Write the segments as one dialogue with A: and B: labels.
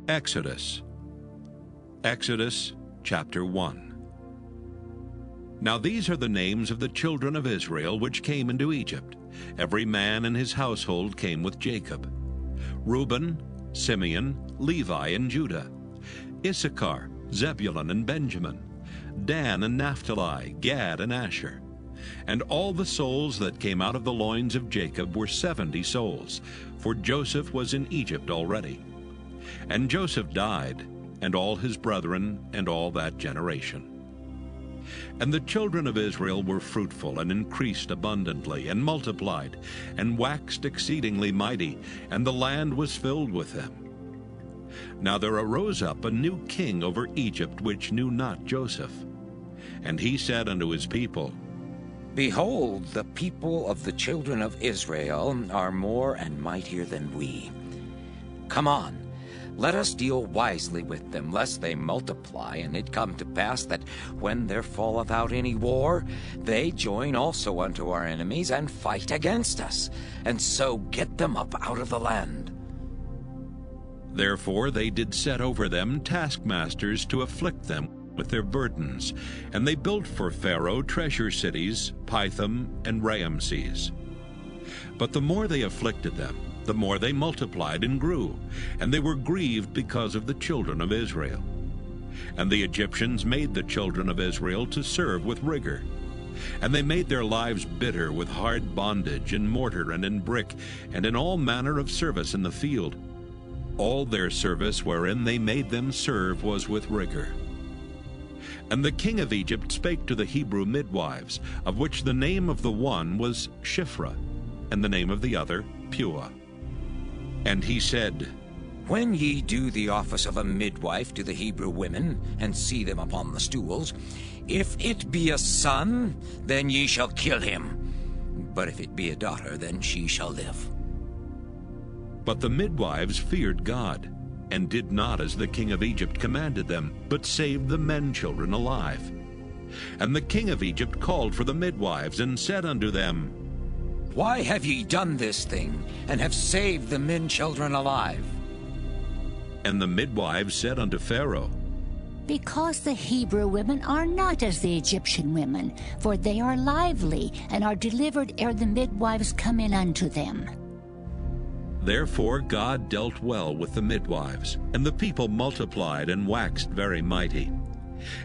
A: Exodus. Exodus chapter 1. Now these are the names of the children of Israel which came into Egypt. Every man in his household came with Jacob: Reuben, Simeon, Levi, and Judah; Issachar, Zebulun, and Benjamin; Dan and Naphtali, Gad and Asher. And all the souls that came out of the loins of Jacob were 70 souls, for Joseph was in Egypt already. And Joseph died, and all his brethren, and all that generation. And the children of Israel were fruitful, and increased abundantly, and multiplied, and waxed exceedingly mighty, and the land was filled with them. Now there arose up a new king over Egypt, which knew not Joseph. And he said unto his people,
B: Behold, the people of the children of Israel are more and mightier than we. Come on, let us deal wisely with them, lest they multiply, and it come to pass that when there falleth out any war, they join also unto our enemies, and fight against us, and so get them up out of the land.
A: Therefore they did set over them taskmasters to afflict them with their burdens, and they built for Pharaoh treasure cities, Pithom and Raamses. But the more they afflicted them, the more they multiplied and grew, and they were grieved because of the children of Israel. And the Egyptians made the children of Israel to serve with rigor. And they made their lives bitter with hard bondage, in mortar and in brick, and in all manner of service in the field. All their service wherein they made them serve was with rigor. And the king of Egypt spake to the Hebrew midwives, of which the name of the one was Shiphrah, and the name of the other Puah. And he said,
B: When ye do the office of a midwife to the Hebrew women, and see them upon the stools, if it be a son, then ye shall kill him. But if it be a daughter, then she shall live.
A: But the midwives feared God, and did not as the king of Egypt commanded them, but saved the men-children alive. And the king of Egypt called for the midwives, and said unto them,
B: Why have ye done this thing, and have saved the men-children alive?
A: And the midwives said unto Pharaoh,
C: Because the Hebrew women are not as the Egyptian women, for they are lively, and are delivered ere the midwives come in unto them.
A: Therefore God dealt well with the midwives, and the people multiplied and waxed very mighty.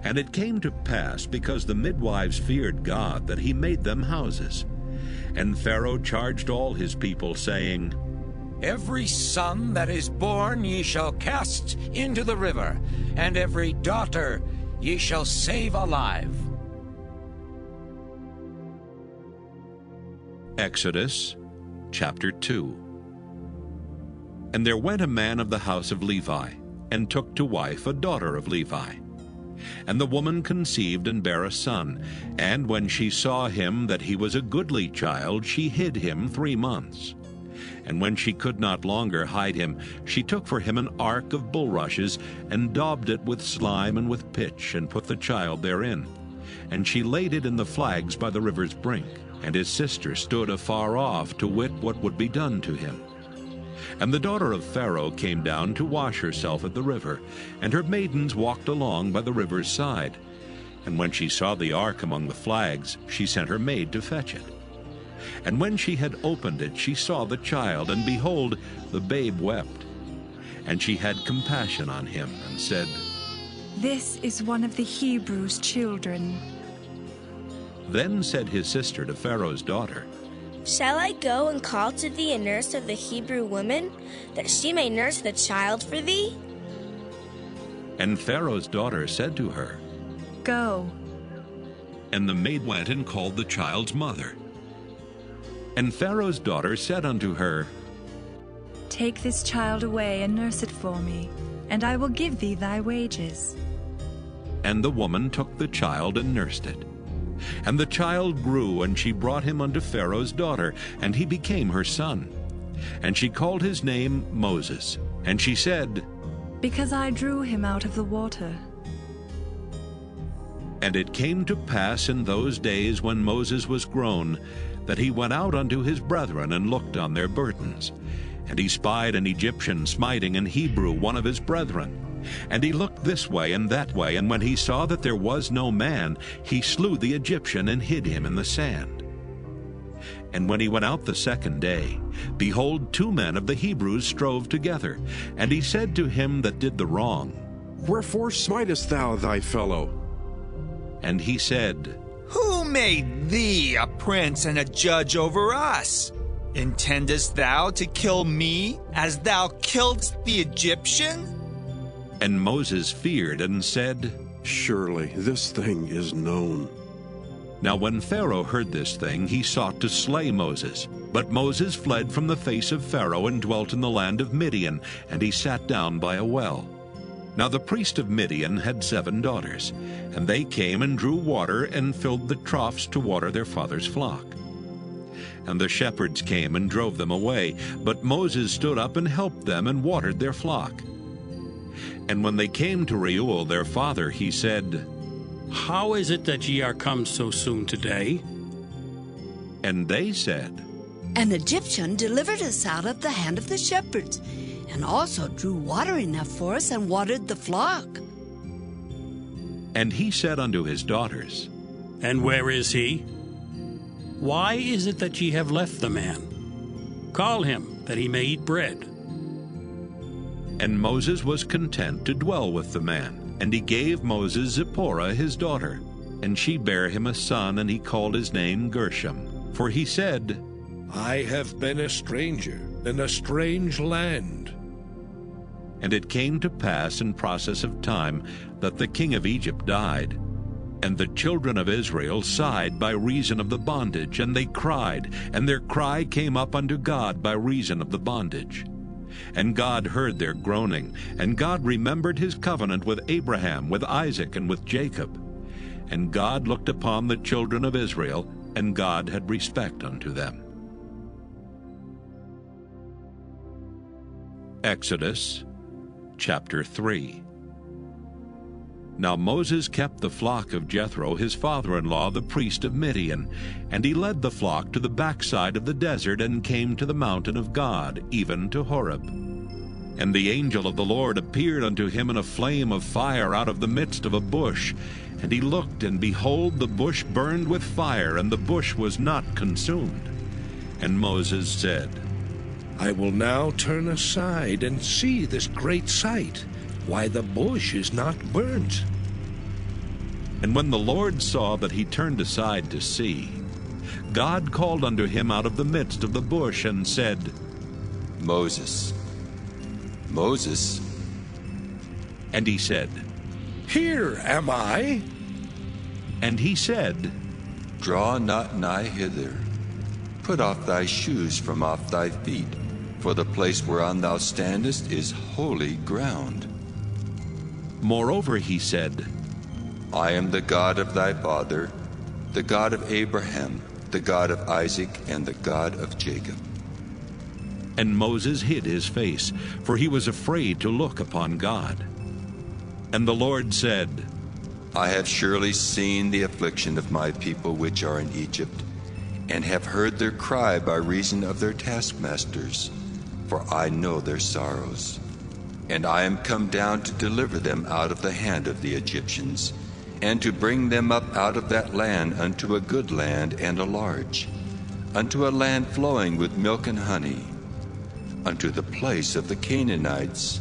A: And it came to pass, because the midwives feared God, that he made them houses. And Pharaoh charged all his people, saying,
B: Every son that is born ye shall cast into the river, and every daughter ye shall save alive.
A: Exodus chapter 2. And there went a man of the house of Levi, and took to wife a daughter of Levi. And the woman conceived and bare a son, and when she saw him that he was a goodly child, she hid him 3 months. And when she could not longer hide him, she took for him an ark of bulrushes, and daubed it with slime and with pitch, and put the child therein. And she laid it in the flags by the river's brink. And his sister stood afar off to wit what would be done to him. And the daughter of Pharaoh came down to wash herself at the river, and her maidens walked along by the river's side. And when she saw the ark among the flags, she sent her maid to fetch it. And when she had opened it, she saw the child, and behold, the babe wept. And she had compassion on him, and said,
D: This is one of the Hebrews' children.
A: Then said his sister to Pharaoh's daughter,
E: Shall I go and call to thee a nurse of the Hebrew woman, that she may nurse the child for thee?
A: And Pharaoh's daughter said to her,
D: Go.
A: And the maid went and called the child's mother. And Pharaoh's daughter said unto her,
D: Take this child away and nurse it for me, and I will give thee thy wages.
A: And the woman took the child and nursed it. And the child grew, and she brought him unto Pharaoh's daughter, and he became her son. And she called his name Moses. And she said,
D: Because I drew him out of the water.
A: And it came to pass in those days when Moses was grown, that he went out unto his brethren, and looked on their burdens. And he spied an Egyptian smiting an Hebrew, one of his brethren. And he looked this way and that way, and when he saw that there was no man, he slew the Egyptian and hid him in the sand. And when he went out the second day, behold, 2 men of the Hebrews strove together. And he said to him that did the wrong,
F: Wherefore smitest thou thy fellow?
A: And he said,
G: Who made thee a prince and a judge over us? Intendest thou to kill me as thou killedst the Egyptian?
A: And Moses feared and said,
F: Surely this thing is known.
A: Now when Pharaoh heard this thing, he sought to slay Moses. But Moses fled from the face of Pharaoh and dwelt in the land of Midian, and he sat down by a well. Now the priest of Midian had 7 daughters, and they came and drew water and filled the troughs to water their father's flock. And the shepherds came and drove them away, but Moses stood up and helped them and watered their flock. And when they came to Reuel their father, he said,
H: How is it that ye are come so soon today?
A: And they said,
I: An Egyptian delivered us out of the hand of the shepherds, and also drew water enough for us and watered the flock.
A: And he said unto his daughters,
H: And where is he? Why is it that ye have left the man? Call him, that he may eat bread.
A: And Moses was content to dwell with the man. And he gave Moses Zipporah his daughter. And she bare him a son, and he called his name Gershom. For he said,
J: I have been a stranger in a strange land.
A: And it came to pass in process of time that the king of Egypt died. And the children of Israel sighed by reason of the bondage, and they cried, and their cry came up unto God by reason of the bondage. And God heard their groaning, and God remembered his covenant with Abraham, with Isaac, and with Jacob. And God looked upon the children of Israel, and God had respect unto them. Exodus chapter 3. Now Moses kept the flock of Jethro, his father-in-law, the priest of Midian, and he led the flock to the backside of the desert, and came to the mountain of God, even to Horeb. And the angel of the Lord appeared unto him in a flame of fire out of the midst of a bush. And he looked, and behold, the bush burned with fire, and the bush was not consumed. And Moses said,
J: I will now turn aside and see this great sight, why the bush is not burnt.
A: And when the Lord saw that he turned aside to see, God called unto him out of the midst of the bush, and said,
K: Moses, Moses.
A: And he said,
J: Here am I.
A: And he said,
K: Draw not nigh hither. Put off thy shoes from off thy feet, for the place whereon thou standest is holy ground.
A: Moreover he said,
K: I am the God of thy father, the God of Abraham, the God of Isaac, and the God of Jacob.
A: And Moses hid his face, for he was afraid to look upon God. And the Lord said,
K: I have surely seen the affliction of my people which are in Egypt, and have heard their cry by reason of their taskmasters, for I know their sorrows. And I am come down to deliver them out of the hand of the Egyptians, and to bring them up out of that land unto a good land and a large, unto a land flowing with milk and honey, unto the place of the Canaanites,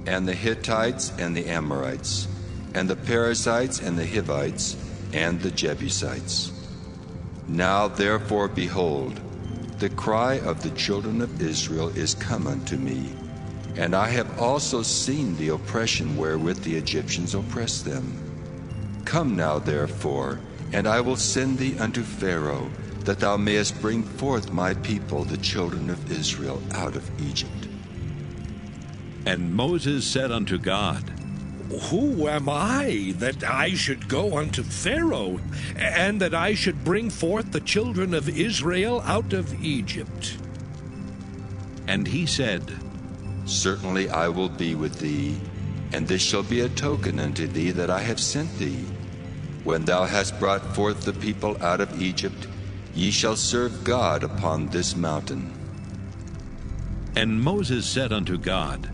K: and the Hittites, and the Amorites, and the Perizzites, and the Hivites, and the Jebusites. Now therefore, behold, the cry of the children of Israel is come unto me, and I have also seen the oppression wherewith the Egyptians oppress them. Come now therefore, and I will send thee unto Pharaoh, that thou mayest bring forth my people, the children of Israel, out of Egypt.
A: And Moses said unto God,
J: Who am I, that I should go unto Pharaoh, and that I should bring forth the children of Israel out of Egypt?
A: And he said,
K: Certainly I will be with thee, and this shall be a token unto thee that I have sent thee. When thou hast brought forth the people out of Egypt, ye shall serve God upon this mountain.
A: And Moses said unto God,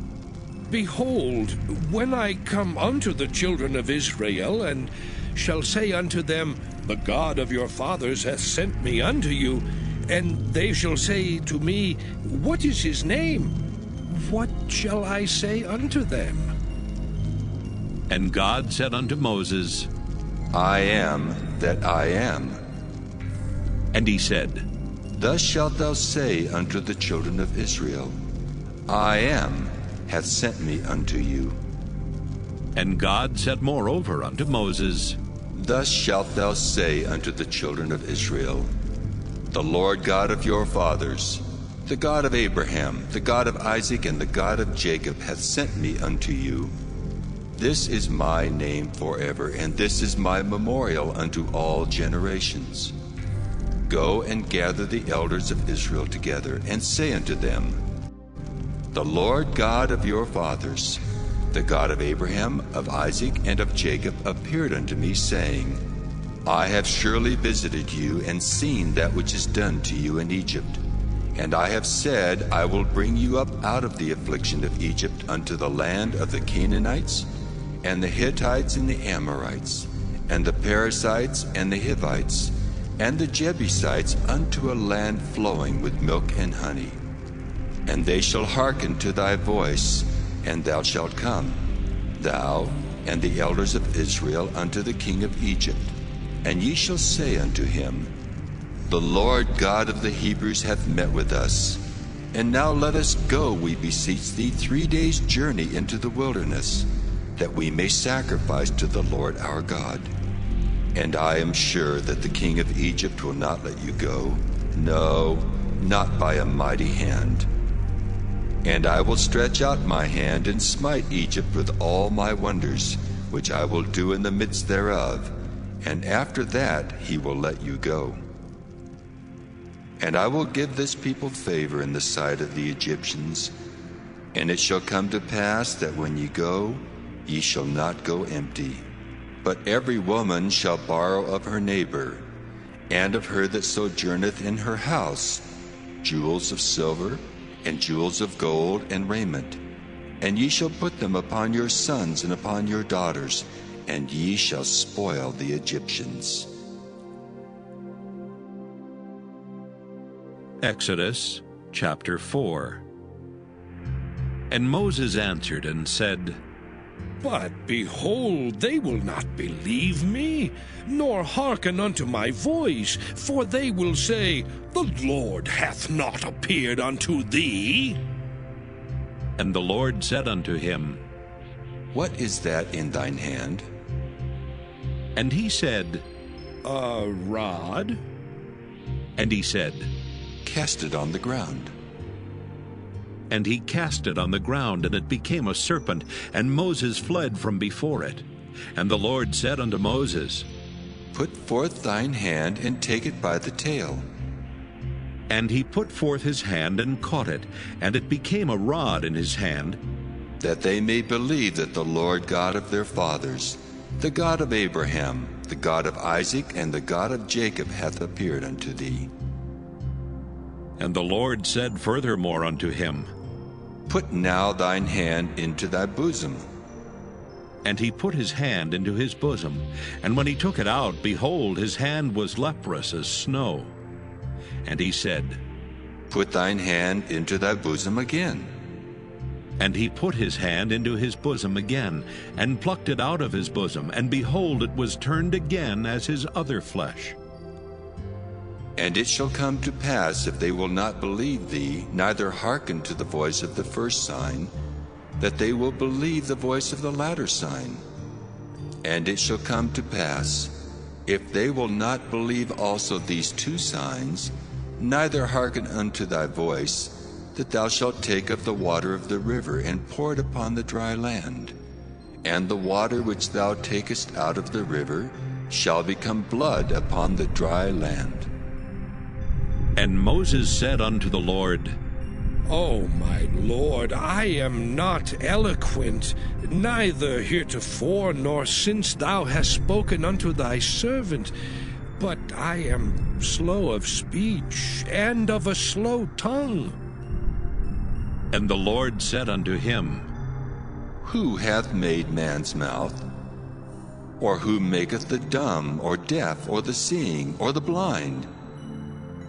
J: Behold, when I come unto the children of Israel, and shall say unto them, The God of your fathers hath sent me unto you, and they shall say to me, What is his name? What shall I say unto them?
A: And God said unto Moses,
K: I am that I am.
A: And he said,
K: Thus shalt thou say unto the children of Israel, I am hath sent me unto you.
A: And God said moreover unto Moses,
K: Thus shalt thou say unto the children of Israel, The Lord God of your fathers, the God of Abraham, the God of Isaac, and the God of Jacob hath sent me unto you. This is my name forever, and this is my memorial unto all generations. Go and gather the elders of Israel together, and say unto them, The Lord God of your fathers, the God of Abraham, of Isaac, and of Jacob, appeared unto me, saying, I have surely visited you, and seen that which is done to you in Egypt. And I have said, I will bring you up out of the affliction of Egypt unto the land of the Canaanites, and the Hittites, and the Amorites, and the Perizzites, and the Hivites, and the Jebusites, unto a land flowing with milk and honey. And they shall hearken to thy voice, and thou shalt come, thou and the elders of Israel, unto the king of Egypt. And ye shall say unto him, The Lord God of the Hebrews hath met with us. And now let us go, we beseech thee, 3 days' journey into the wilderness, that we may sacrifice to the Lord our God. And I am sure that the king of Egypt will not let you go, no, not by a mighty hand. And I will stretch out my hand and smite Egypt with all my wonders, which I will do in the midst thereof, and after that he will let you go. And I will give this people favor in the sight of the Egyptians, and it shall come to pass that when ye go, ye shall not go empty. But every woman shall borrow of her neighbor, and of her that sojourneth in her house, jewels of silver, and jewels of gold, and raiment. And ye shall put them upon your sons and upon your daughters, and ye shall spoil the Egyptians.
A: Exodus chapter 4. And Moses answered and said,
J: But behold, they will not believe me, nor hearken unto my voice, for they will say, The Lord hath not appeared unto thee.
A: And the Lord said unto him,
K: What is that in thine hand?
A: And he said,
J: A rod.
A: And he said,
K: Cast it on the ground.
A: And he cast it on the ground, and it became a serpent, and Moses fled from before it. And the Lord said unto Moses,
K: Put forth thine hand, and take it by the tail.
A: And he put forth his hand, and caught it, and it became a rod in his hand,
K: that they may believe that the Lord God of their fathers, the God of Abraham, the God of Isaac, and the God of Jacob hath appeared unto thee.
A: And the Lord said furthermore unto him,
K: Put now thine hand into thy bosom.
A: And he put his hand into his bosom, and when he took it out, behold, his hand was leprous as snow. And he said,
K: Put thine hand into thy bosom again.
A: And he put his hand into his bosom again, and plucked it out of his bosom, and behold, it was turned again as his other flesh.
K: And it shall come to pass, if they will not believe thee, neither hearken to the voice of the first sign, that they will believe the voice of the latter sign. And it shall come to pass, if they will not believe also these 2 signs, neither hearken unto thy voice, that thou shalt take of the water of the river, and pour it upon the dry land. And the water which thou takest out of the river shall become blood upon the dry land.
A: And Moses said unto the Lord,
J: O my Lord, I am not eloquent, neither heretofore nor since thou hast spoken unto thy servant, but I am slow of speech, and of a slow tongue.
A: And the Lord said unto him,
K: Who hath made man's mouth? Or who maketh the dumb, or deaf, or the seeing, or the blind?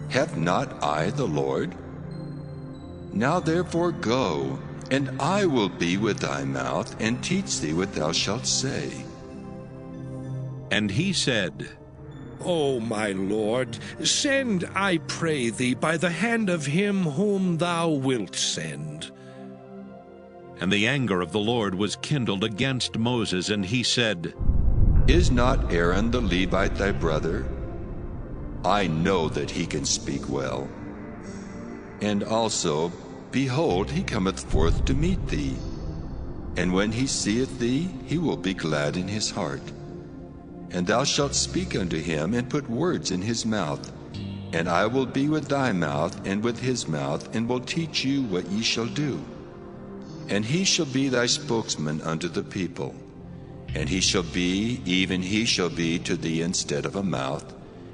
K: Have not I the Lord? Now therefore go, and I will be with thy mouth, and teach thee what thou shalt say.
A: And he said,
J: O my Lord, send, I pray thee, by the hand of him whom thou wilt send.
A: And the anger of the Lord was kindled against Moses, and he said,
K: Is not Aaron the Levite thy brother? I know that he can speak well. And also, behold, he cometh forth to meet thee. And when he seeth thee, he will be glad in his heart. And thou shalt speak unto him, and put words in his mouth. And I will be with thy mouth, and with his mouth, and will teach you what ye shall do. And he shall be thy spokesman unto the people. And he shall be, even he shall be to thee instead of a mouth,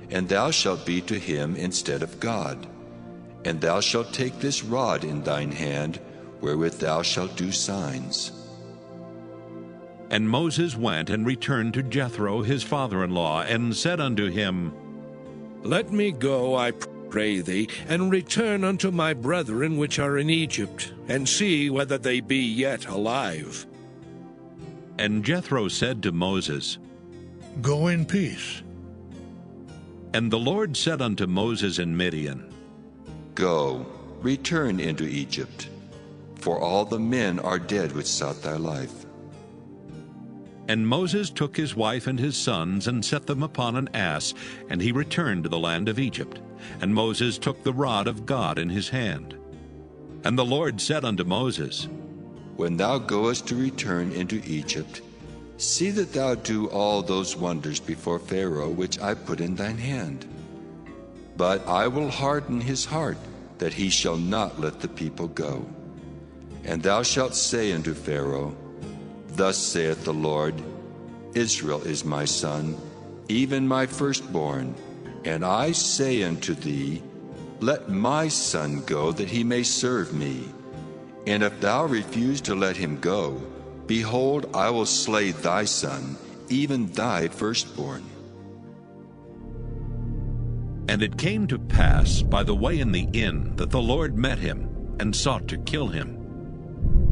K: and thou shalt be to him instead of God. And thou shalt take this rod in thine hand, wherewith thou shalt do signs.
A: And Moses went and returned to Jethro his father-in-law, and said unto him,
J: Let me go, I pray thee, and return unto my brethren which are in Egypt, and see whether they be yet alive.
A: And Jethro said to Moses,
L: Go in peace.
A: And the Lord said unto Moses in Midian,
K: Go, return into Egypt, for all the men are dead which sought thy life.
A: And Moses took his wife and his sons, and set them upon an ass, and he returned to the land of Egypt. And Moses took the rod of God in his hand. And the Lord said unto Moses,
K: When thou goest to return into Egypt, see that thou do all those wonders before Pharaoh which I put in thine hand. But I will harden his heart, that he shall not let the people go. And thou shalt say unto Pharaoh, Thus saith the Lord, Israel is my son, even my firstborn. And I say unto thee, Let my son go, that he may serve me. And if thou refuse to let him go, behold, I will slay thy son, even thy firstborn.
A: And it came to pass by the way in the inn that the Lord met him, and sought to kill him.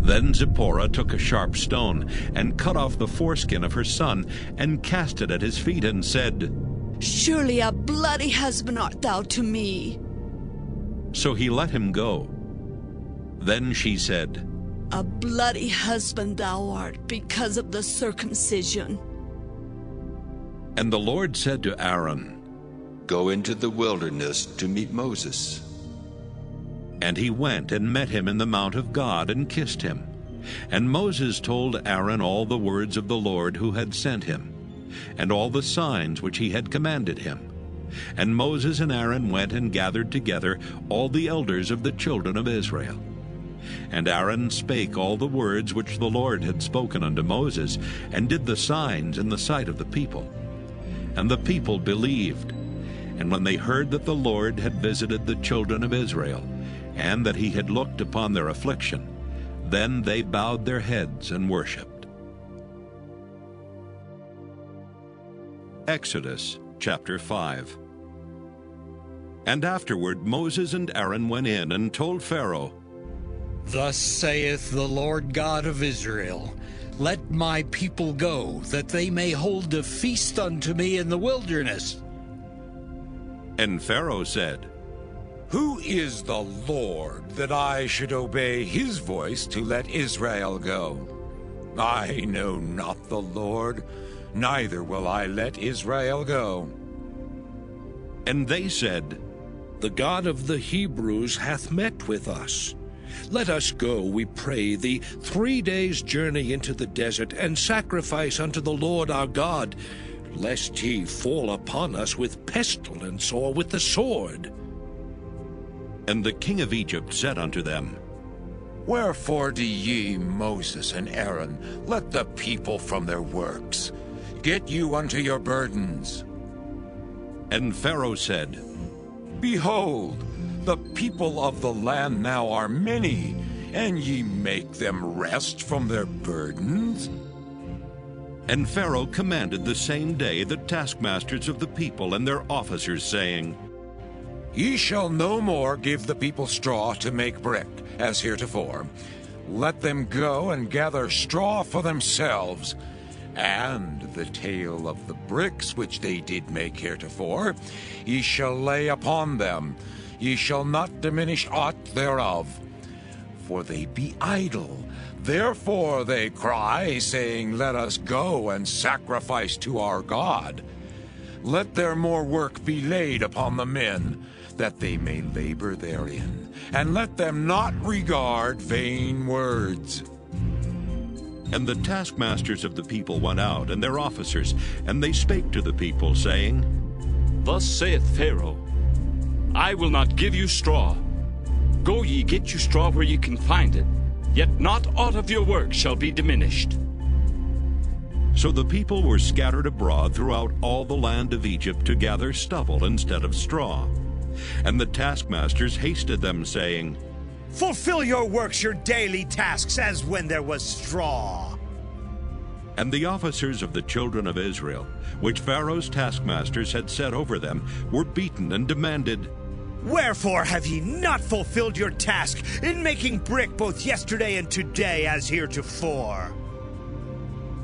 A: Then Zipporah took a sharp stone, and cut off the foreskin of her son, and cast it at his feet, and said,
I: Surely a bloody husband art thou to me.
A: So he let him go. Then she said,
I: A bloody husband thou art, because of the circumcision.
A: And the Lord said to Aaron,
K: Go into the wilderness to meet Moses.
A: And he went and met him in the mount of God, and kissed him. And Moses told Aaron all the words of the Lord who had sent him, and all the signs which he had commanded him. And Moses and Aaron went and gathered together all the elders of the children of Israel. And Aaron spake all the words which the Lord had spoken unto Moses, and did the signs in the sight of the people. And the people believed. And when they heard that the Lord had visited the children of Israel, and that he had looked upon their affliction, then they bowed their heads and worshipped. Exodus chapter 5. And afterward Moses and Aaron went in and told Pharaoh,
M: Thus saith the Lord God of Israel, Let my people go, that they may hold a feast unto me in the wilderness.
A: And Pharaoh said,
N: Who is the Lord, that I should obey his voice to let Israel go? I know not the Lord, neither will I let Israel go.
A: And they said,
J: The God of the Hebrews hath met with us. Let us go, we pray thee, 3 days' journey into the desert, and sacrifice unto the Lord our God, lest he fall upon us with pestilence or with the sword.
A: And the king of Egypt said unto them,
N: Wherefore do ye, Moses and Aaron, let the people from their works? Get you unto your burdens.
A: And Pharaoh said,
N: Behold, the people of the land now are many, and ye make them rest from their burdens?
A: And Pharaoh commanded the same day the taskmasters of the people and their officers, saying,
N: Ye shall no more give the people straw to make brick, as heretofore. Let them go and gather straw for themselves, and the tale of the bricks which they did make heretofore ye shall lay upon them. Ye shall not diminish aught thereof. For they be idle. Therefore they cry, saying, Let us go and sacrifice to our God. Let their more work be laid upon the men, that they may labor therein, and let them not regard vain words.
A: And the taskmasters of the people went out, and their officers, and they spake to the people, saying,
O: Thus saith Pharaoh, I will not give you straw. Go ye, get you straw where ye can find it, yet not aught of your work shall be diminished.
A: So the people were scattered abroad throughout all the land of Egypt to gather stubble instead of straw. And the taskmasters hasted them, saying,
P: Fulfill your works, your daily tasks, as when there was straw.
A: And the officers of the children of Israel, which Pharaoh's taskmasters had set over them, were beaten and demanded,
P: Wherefore have ye not fulfilled your task in making brick both yesterday and today as heretofore?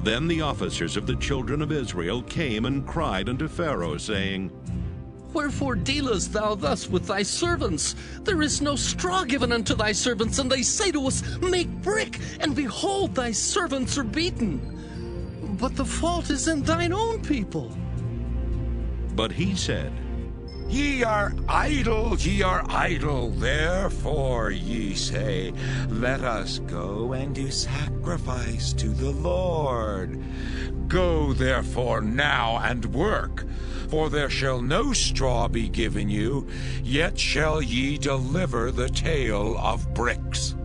A: Then the officers of the children of Israel came and cried unto Pharaoh, saying,
Q: Wherefore dealest thou thus with thy servants? There is no straw given unto thy servants, and they say to us, Make brick, and behold, thy servants are beaten. But the fault is in thine own people.
A: But he said,
N: Ye are idle, therefore ye say, Let us go and do sacrifice to the Lord. Go therefore now and work, for there shall no straw be given you, yet shall ye deliver the tale of bricks.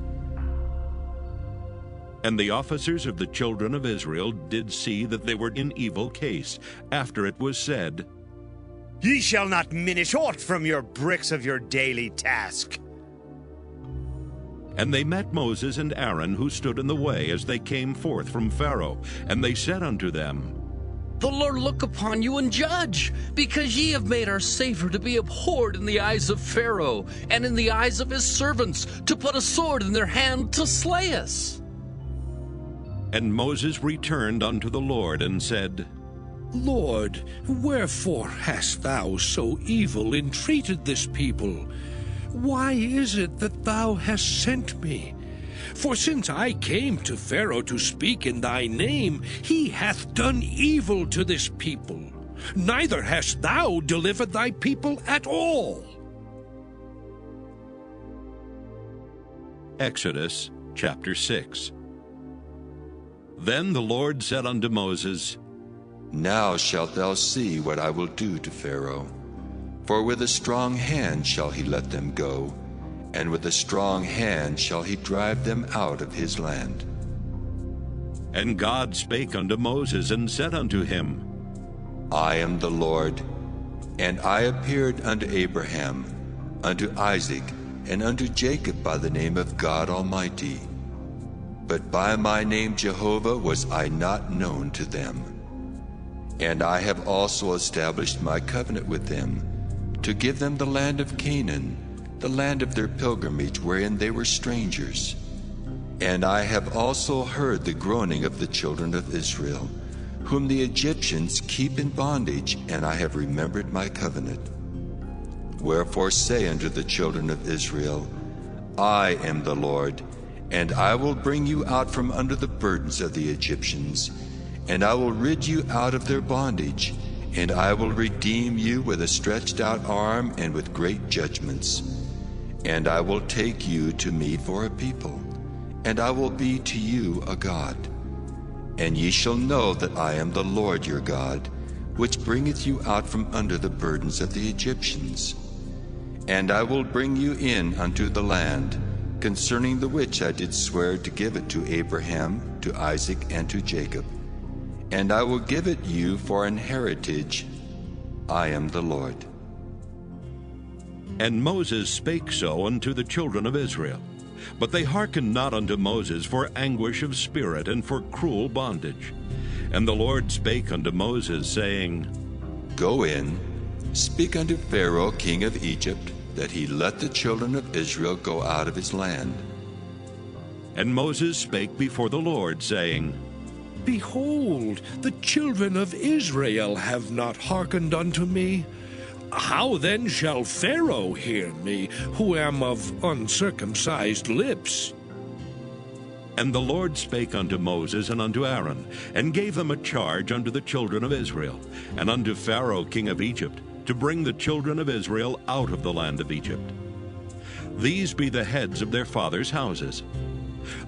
A: And the officers of the children of Israel did see that they were in evil case, after it was said,
P: Ye shall not minish aught from your bricks of your daily task.
A: And they met Moses and Aaron, who stood in the way as they came forth from Pharaoh. And they said unto them,
Q: The Lord look upon you and judge, because ye have made our Savior to be abhorred in the eyes of Pharaoh, and in the eyes of his servants, to put a sword in their hand to slay us.
A: And Moses returned unto the Lord, and said,
J: Lord, wherefore hast thou so evil entreated this people? Why is it that thou hast sent me? For since I came to Pharaoh to speak in thy name, he hath done evil to this people. Neither hast thou delivered thy people at all.
A: Exodus chapter 6. Then the Lord said unto Moses,
K: Now shalt thou see what I will do to Pharaoh. For with a strong hand shall he let them go, and with a strong hand shall he drive them out of his land.
A: And God spake unto Moses, and said unto him,
K: I am the Lord, and I appeared unto Abraham, unto Isaac, and unto Jacob by the name of God Almighty. But by my name Jehovah was I not known to them. And I have also established my covenant with them, to give them the land of Canaan, the land of their pilgrimage wherein they were strangers. And I have also heard the groaning of the children of Israel, whom the Egyptians keep in bondage, and I have remembered my covenant. Wherefore say unto the children of Israel, I am the Lord, and I will bring you out from under the burdens of the Egyptians, and I will rid you out of their bondage, and I will redeem you with a stretched out arm and with great judgments. And I will take you to me for a people, and I will be to you a God. And ye shall know that I am the Lord your God, which bringeth you out from under the burdens of the Egyptians. And I will bring you in unto the land, concerning the which I did swear to give it to Abraham, to Isaac, and to Jacob. And I will give it you for an heritage. I am the Lord.
A: And Moses spake so unto the children of Israel. But they hearkened not unto Moses for anguish of spirit and for cruel bondage. And the Lord spake unto Moses, saying,
K: Go in, speak unto Pharaoh king of Egypt, that he let the children of Israel go out of his land.
A: And Moses spake before the Lord, saying,
J: Behold, the children of Israel have not hearkened unto me. How then shall Pharaoh hear me, who am of uncircumcised lips?
A: And the Lord spake unto Moses and unto Aaron, and gave them a charge unto the children of Israel, and unto Pharaoh king of Egypt, to bring the children of Israel out of the land of Egypt. These be the heads of their fathers' houses.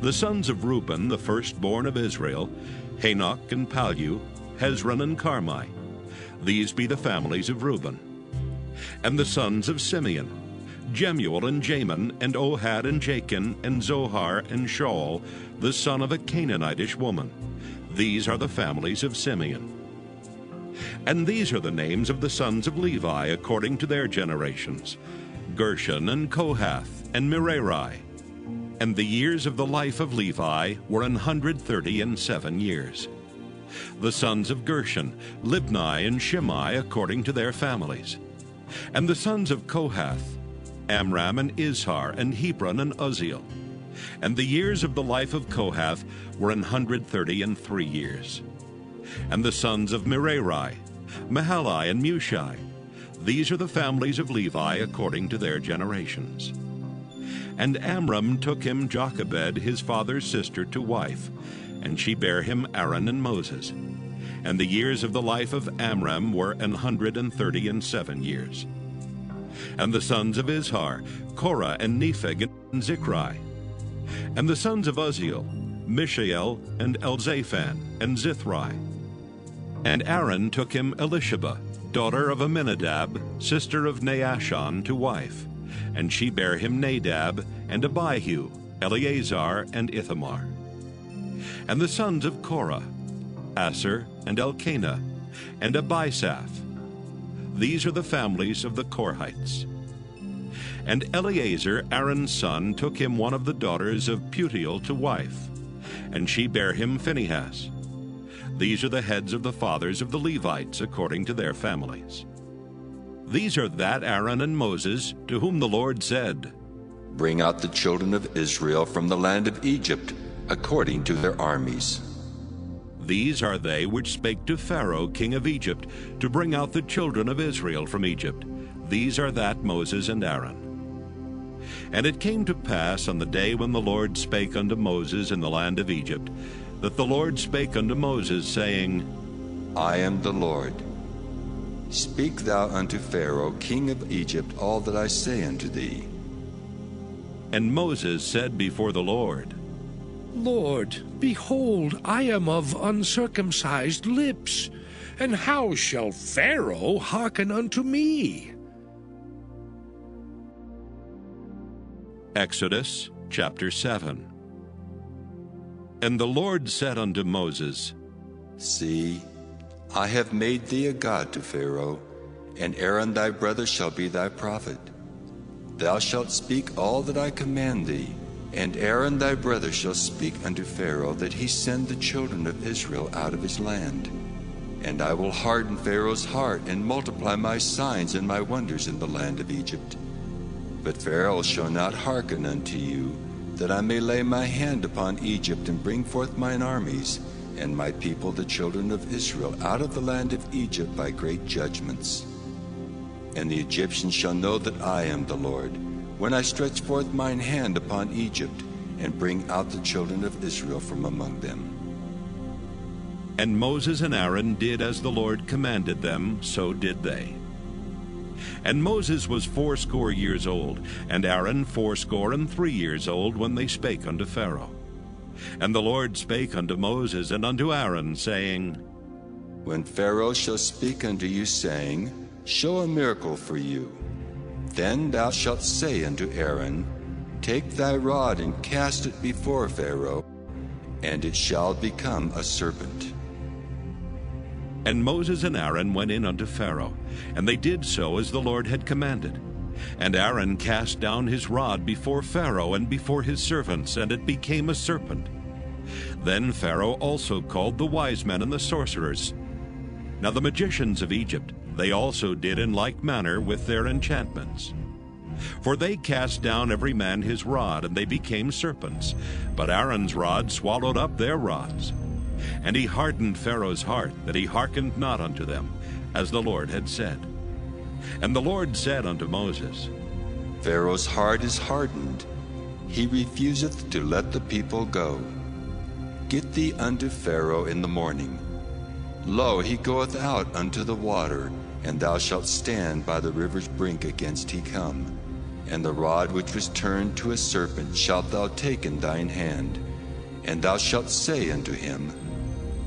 A: The sons of Reuben, the firstborn of Israel, Hanok and Palu, Hezron and Carmi. These be the families of Reuben. And the sons of Simeon, Jemuel and Jamin, and Ohad and Jachin, and Zohar and Shaul, the son of a Canaanitish woman. These are the families of Simeon. And these are the names of the sons of Levi according to their generations, Gershon and Kohath and Merari. And the years of the life of Levi were 137 years. The sons of Gershon, Libni and Shimei according to their families. And the sons of Kohath, Amram and Izhar and Hebron and Uzziel. And the years of the life of Kohath were 133 years. And the sons of Merari, Mahali and Mushi. These are the families of Levi according to their generations. And Amram took him Jochebed, his father's sister, to wife, and she bare him Aaron and Moses. And the years of the life of Amram were 137 years. And the sons of Izhar, Korah and Nepheg and Zichri. And the sons of Uzziel, Mishael and Elzaphan and Zithri. And Aaron took him Elisheba, daughter of Aminadab, sister of Naashon, to wife, and she bare him Nadab and Abihu, Eleazar and Ithamar. And the sons of Korah, Asher and Elkanah and Abisaph. These are the families of the Korhites. And Eleazar, Aaron's son, took him one of the daughters of Putiel to wife, and she bare him Phinehas. These are the heads of the fathers of the Levites according to their families. These are that Aaron and Moses, to whom the Lord said,
K: Bring out the children of Israel from the land of Egypt, according to their armies.
A: These are they which spake to Pharaoh king of Egypt, to bring out the children of Israel from Egypt. These are that Moses and Aaron. And it came to pass on the day when the Lord spake unto Moses in the land of Egypt, that the Lord spake unto Moses, saying,
K: I am the Lord. Speak thou unto Pharaoh king of Egypt all that I say unto thee.
A: And Moses said before the Lord,
J: Lord, behold, I am of uncircumcised lips, and how shall Pharaoh hearken unto me?
A: Exodus chapter 7. And the Lord said unto Moses,
K: See, I have made thee a god to Pharaoh, and Aaron thy brother shall be thy prophet. Thou shalt speak all that I command thee, and Aaron thy brother shall speak unto Pharaoh, that he send the children of Israel out of his land. And I will harden Pharaoh's heart, and multiply my signs and my wonders in the land of Egypt. But Pharaoh shall not hearken unto you, that I may lay my hand upon Egypt, and bring forth mine armies, and my people the children of Israel out of the land of Egypt by great judgments. And the Egyptians shall know that I am the Lord, when I stretch forth mine hand upon Egypt, and bring out the children of Israel from among them.
A: And Moses and Aaron did as the Lord commanded them, so did they. And Moses was 80 years old, and Aaron 83 years old, when they spake unto Pharaoh. And the Lord spake unto Moses and unto Aaron, saying,
K: When Pharaoh shall speak unto you, saying, Show a miracle for you, then thou shalt say unto Aaron, Take thy rod and cast it before Pharaoh, and it shall become a serpent.
A: And Moses and Aaron went in unto Pharaoh, and they did so as the Lord had commanded. And Aaron cast down his rod before Pharaoh and before his servants, and it became a serpent. Then Pharaoh also called the wise men and the sorcerers. Now the magicians of Egypt, they also did in like manner with their enchantments. For they cast down every man his rod, and they became serpents. But Aaron's rod swallowed up their rods. And he hardened Pharaoh's heart, that he hearkened not unto them, as the Lord had said. And the Lord said unto Moses,
K: Pharaoh's heart is hardened. He refuseth to let the people go. Get thee unto Pharaoh in the morning. Lo, he goeth out unto the water, and thou shalt stand by the river's brink against he come. And the rod which was turned to a serpent shalt thou take in thine hand, and thou shalt say unto him,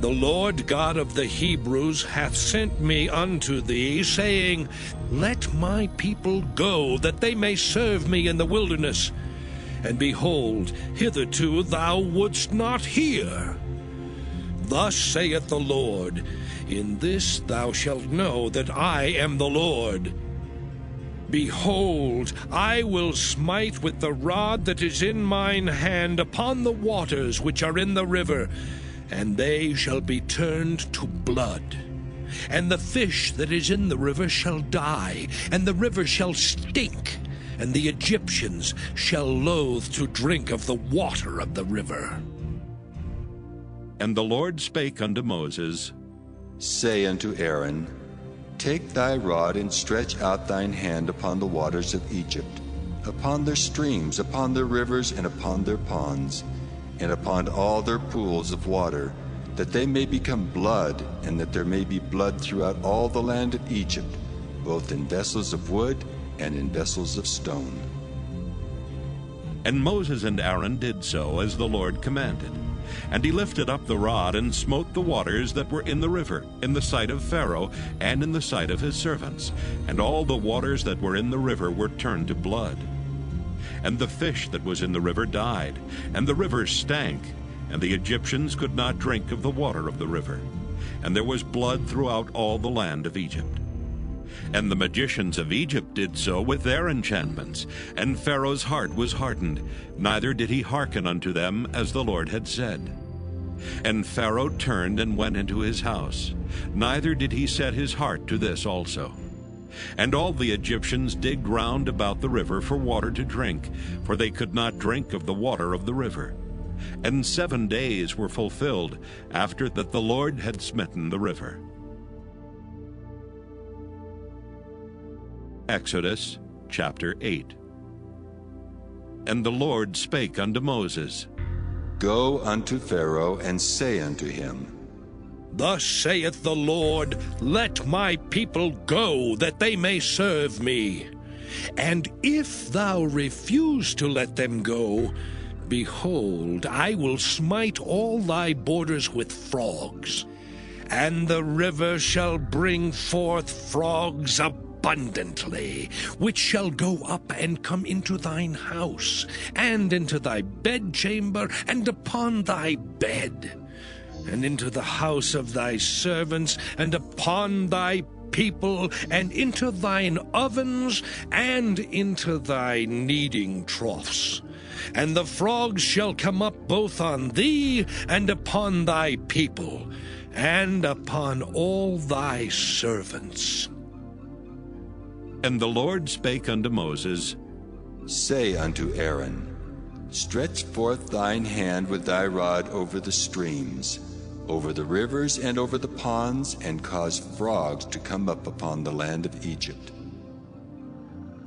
J: The Lord God of the Hebrews hath sent me unto thee, saying, Let my people go, that they may serve me in the wilderness. And behold, hitherto thou wouldst not hear. Thus saith the Lord, In this thou shalt know that I am the Lord. Behold, I will smite with the rod that is in mine hand upon the waters which are in the river, and they shall be turned to blood. And the fish that is in the river shall die, and the river shall stink, and the Egyptians shall loathe to drink of the water of the river.
A: And the Lord spake unto Moses,
K: Say unto Aaron, Take thy rod and stretch out thine hand upon the waters of Egypt, upon their streams, upon their rivers, and upon their ponds, and upon all their pools of water, that they may become blood, and that there may be blood throughout all the land of Egypt, both in vessels of wood and in vessels of stone.
A: And Moses and Aaron did so as the Lord commanded. And he lifted up the rod and smote the waters that were in the river, in the sight of Pharaoh, and in the sight of his servants. And all the waters that were in the river were turned to blood. And the fish that was in the river died, and the river stank, and the Egyptians could not drink of the water of the river. And there was blood throughout all the land of Egypt. And the magicians of Egypt did so with their enchantments, and Pharaoh's heart was hardened, neither did he hearken unto them as the Lord had said. And Pharaoh turned and went into his house, neither did he set his heart to this also. And all the Egyptians digged round about the river for water to drink, for they could not drink of the water of the river. And 7 days were fulfilled after that the Lord had smitten the river. Exodus chapter 8. And the Lord spake unto Moses,
K: Go unto Pharaoh, and say unto him,
J: Thus saith the Lord, Let my people go, that they may serve me. And if thou refuse to let them go, behold, I will smite all thy borders with frogs, and the river shall bring forth frogs abundantly, which shall go up and come into thine house, and into thy bedchamber, and upon thy bed, and into the house of thy servants, and upon thy people, and into thine ovens, and into thy kneading troughs. And the frogs shall come up both on thee, and upon thy people, and upon all thy servants.
A: And the Lord spake unto Moses,
K: Say unto Aaron, Stretch forth thine hand with thy rod over the streams, over the rivers and over the ponds, and cause frogs to come up upon the land of Egypt.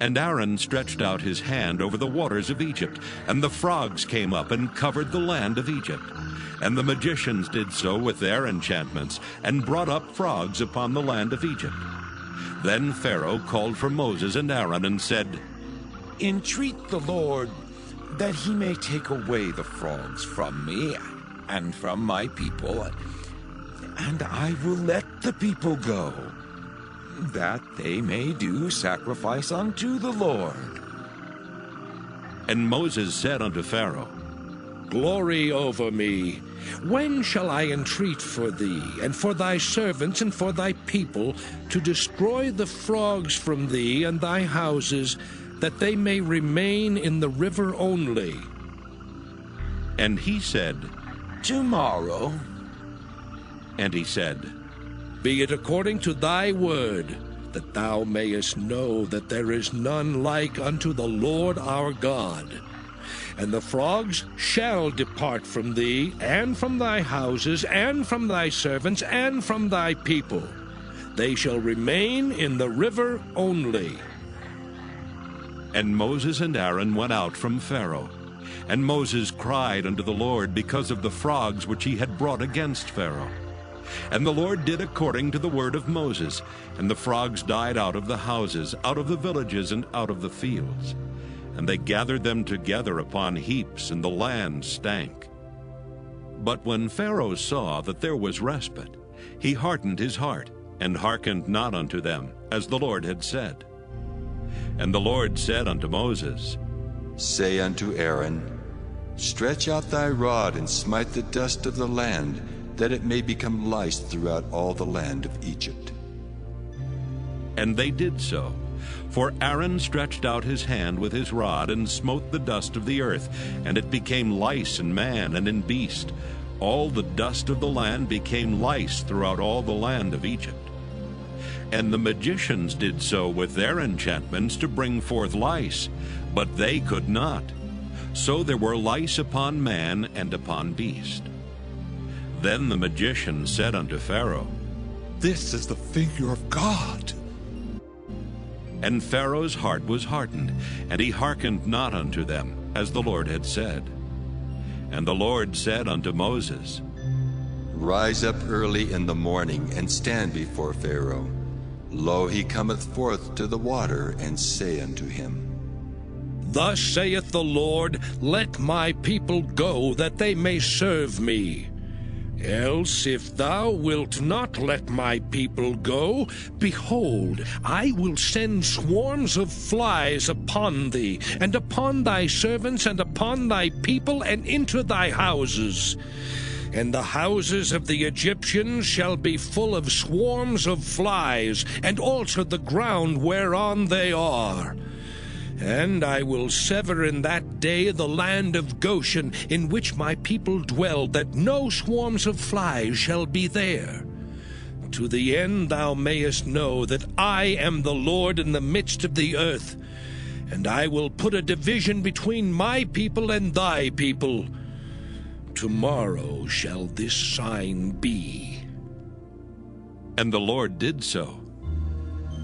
A: And Aaron stretched out his hand over the waters of Egypt, and the frogs came up and covered the land of Egypt. And the magicians did so with their enchantments, and brought up frogs upon the land of Egypt. Then Pharaoh called for Moses and Aaron, and said,
B: Entreat the Lord that he may take away the frogs from me and from my people, and I will let the people go, that they may do sacrifice unto the Lord.
A: And Moses said unto Pharaoh,
J: glory over me. When shall I entreat for thee, and for thy servants, and for thy people, to destroy the frogs from thee and thy houses, that they may remain in the river only?
A: And he said,
N: Tomorrow.
A: And he said,
J: Be it according to thy word, that thou mayest know that there is none like unto the Lord our God. And the frogs shall depart from thee, and from thy houses, and from thy servants, and from thy people. They shall remain in the river only.
A: And Moses and Aaron went out from Pharaoh. And Moses cried unto the Lord because of the frogs which he had brought against Pharaoh. And the Lord did according to the word of Moses, and the frogs died out of the houses, out of the villages, and out of the fields. And they gathered them together upon heaps, and the land stank. But when Pharaoh saw that there was respite, he hardened his heart, and hearkened not unto them, as the Lord had said. And the Lord said unto Moses,
K: Say unto Aaron, Stretch out thy rod, and smite the dust of the land, that it may become lice throughout all the land of Egypt.
A: And they did so. For Aaron stretched out his hand with his rod, and smote the dust of the earth, and it became lice in man and in beast. All the dust of the land became lice throughout all the land of Egypt. And the magicians did so with their enchantments to bring forth lice, but they could not. So there were lice upon man and upon beast. Then the magician said unto Pharaoh,
L: This is the figure of God.
A: And Pharaoh's heart was hardened, and he hearkened not unto them, as the Lord had said. And the Lord said unto Moses,
K: Rise up early in the morning, and stand before Pharaoh. Lo, he cometh forth to the water, and say unto him,
J: Thus saith the Lord, Let my people go, that they may serve me. Else, if thou wilt not let my people go, behold, I will send swarms of flies upon thee, and upon thy servants, and upon thy people, and into thy houses. And the houses of the Egyptians shall be full of swarms of flies, and also the ground whereon they are. And I will sever in that day the land of Goshen, in which my people dwell, that no swarms of flies shall be there. To the end thou mayest know that I am the Lord in the midst of the earth. And I will put a division between my people and thy people. Tomorrow shall this sign be.
A: And the Lord did so.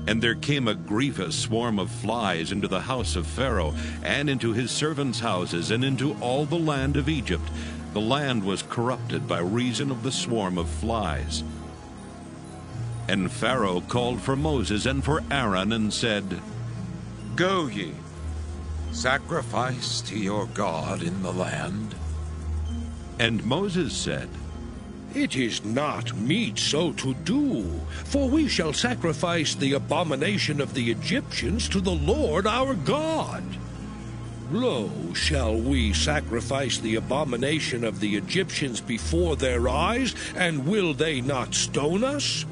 A: And there came a grievous swarm of flies into the house of Pharaoh, and into his servants' houses, and into all the land of Egypt. The land was corrupted by reason of the swarm of flies. And Pharaoh called for Moses and for Aaron, and said,
N: Go ye, sacrifice to your God in the land.
A: And Moses said,
J: It is not meet so to do, for we shall sacrifice the abomination of the Egyptians to the Lord our God. Lo, shall we sacrifice the abomination of the Egyptians before their eyes, and will they not stone us?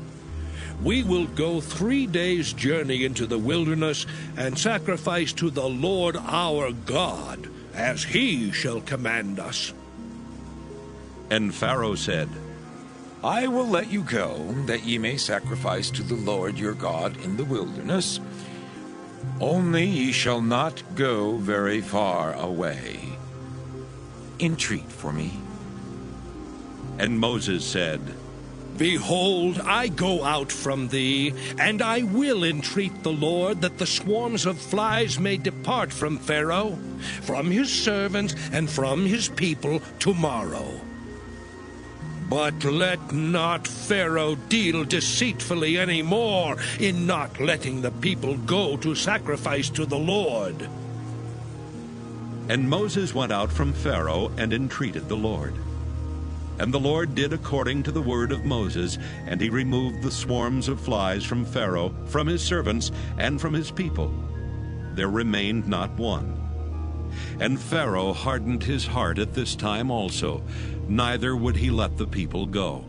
J: We will go 3 days' journey into the wilderness, and sacrifice to the Lord our God, as he shall command us.
A: And Pharaoh said,
N: I will let you go, that ye may sacrifice to the Lord your God in the wilderness. Only ye shall not go very far away. Entreat for me.
A: And Moses said,
J: Behold, I go out from thee, and I will entreat the Lord that the swarms of flies may depart from Pharaoh, from his servants, and from his people tomorrow. But let not Pharaoh deal deceitfully any more in not letting the people go to sacrifice to the Lord.
A: And Moses went out from Pharaoh and entreated the Lord. And the Lord did according to the word of Moses, and he removed the swarms of flies from Pharaoh, from his servants, and from his people. There remained not one. And Pharaoh hardened his heart at this time also, neither would he let the people go.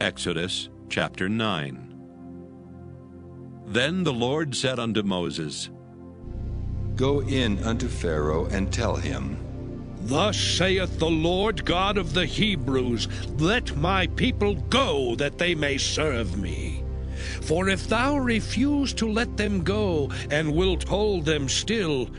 A: Exodus chapter 9. Then the Lord said unto Moses,
K: Go in unto Pharaoh and tell him,
J: Thus saith the Lord God of the Hebrews, Let my people go, that they may serve me. For if thou refuse to let them go, and wilt hold them still,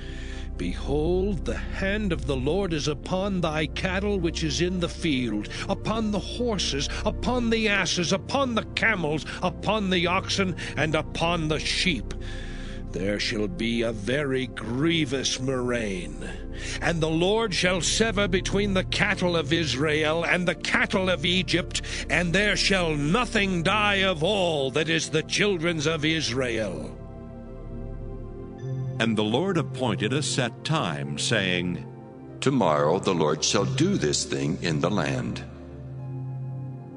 J: behold, the hand of the Lord is upon thy cattle which is in the field, upon the horses, upon the asses, upon the camels, upon the oxen, and upon the sheep. There shall be a very grievous murrain. And the Lord shall sever between the cattle of Israel and the cattle of Egypt, and there shall nothing die of all that is the children's of Israel.
A: And the Lord appointed a set time, saying,
K: Tomorrow the Lord shall do this thing in the land.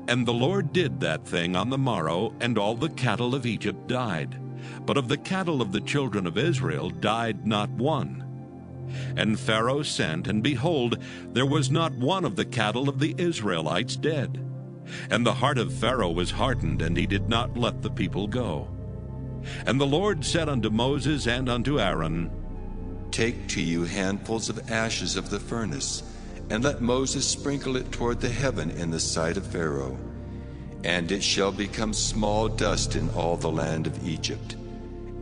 A: And the Lord did that thing on the morrow, and all the cattle of Egypt died. But of the cattle of the children of Israel died not one. And Pharaoh sent, and behold, there was not one of the cattle of the Israelites dead. And the heart of Pharaoh was hardened, and he did not let the people go. And the Lord said unto Moses and unto Aaron,
K: Take to you handfuls of ashes of the furnace, and let Moses sprinkle it toward the heaven in the sight of Pharaoh. And it shall become small dust in all the land of Egypt,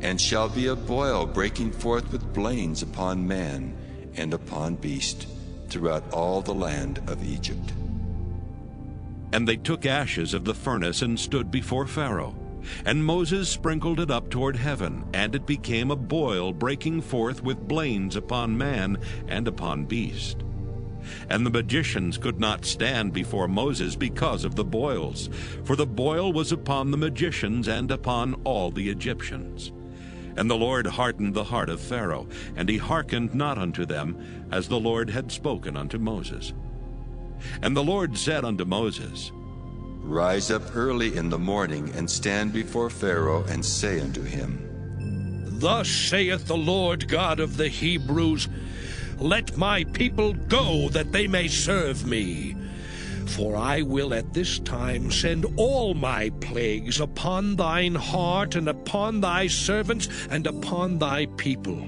K: and shall be a boil breaking forth with blains upon man and upon beast throughout all the land of Egypt.
A: And they took ashes of the furnace and stood before Pharaoh. And Moses sprinkled it up toward heaven, and it became a boil breaking forth with blains upon man and upon beast. And the magicians could not stand before Moses because of the boils, for the boil was upon the magicians and upon all the Egyptians. And the Lord hardened the heart of Pharaoh, and he hearkened not unto them, as the Lord had spoken unto Moses. And the Lord said unto Moses,
K: Rise up early in the morning, and stand before Pharaoh, and say unto him,
J: Thus saith the Lord God of the Hebrews, Let my people go, that they may serve me. For I will at this time send all my plagues upon thine heart, and upon thy servants, and upon thy people,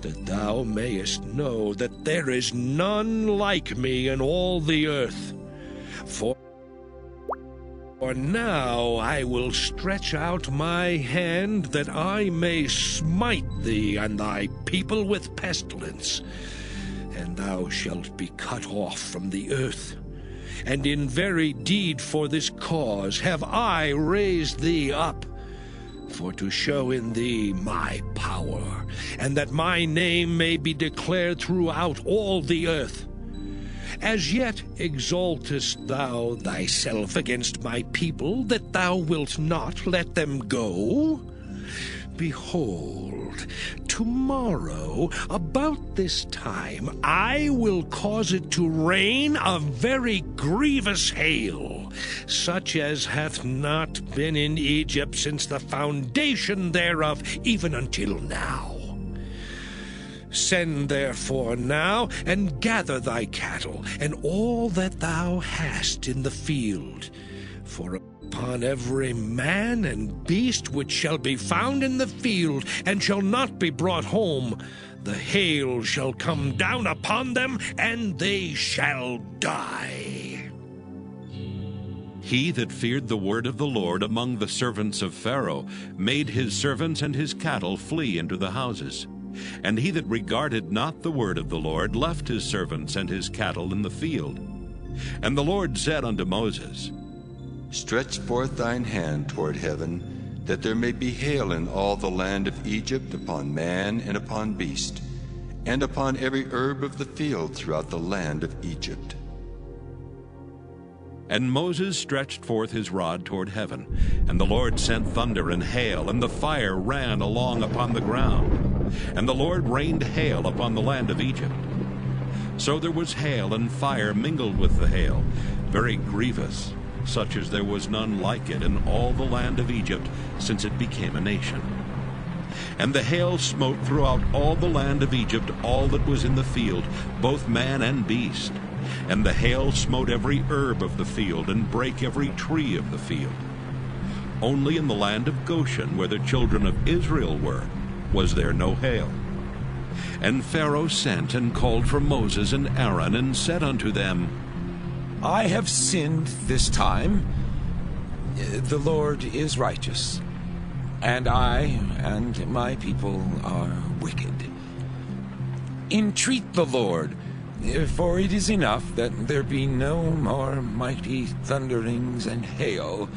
J: that thou mayest know that there is none like me in all the earth. For now I will stretch out my hand, that I may smite thee and thy people with pestilence, and thou shalt be cut off from the earth. And in very deed for this cause have I raised thee up, for to show in thee my power, and that my name may be declared throughout all the earth. As yet exaltest thou thyself against my people, that thou wilt not let them go? Behold, tomorrow, about this time, I will cause it to rain a very grievous hail, such as hath not been in Egypt since the foundation thereof, even until now. Send therefore now, and gather thy cattle, and all that thou hast in the field, for upon every man and beast which shall be found in the field, and shall not be brought home, the hail shall come down upon them, and they shall die.
A: He that feared the word of the Lord among the servants of Pharaoh made his servants and his cattle flee into the houses. And he that regarded not the word of the Lord left his servants and his cattle in the field. And the Lord said unto Moses,
K: Stretch forth thine hand toward heaven, that there may be hail in all the land of Egypt, upon man and upon beast, and upon every herb of the field throughout the land of Egypt.
A: And Moses stretched forth his rod toward heaven, and the Lord sent thunder and hail, and the fire ran along upon the ground. And the Lord rained hail upon the land of Egypt. So there was hail and fire mingled with the hail, very grievous, such as there was none like it in all the land of Egypt since it became a nation. And the hail smote throughout all the land of Egypt all that was in the field, both man and beast. And the hail smote every herb of the field, and brake every tree of the field. Only in the land of Goshen, where the children of Israel were, was there no hail. And Pharaoh sent and called for Moses and Aaron, and said unto them,
N: I have sinned this time. The Lord is righteous, and I and my people are wicked. Entreat the Lord, for it is enough that there be no more mighty thunderings and hail,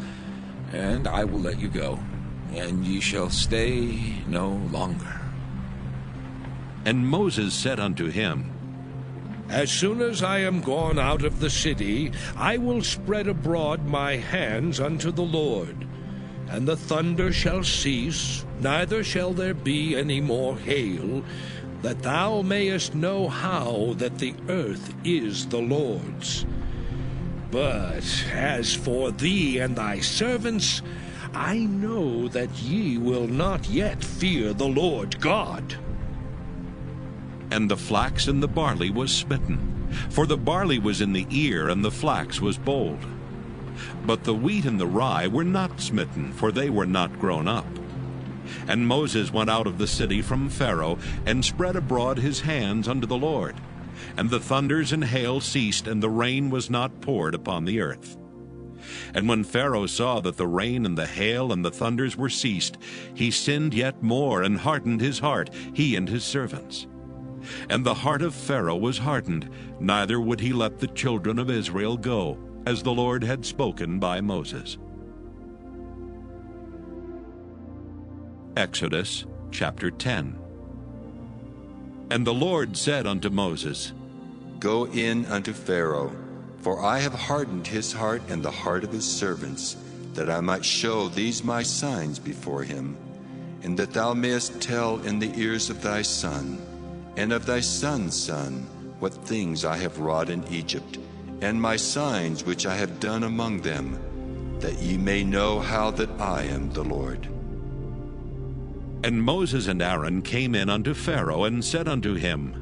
N: and I will let you go, and ye shall stay no longer.
A: And Moses said unto him,
J: As soon as I am gone out of the city, I will spread abroad my hands unto the Lord, and the thunder shall cease, neither shall there be any more hail, that thou mayest know how that the earth is the Lord's. But as for thee and thy servants, I know that ye will not yet fear the Lord God.
A: And the flax and the barley was smitten, for the barley was in the ear, and the flax was bold. But the wheat and the rye were not smitten, for they were not grown up. And Moses went out of the city from Pharaoh, and spread abroad his hands unto the Lord. And the thunders and hail ceased, and the rain was not poured upon the earth. And when Pharaoh saw that the rain and the hail and the thunders were ceased, he sinned yet more, and hardened his heart, he and his servants. And the heart of Pharaoh was hardened, neither would he let the children of Israel go, as the Lord had spoken by Moses. Exodus chapter 10. And the Lord said unto Moses,
K: Go in unto Pharaoh, for I have hardened his heart and the heart of his servants, that I might show these my signs before him, and that thou mayest tell in the ears of thy son, and of thy son's son, what things I have wrought in Egypt, and my signs which I have done among them, that ye may know how that I am the Lord.
A: And Moses and Aaron came in unto Pharaoh, and said unto him,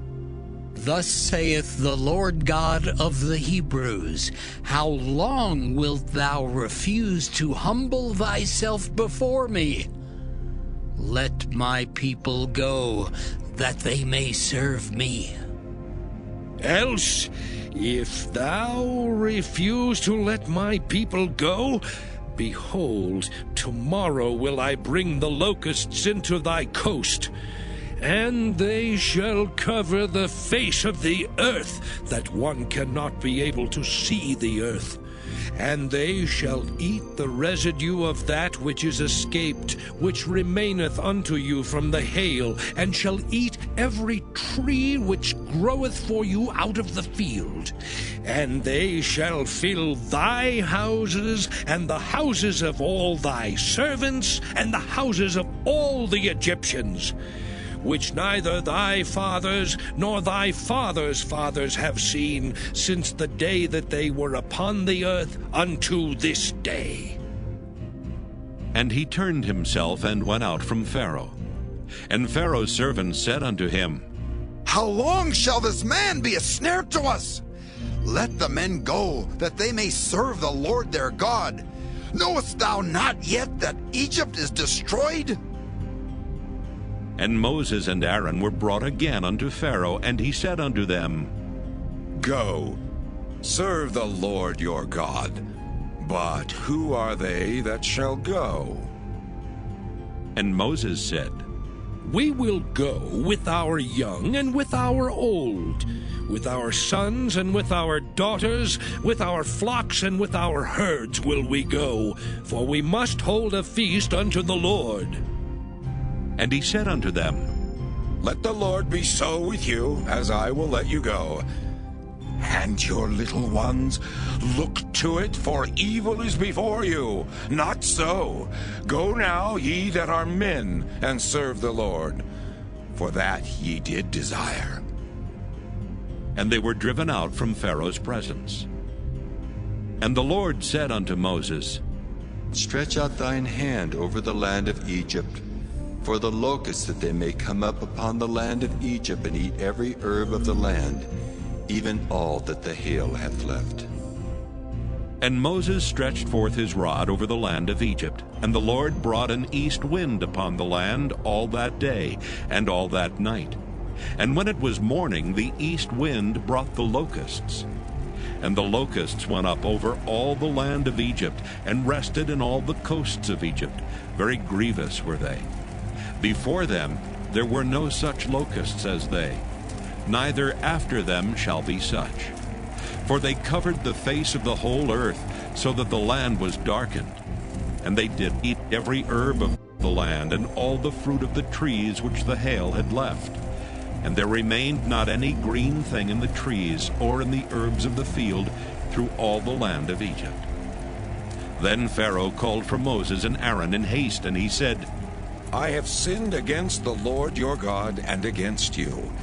M: Thus saith the Lord God of the Hebrews, How long wilt thou refuse to humble thyself before me? Let my people go, that they may serve me.
J: Else, if thou refuse to let my people go, behold, tomorrow will I bring the locusts into thy coast, and they shall cover the face of the earth, that one cannot be able to see the earth. And they shall eat the residue of that which is escaped, which remaineth unto you from the hail, and shall eat every tree which groweth for you out of the field. And they shall fill thy houses, and the houses of all thy servants, and the houses of all the Egyptians, which neither thy fathers nor thy fathers' fathers have seen since the day that they were upon the earth unto this day.
A: And he turned himself and went out from Pharaoh. And Pharaoh's servants said unto him,
R: How long shall this man be a snare to us? Let the men go, that they may serve the Lord their God. Knowest thou not yet that Egypt is destroyed?
A: And Moses and Aaron were brought again unto Pharaoh, and he said unto them,
N: Go, serve the Lord your God. But who are they that shall go?
A: And Moses said,
J: We will go with our young and with our old, with our sons and with our daughters, with our flocks and with our herds will we go, for we must hold a feast unto the Lord.
A: And he said unto them,
N: Let the Lord be so with you, as I will let you go. And your little ones, look to it, for evil is before you. Not so. Go now, ye that are men, and serve the Lord, for that ye did desire.
A: And they were driven out from Pharaoh's presence. And the Lord said unto Moses,
K: Stretch out thine hand over the land of Egypt, for the locusts, that they may come up upon the land of Egypt and eat every herb of the land, even all that the hail hath left.
A: And Moses stretched forth his rod over the land of Egypt, and the Lord brought an east wind upon the land all that day and all that night. And when it was morning, the east wind brought the locusts. And the locusts went up over all the land of Egypt, and rested in all the coasts of Egypt. Very grievous were they. Before them there were no such locusts as they, neither after them shall be such. For they covered the face of the whole earth, so that the land was darkened. And they did eat every herb of the land, and all the fruit of the trees which the hail had left. And there remained not any green thing in the trees, or in the herbs of the field, through all the land of Egypt. Then Pharaoh called for Moses and Aaron in haste, and he said,
N: I have sinned against the Lord your God and against you.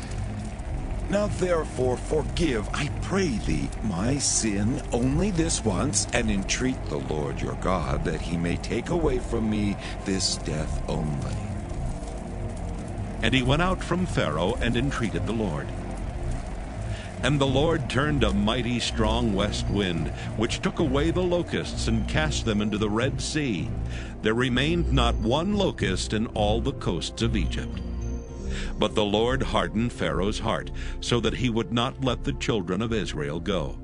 N: Now therefore forgive, I pray thee, my sin only this once, and entreat the Lord your God that he may take away from me this death only.
A: And he went out from Pharaoh and entreated the Lord. And the Lord turned a mighty strong west wind, which took away the locusts and cast them into the Red Sea. There remained not one locust in all the coasts of Egypt. But the Lord hardened Pharaoh's heart, so that he would not let the children of Israel go.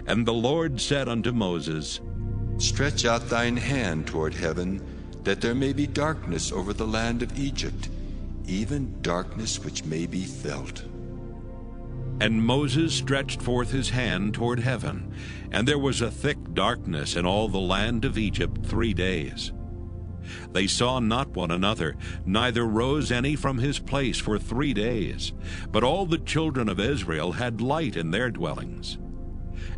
A: And the Lord said unto Moses,
K: Stretch out thine hand toward heaven, that there may be darkness over the land of Egypt, even darkness which may be felt.
A: And Moses stretched forth his hand toward heaven, and there was a thick darkness in all the land of Egypt 3 days. They saw not one another, neither rose any from his place for 3 days. But all the children of Israel had light in their dwellings.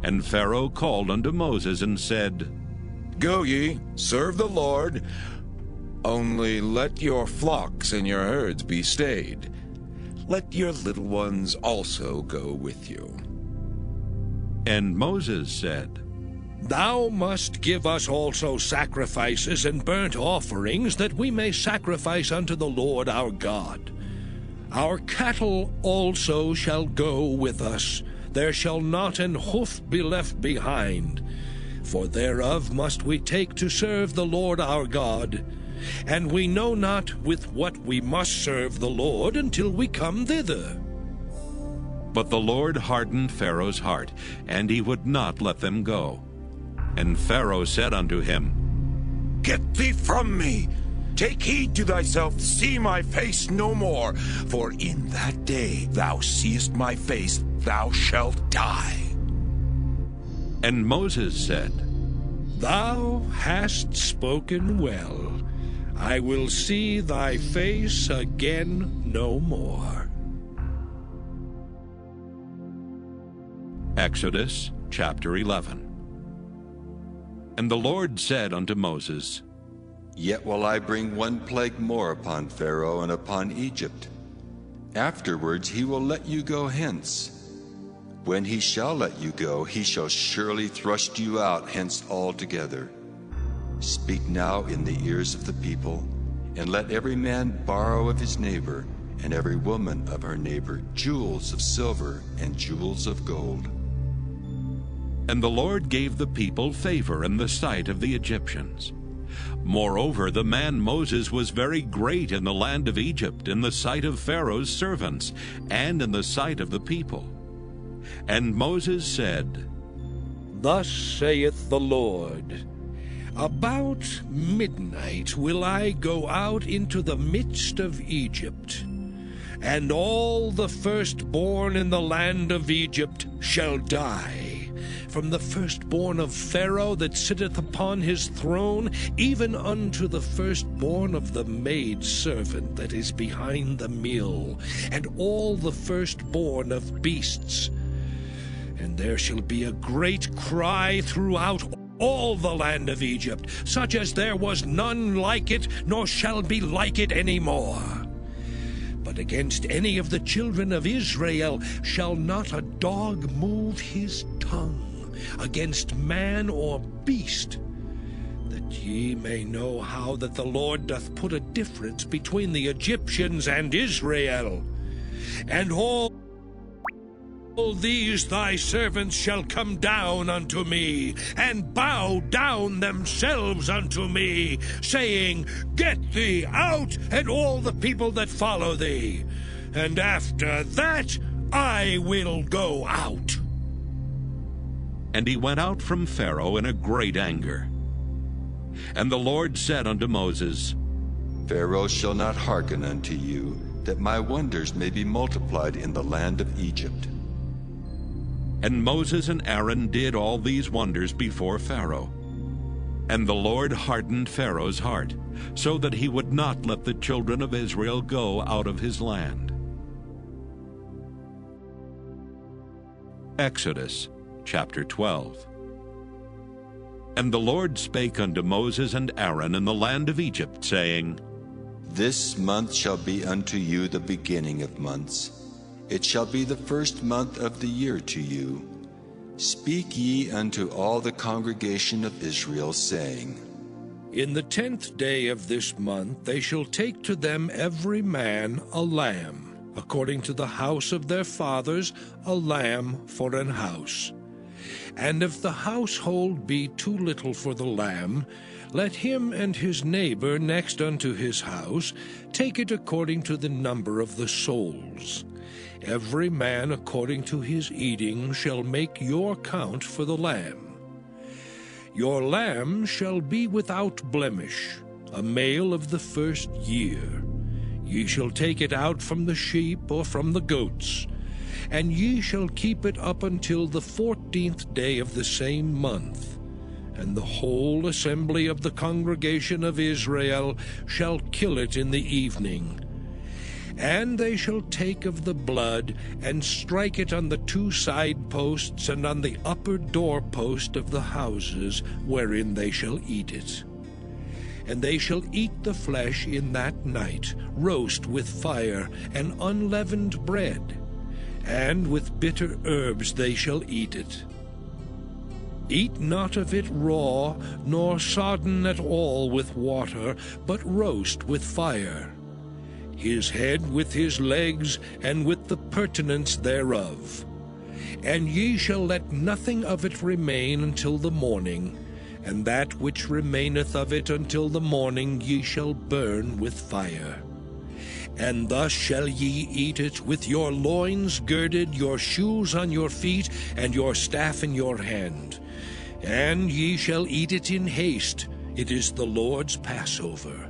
A: And Pharaoh called unto Moses and said,
N: Go ye, serve the Lord, only let your flocks and your herds be stayed. Let your little ones also go with you.
A: And Moses said,
J: Thou must give us also sacrifices and burnt offerings, that we may sacrifice unto the Lord our God. Our cattle also shall go with us. There shall not an hoof be left behind. For thereof must we take to serve the Lord our God. And we know not with what we must serve the Lord until we come thither.
A: But the Lord hardened Pharaoh's heart, and he would not let them go. And Pharaoh said unto him,
N: Get thee from me! Take heed to thyself, see my face no more, for in that day thou seest my face, thou shalt die.
A: And Moses said,
J: Thou hast spoken well. I will see thy face again no more.
A: Exodus chapter 11. And the Lord said unto Moses,
K: Yet will I bring one plague more upon Pharaoh and upon Egypt. Afterwards he will let you go hence. When he shall let you go, he shall surely thrust you out hence altogether. Speak now in the ears of the people, and let every man borrow of his neighbor, and every woman of her neighbor, jewels of silver and jewels of gold.
A: And the Lord gave the people favor in the sight of the Egyptians. Moreover, the man Moses was very great in the land of Egypt, in the sight of Pharaoh's servants, and in the sight of the people. And Moses said,
J: Thus saith the Lord, About midnight will I go out into the midst of Egypt, and all the firstborn in the land of Egypt shall die, from the firstborn of Pharaoh that sitteth upon his throne, even unto the firstborn of the maidservant that is behind the mill, and all the firstborn of beasts. And there shall be a great cry throughout all the land of Egypt, such as there was none like it, nor shall be like it any more. But against any of the children of Israel shall not a dog move his tongue, against man or beast, that that ye may know how that the Lord doth put a difference between the Egyptians and Israel. And all these thy servants shall come down unto me, and bow down themselves unto me, saying, Get thee out, and all the people that follow thee. And after that I will go out.
A: And he went out from Pharaoh in a great anger. And the Lord said unto Moses,
K: Pharaoh shall not hearken unto you, that my wonders may be multiplied in the land of Egypt.
A: And Moses and Aaron did all these wonders before Pharaoh. And the Lord hardened Pharaoh's heart, so that he would not let the children of Israel go out of his land. Exodus chapter 12. And the Lord spake unto Moses and Aaron in the land of Egypt, saying,
K: This month shall be unto you the beginning of months. It shall be the first month of the year to you. Speak ye unto all the congregation of Israel, saying,
J: In the 10th day of this month they shall take to them every man a lamb, according to the house of their fathers, a lamb for an house. And if the household be too little for the lamb, let him and his neighbor next unto his house take it according to the number of the souls. Every man according to his eating shall make your count for the lamb. Your lamb shall be without blemish, a male of the first year. Ye shall take it out from the sheep or from the goats, and ye shall keep it up until the 14th day of the same month. And the whole assembly of the congregation of Israel shall kill it in the evening. And they shall take of the blood, and strike it on the 2 side posts and on the upper doorpost of the houses wherein they shall eat it. And they shall eat the flesh in that night, roast with fire, and unleavened bread, and with bitter herbs they shall eat it. Eat not of it raw, nor sodden at all with water, but roast with fire. His head with his legs, and with the purtenance thereof. And ye shall let nothing of it remain until the morning, and that which remaineth of it until the morning ye shall burn with fire. And thus shall ye eat it, with your loins girded, your shoes on your feet, and your staff in your hand. And ye shall eat it in haste. It is the Lord's Passover.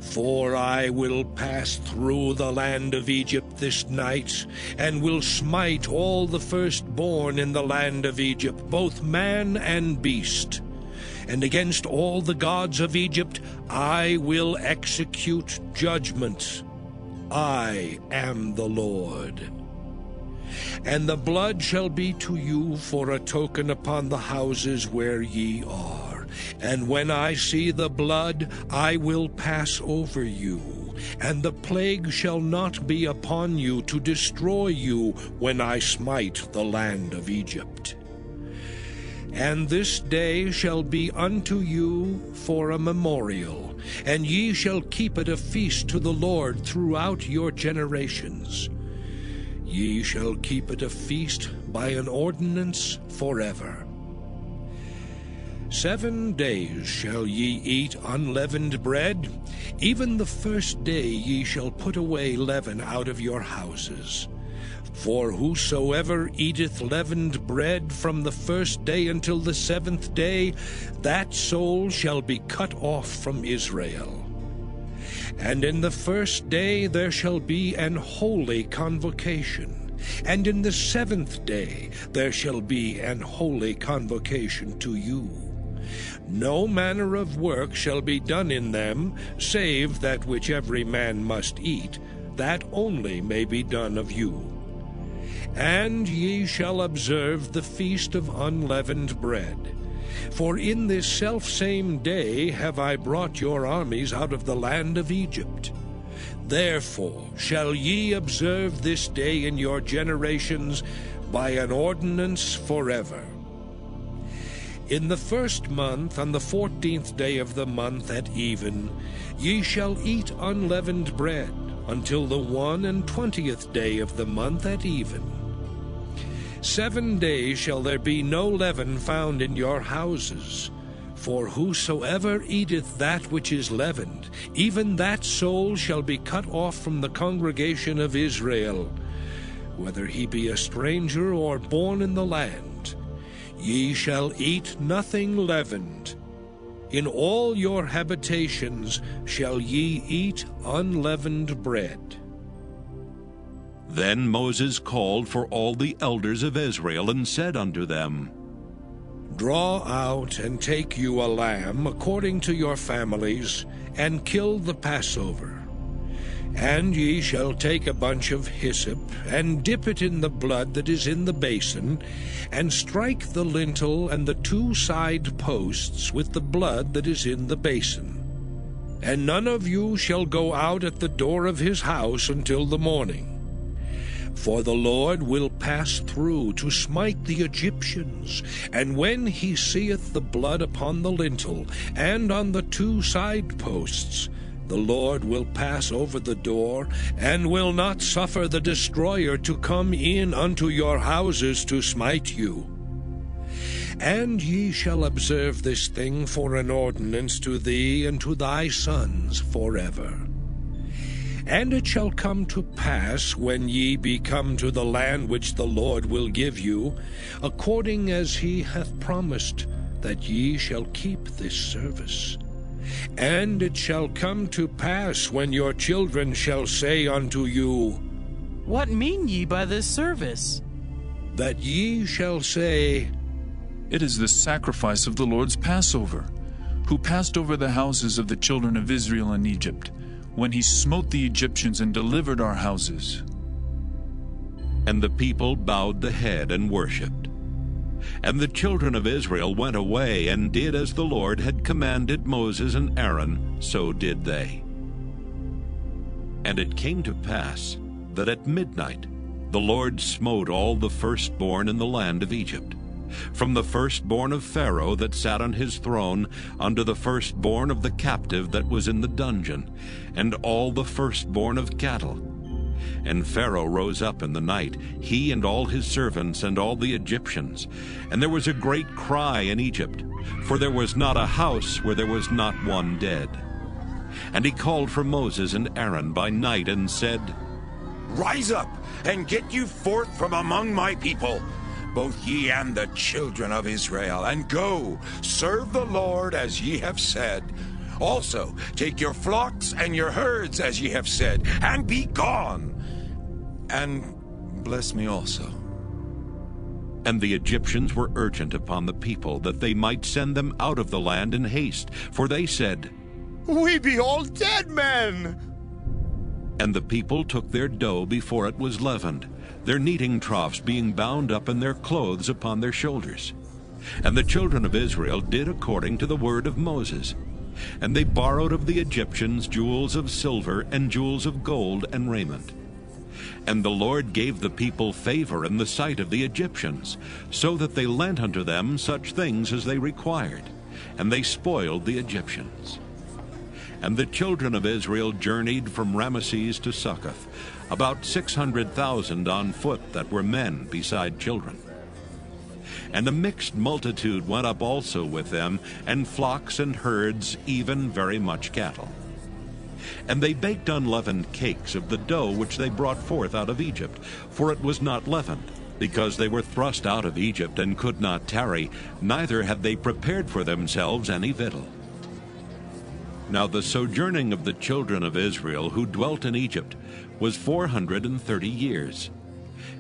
J: For I will pass through the land of Egypt this night, and will smite all the firstborn in the land of Egypt, both man and beast. And against all the gods of Egypt I will execute judgment. I am the Lord. And the blood shall be to you for a token upon the houses where ye are. And when I see the blood, I will pass over you, and the plague shall not be upon you to destroy you when I smite the land of Egypt. And this day shall be unto you for a memorial, and ye shall keep it a feast to the Lord throughout your generations. Ye shall keep it a feast by an ordinance forever. 7 days shall ye eat unleavened bread. Even the first day ye shall put away leaven out of your houses. For whosoever eateth leavened bread from the first day until the 7th day, that soul shall be cut off from Israel. And in the first day there shall be an holy convocation, and in the 7th day there shall be an holy convocation to you. No manner of work shall be done in them, save that which every man must eat, that only may be done of you. And ye shall observe the feast of unleavened bread. For in this selfsame day have I brought your armies out of the land of Egypt. Therefore shall ye observe this day in your generations by an ordinance forever. In the 1st month, on the 14th day of the month at even, ye shall eat unleavened bread, until the 21st day of the month at even. 7 days shall there be no leaven found in your houses. For whosoever eateth that which is leavened, even that soul shall be cut off from the congregation of Israel, whether he be a stranger or born in the land. Ye shall eat nothing leavened. In all your habitations shall ye eat unleavened bread.
A: Then Moses called for all the elders of Israel, and said unto them,
J: Draw out and take you a lamb according to your families, and kill the Passover. And ye shall take a bunch of hyssop, and dip it in the blood that is in the basin, and strike the lintel and the 2 side posts with the blood that is in the basin. And none of you shall go out at the door of his house until the morning. For the Lord will pass through to smite the Egyptians, and when he seeth the blood upon the lintel and on the 2 side posts, the Lord will pass over the door, and will not suffer the destroyer to come in unto your houses to smite you. And ye shall observe this thing for an ordinance to thee and to thy sons forever. And it shall come to pass, when ye be come to the land which the Lord will give you, according as he hath promised, that ye shall keep this service. And it shall come to pass, when your children shall say unto you,
S: What mean ye by this service?
J: That ye shall say,
T: It is the sacrifice of the Lord's Passover, who passed over the houses of the children of Israel in Egypt, when he smote the Egyptians and delivered our houses.
A: And the people bowed the head and worshipped. And the children of Israel went away, and did as the Lord had commanded Moses and Aaron, so did they. And it came to pass that at midnight the Lord smote all the firstborn in the land of Egypt, from the firstborn of Pharaoh that sat on his throne, unto the firstborn of the captive that was in the dungeon, and all the firstborn of cattle. And Pharaoh rose up in the night, he and all his servants and all the Egyptians. And there was a great cry in Egypt, for there was not a house where there was not one dead. And he called for Moses and Aaron by night, and said,
N: Rise up, and get you forth from among my people, both ye and the children of Israel, and go, serve the Lord as ye have said. Also take your flocks and your herds as ye have said, and be gone. And bless me also.
A: And the Egyptians were urgent upon the people, that they might send them out of the land in haste, for they said,
P: We be all dead men.
A: And the people took their dough before it was leavened, their kneading troughs being bound up in their clothes upon their shoulders. And the children of Israel did according to the word of Moses. And they borrowed of the Egyptians jewels of silver and jewels of gold and raiment. And the Lord gave the people favor in the sight of the Egyptians, so that they lent unto them such things as they required, and they spoiled the Egyptians. And the children of Israel journeyed from Ramesses to Succoth, about 600,000 on foot that were men beside children. And a mixed multitude went up also with them, and flocks and herds, even very much cattle. And they baked unleavened cakes of the dough which they brought forth out of Egypt, for it was not leavened, because they were thrust out of Egypt and could not tarry, neither had they prepared for themselves any victual. Now the sojourning of the children of Israel who dwelt in Egypt was 430 years.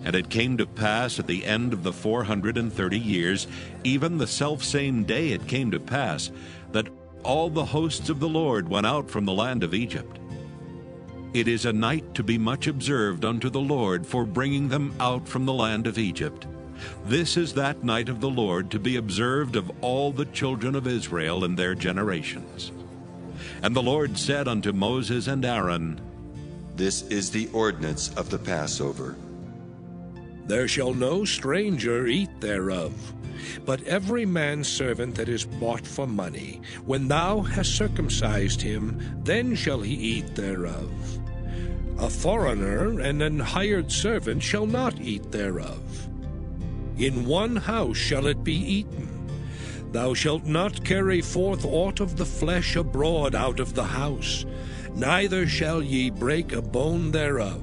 A: And it came to pass at the end of the 430 years, even the selfsame day it came to pass, that all the hosts of the Lord went out from the land of Egypt. It is a night to be much observed unto the Lord for bringing them out from the land of Egypt. This is that night of the Lord to be observed of all the children of Israel in their generations. And the Lord said unto Moses and Aaron,
K: This is the ordinance of the Passover.
J: There shall no stranger eat thereof, but every man's servant that is bought for money, when thou hast circumcised him, then shall he eat thereof. A foreigner and an hired servant shall not eat thereof. In one house shall it be eaten. Thou shalt not carry forth aught of the flesh abroad out of the house, neither shall ye break a bone thereof.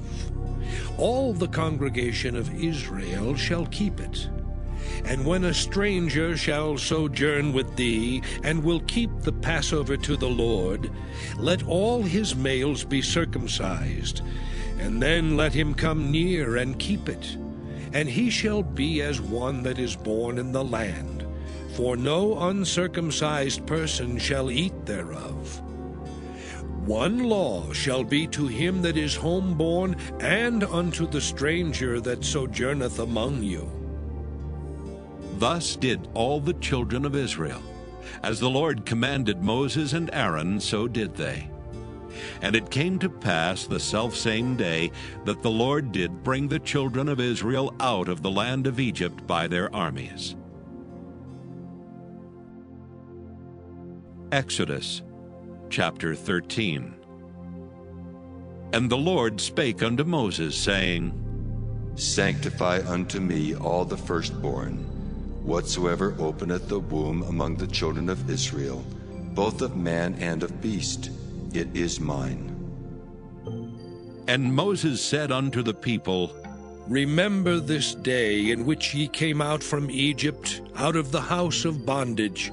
J: All the congregation of Israel shall keep it. And when a stranger shall sojourn with thee, and will keep the Passover to the Lord, let all his males be circumcised, and then let him come near and keep it. And he shall be as one that is born in the land, for no uncircumcised person shall eat thereof. One law shall be to him that is homeborn, and unto the stranger that sojourneth among you.
A: Thus did all the children of Israel. As the Lord commanded Moses and Aaron, so did they. And it came to pass the selfsame day that the Lord did bring the children of Israel out of the land of Egypt by their armies. Exodus chapter 13. And the Lord spake unto Moses, saying,
K: Sanctify unto me all the firstborn, whatsoever openeth the womb among the children of Israel, both of man and of beast, it is mine.
A: And Moses said unto the people,
J: Remember this day in which ye came out from Egypt, out of the house of bondage.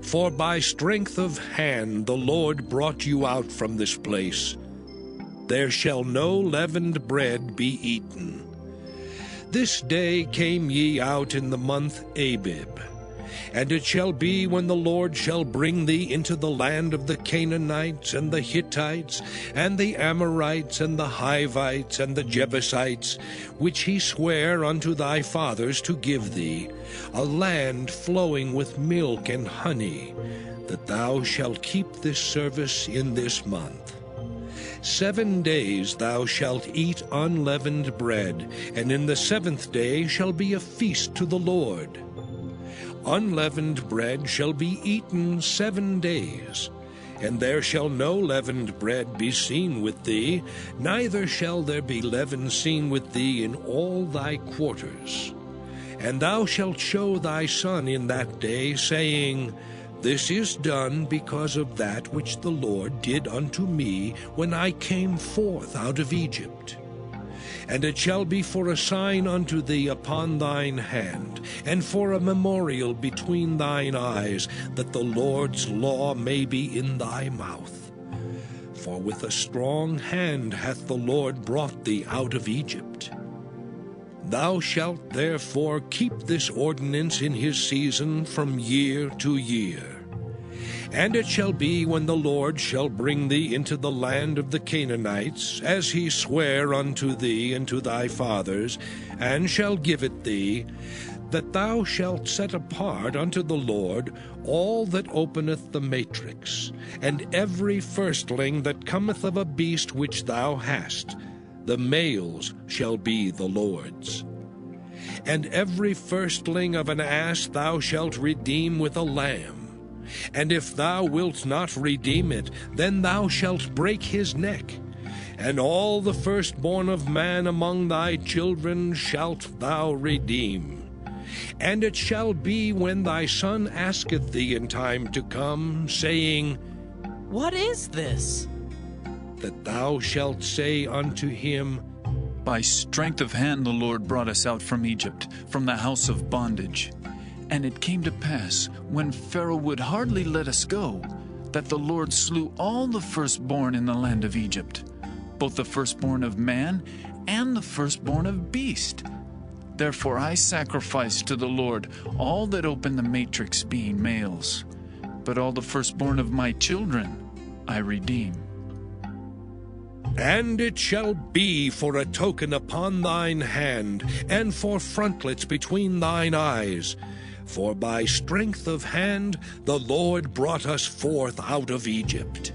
J: For by strength of hand the Lord brought you out from this place. There shall no leavened bread be eaten. This day came ye out in the month Abib. And it shall be when the Lord shall bring thee into the land of the Canaanites, and the Hittites, and the Amorites, and the Hivites, and the Jebusites, which he sware unto thy fathers to give thee, a land flowing with milk and honey, that thou shalt keep this service in this month. 7 days thou shalt eat unleavened bread, and in the 7th day shall be a feast to the Lord. Unleavened bread shall be eaten 7 days, and there shall no leavened bread be seen with thee, neither shall there be leaven seen with thee in all thy quarters. And thou shalt show thy son in that day, saying, This is done because of that which the Lord did unto me when I came forth out of Egypt. And it shall be for a sign unto thee upon thine hand, and for a memorial between thine eyes, that the Lord's law may be in thy mouth. For with a strong hand hath the Lord brought thee out of Egypt. Thou shalt therefore keep this ordinance in his season from year to year. And it shall be when the Lord shall bring thee into the land of the Canaanites, as he sware unto thee and to thy fathers, and shall give it thee, that thou shalt set apart unto the Lord all that openeth the matrix, and every firstling that cometh of a beast which thou hast, the males shall be the Lord's. And every firstling of an ass thou shalt redeem with a lamb. And if thou wilt not redeem it, then thou shalt break his neck. And all the firstborn of man among thy children shalt thou redeem. And it shall be when thy son asketh thee in time to come, saying,
S: What is this?
J: That thou shalt say unto him,
T: By strength of hand the Lord brought us out from Egypt, from the house of bondage. And it came to pass, when Pharaoh would hardly let us go, that the Lord slew all the firstborn in the land of Egypt, both the firstborn of man and the firstborn of beast. Therefore I sacrificed to the Lord all that open the matrix, being males. But all the firstborn of my children I redeem.
J: And it shall be for a token upon thine hand, and for frontlets between thine eyes. For by strength of hand the Lord brought us forth out of Egypt.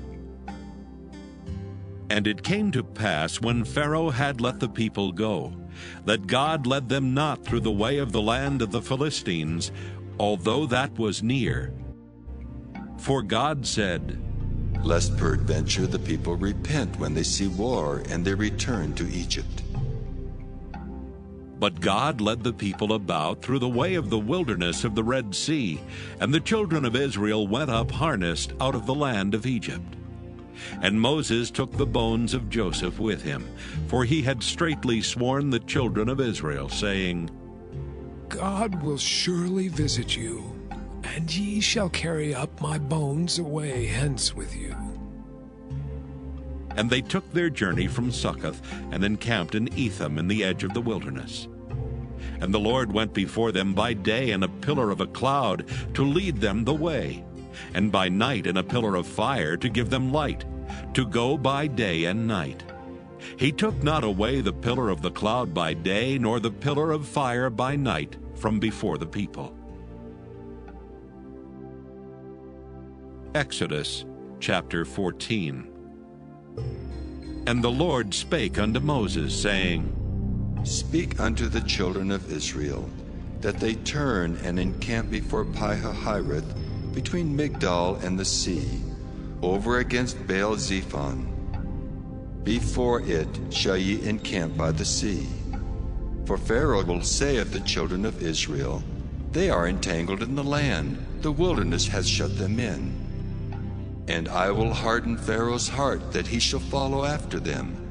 A: And it came to pass, when Pharaoh had let the people go, that God led them not through the way of the land of the Philistines, although that was near. For God said,
K: Lest peradventure the people repent when they see war, and they return to Egypt.
A: But God led the people about through the way of the wilderness of the Red Sea, and the children of Israel went up harnessed out of the land of Egypt. And Moses took the bones of Joseph with him, for he had straitly sworn the children of Israel, saying,
U: God will surely visit you, and ye shall carry up my bones away hence with you.
A: And they took their journey from Succoth, and encamped in Etham in the edge of the wilderness. And the Lord went before them by day in a pillar of a cloud to lead them the way, and by night in a pillar of fire to give them light, to go by day and night. He took not away the pillar of the cloud by day, nor the pillar of fire by night from before the people. Exodus chapter 14. And the Lord spake unto Moses, saying,
K: Speak unto the children of Israel, that they turn and encamp before Pi-hahiroth, between Migdol and the sea, over against Baal-zephon. Before it shall ye encamp by the sea. For Pharaoh will say of the children of Israel, They are entangled in the land, the wilderness hath shut them in. And I will harden Pharaoh's heart, that he shall follow after them.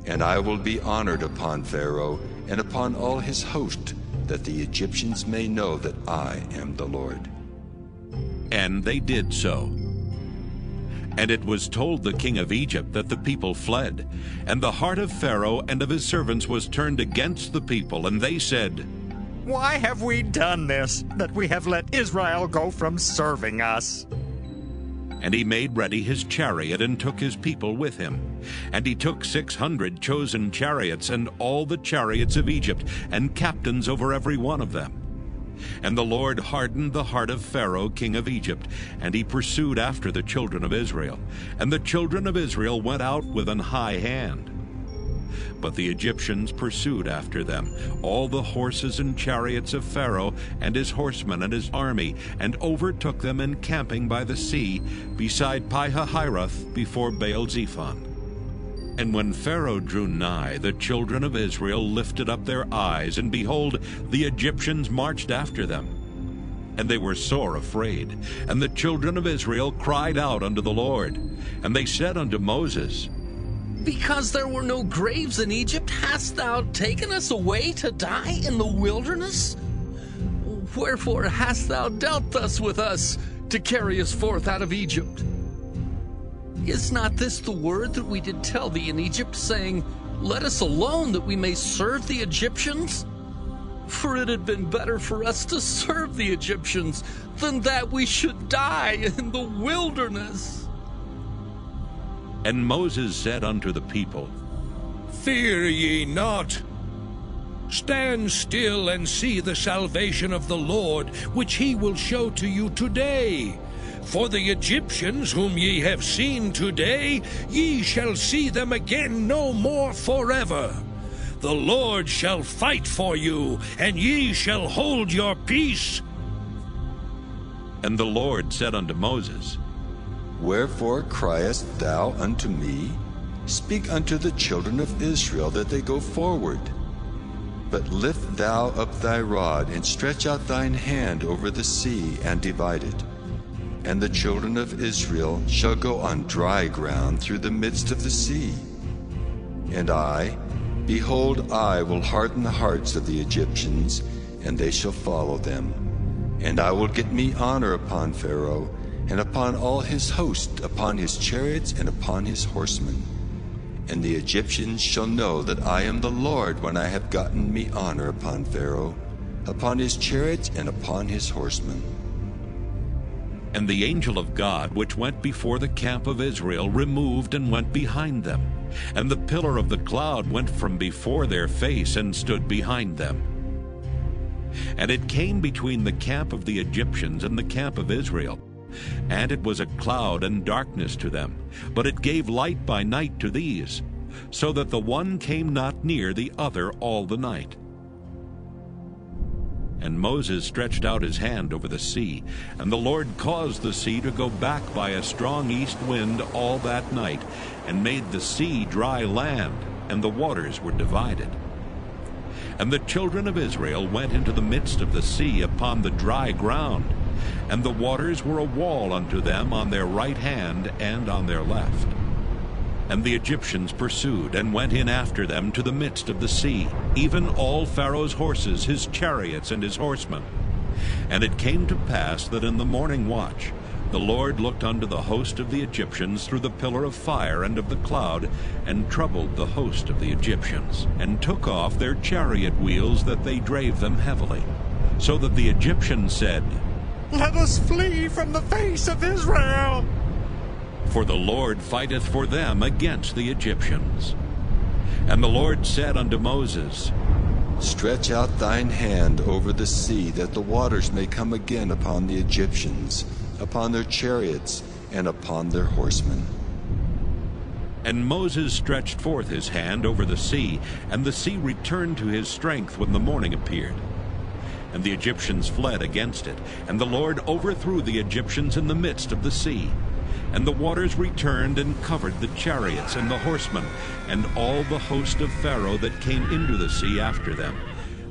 K: And I will be honored upon Pharaoh, and upon all his host, that the Egyptians may know that I am the Lord.
A: And they did so. And it was told the king of Egypt that the people fled, and the heart of Pharaoh and of his servants was turned against the people, and they said,
V: Why have we done this, that we have let Israel go from serving us?
A: And he made ready his chariot, and took his people with him. And he took 600 chosen chariots, and all the chariots of Egypt, and captains over every one of them. And the Lord hardened the heart of Pharaoh king of Egypt, and he pursued after the children of Israel. And the children of Israel went out with an high hand. But the Egyptians pursued after them, all the horses and chariots of Pharaoh, and his horsemen and his army, and overtook them encamping by the sea, beside Pi-hahiroth, before Baal-zephon. And when Pharaoh drew nigh, the children of Israel lifted up their eyes, and behold, the Egyptians marched after them. And they were sore afraid. And the children of Israel cried out unto the Lord. And they said unto Moses,
Q: Because there were no graves in Egypt, hast thou taken us away to die in the wilderness? Wherefore hast thou dealt thus with us, to carry us forth out of Egypt? Is not this the word that we did tell thee in Egypt, saying, Let us alone, that we may serve the Egyptians? For it had been better for us to serve the Egyptians, than that we should die in the wilderness.
A: And Moses said unto the people,
J: Fear ye not. Stand still and see the salvation of the Lord, which he will show to you today. For the Egyptians whom ye have seen today, ye shall see them again no more forever. The Lord shall fight for you, and ye shall hold your peace.
A: And the Lord said unto Moses,
K: Wherefore criest thou unto me? Speak unto the children of Israel, that they go forward. But lift thou up thy rod, and stretch out thine hand over the sea, and divide it. And the children of Israel shall go on dry ground through the midst of the sea. And I, behold, I will harden the hearts of the Egyptians, and they shall follow them. And I will get me honor upon Pharaoh, and upon all his host, upon his chariots, and upon his horsemen. And the Egyptians shall know that I am the Lord, when I have gotten me honor upon Pharaoh, upon his chariots, and upon his horsemen.
A: And the angel of God, which went before the camp of Israel, removed and went behind them. And the pillar of the cloud went from before their face, and stood behind them. And it came between the camp of the Egyptians and the camp of Israel. And it was a cloud and darkness to them, but it gave light by night to these. so that the one came not near the other all the night. And Moses stretched out his hand over the sea, and the Lord caused the sea to go back by a strong east wind all that night, and made the sea dry land, and the waters were divided. And the children of Israel went into the midst of the sea upon the dry ground, and the waters were a wall unto them on their right hand and on their left. And the Egyptians pursued, and went in after them to the midst of the sea, even all Pharaoh's horses, his chariots, and his horsemen. And it came to pass that in the morning watch the Lord looked unto the host of the Egyptians through the pillar of fire and of the cloud, and troubled the host of the Egyptians, and took off their chariot wheels, that they drave them heavily. So that the Egyptians said,
V: Let us flee from the face of Israel.
A: For the Lord fighteth for them against the Egyptians. And the Lord said unto Moses,
K: Stretch out thine hand over the sea, that the waters may come again upon the Egyptians, upon their chariots, and upon their horsemen.
A: And Moses stretched forth his hand over the sea, and the sea returned to his strength when the morning appeared. And the Egyptians fled against it, and the Lord overthrew the Egyptians in the midst of the sea. And the waters returned and covered the chariots and the horsemen, and all the host of Pharaoh that came into the sea after them.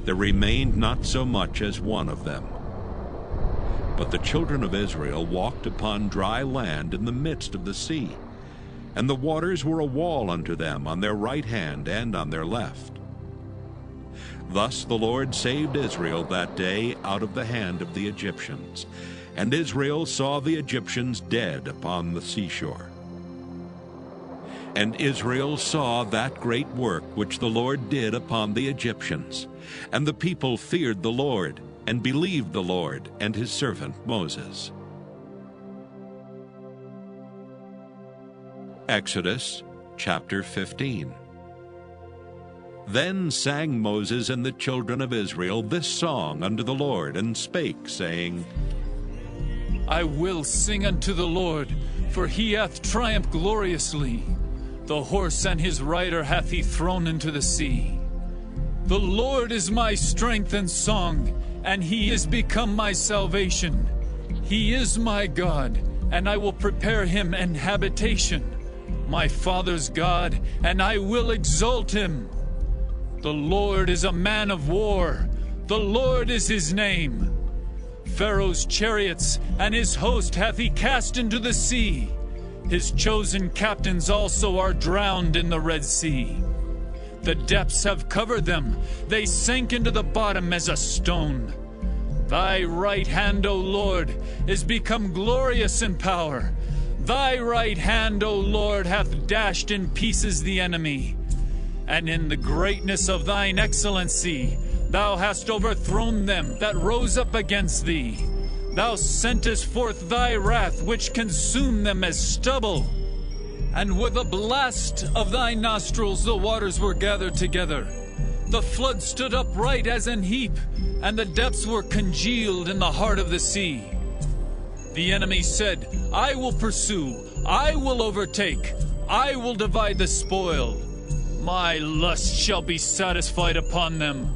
A: There remained not so much as one of them. But the children of Israel walked upon dry land in the midst of the sea, and the waters were a wall unto them on their right hand and on their left. Thus the Lord saved Israel that day out of the hand of the Egyptians. And Israel saw the Egyptians dead upon the seashore. And Israel saw that great work which the Lord did upon the Egyptians. And the people feared the Lord, and believed the Lord and his servant Moses. Exodus chapter 15. Then sang Moses and the children of Israel this song unto the Lord, and spake, saying,
T: I will sing unto the Lord, for he hath triumphed gloriously. The horse and his rider hath he thrown into the sea. The Lord is my strength and song, and he is become my salvation. He is my God, and I will prepare him an habitation. My father's God, and I will exalt him. The Lord is a man of war. The Lord is his name. Pharaoh's chariots and his host hath he cast into the sea. His chosen captains also are drowned in the Red Sea. The depths have covered them. They sank into the bottom as a stone. Thy right hand, O Lord, is become glorious in power. Thy right hand, O Lord, hath dashed in pieces the enemy. And in the greatness of thine excellency, thou hast overthrown them that rose up against thee. Thou sentest forth thy wrath, which consumed them as stubble. And with a blast of thy nostrils the waters were gathered together. The flood stood upright as an heap, and the depths were congealed in the heart of the sea. The enemy said, I will pursue, I will overtake, I will divide the spoil. My lust shall be satisfied upon them.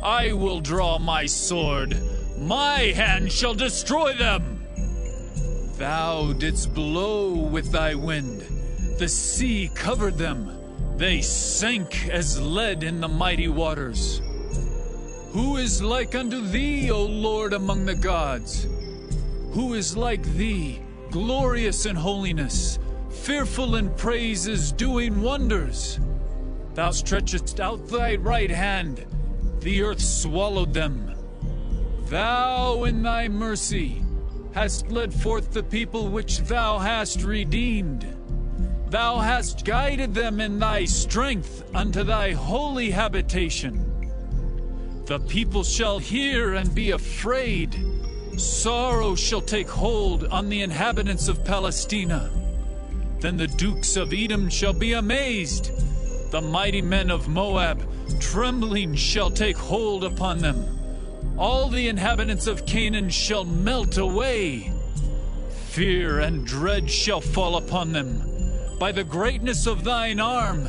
T: I will draw my sword. My hand shall destroy them. Thou didst blow with thy wind. The sea covered them. They sank as lead in the mighty waters. Who is like unto thee, O Lord, among the gods? Who is like thee, glorious in holiness, fearful in praises, doing wonders? Thou stretchest out thy right hand. The earth swallowed them. Thou in thy mercy hast led forth the people which thou hast redeemed. Thou hast guided them in thy strength unto thy holy habitation. The people shall hear and be afraid. Sorrow shall take hold on the inhabitants of Palestina. Then the dukes of Edom shall be amazed. The mighty men of Moab, trembling, shall take hold upon them. All the inhabitants of Canaan shall melt away. Fear and dread shall fall upon them. By the greatness of thine arm,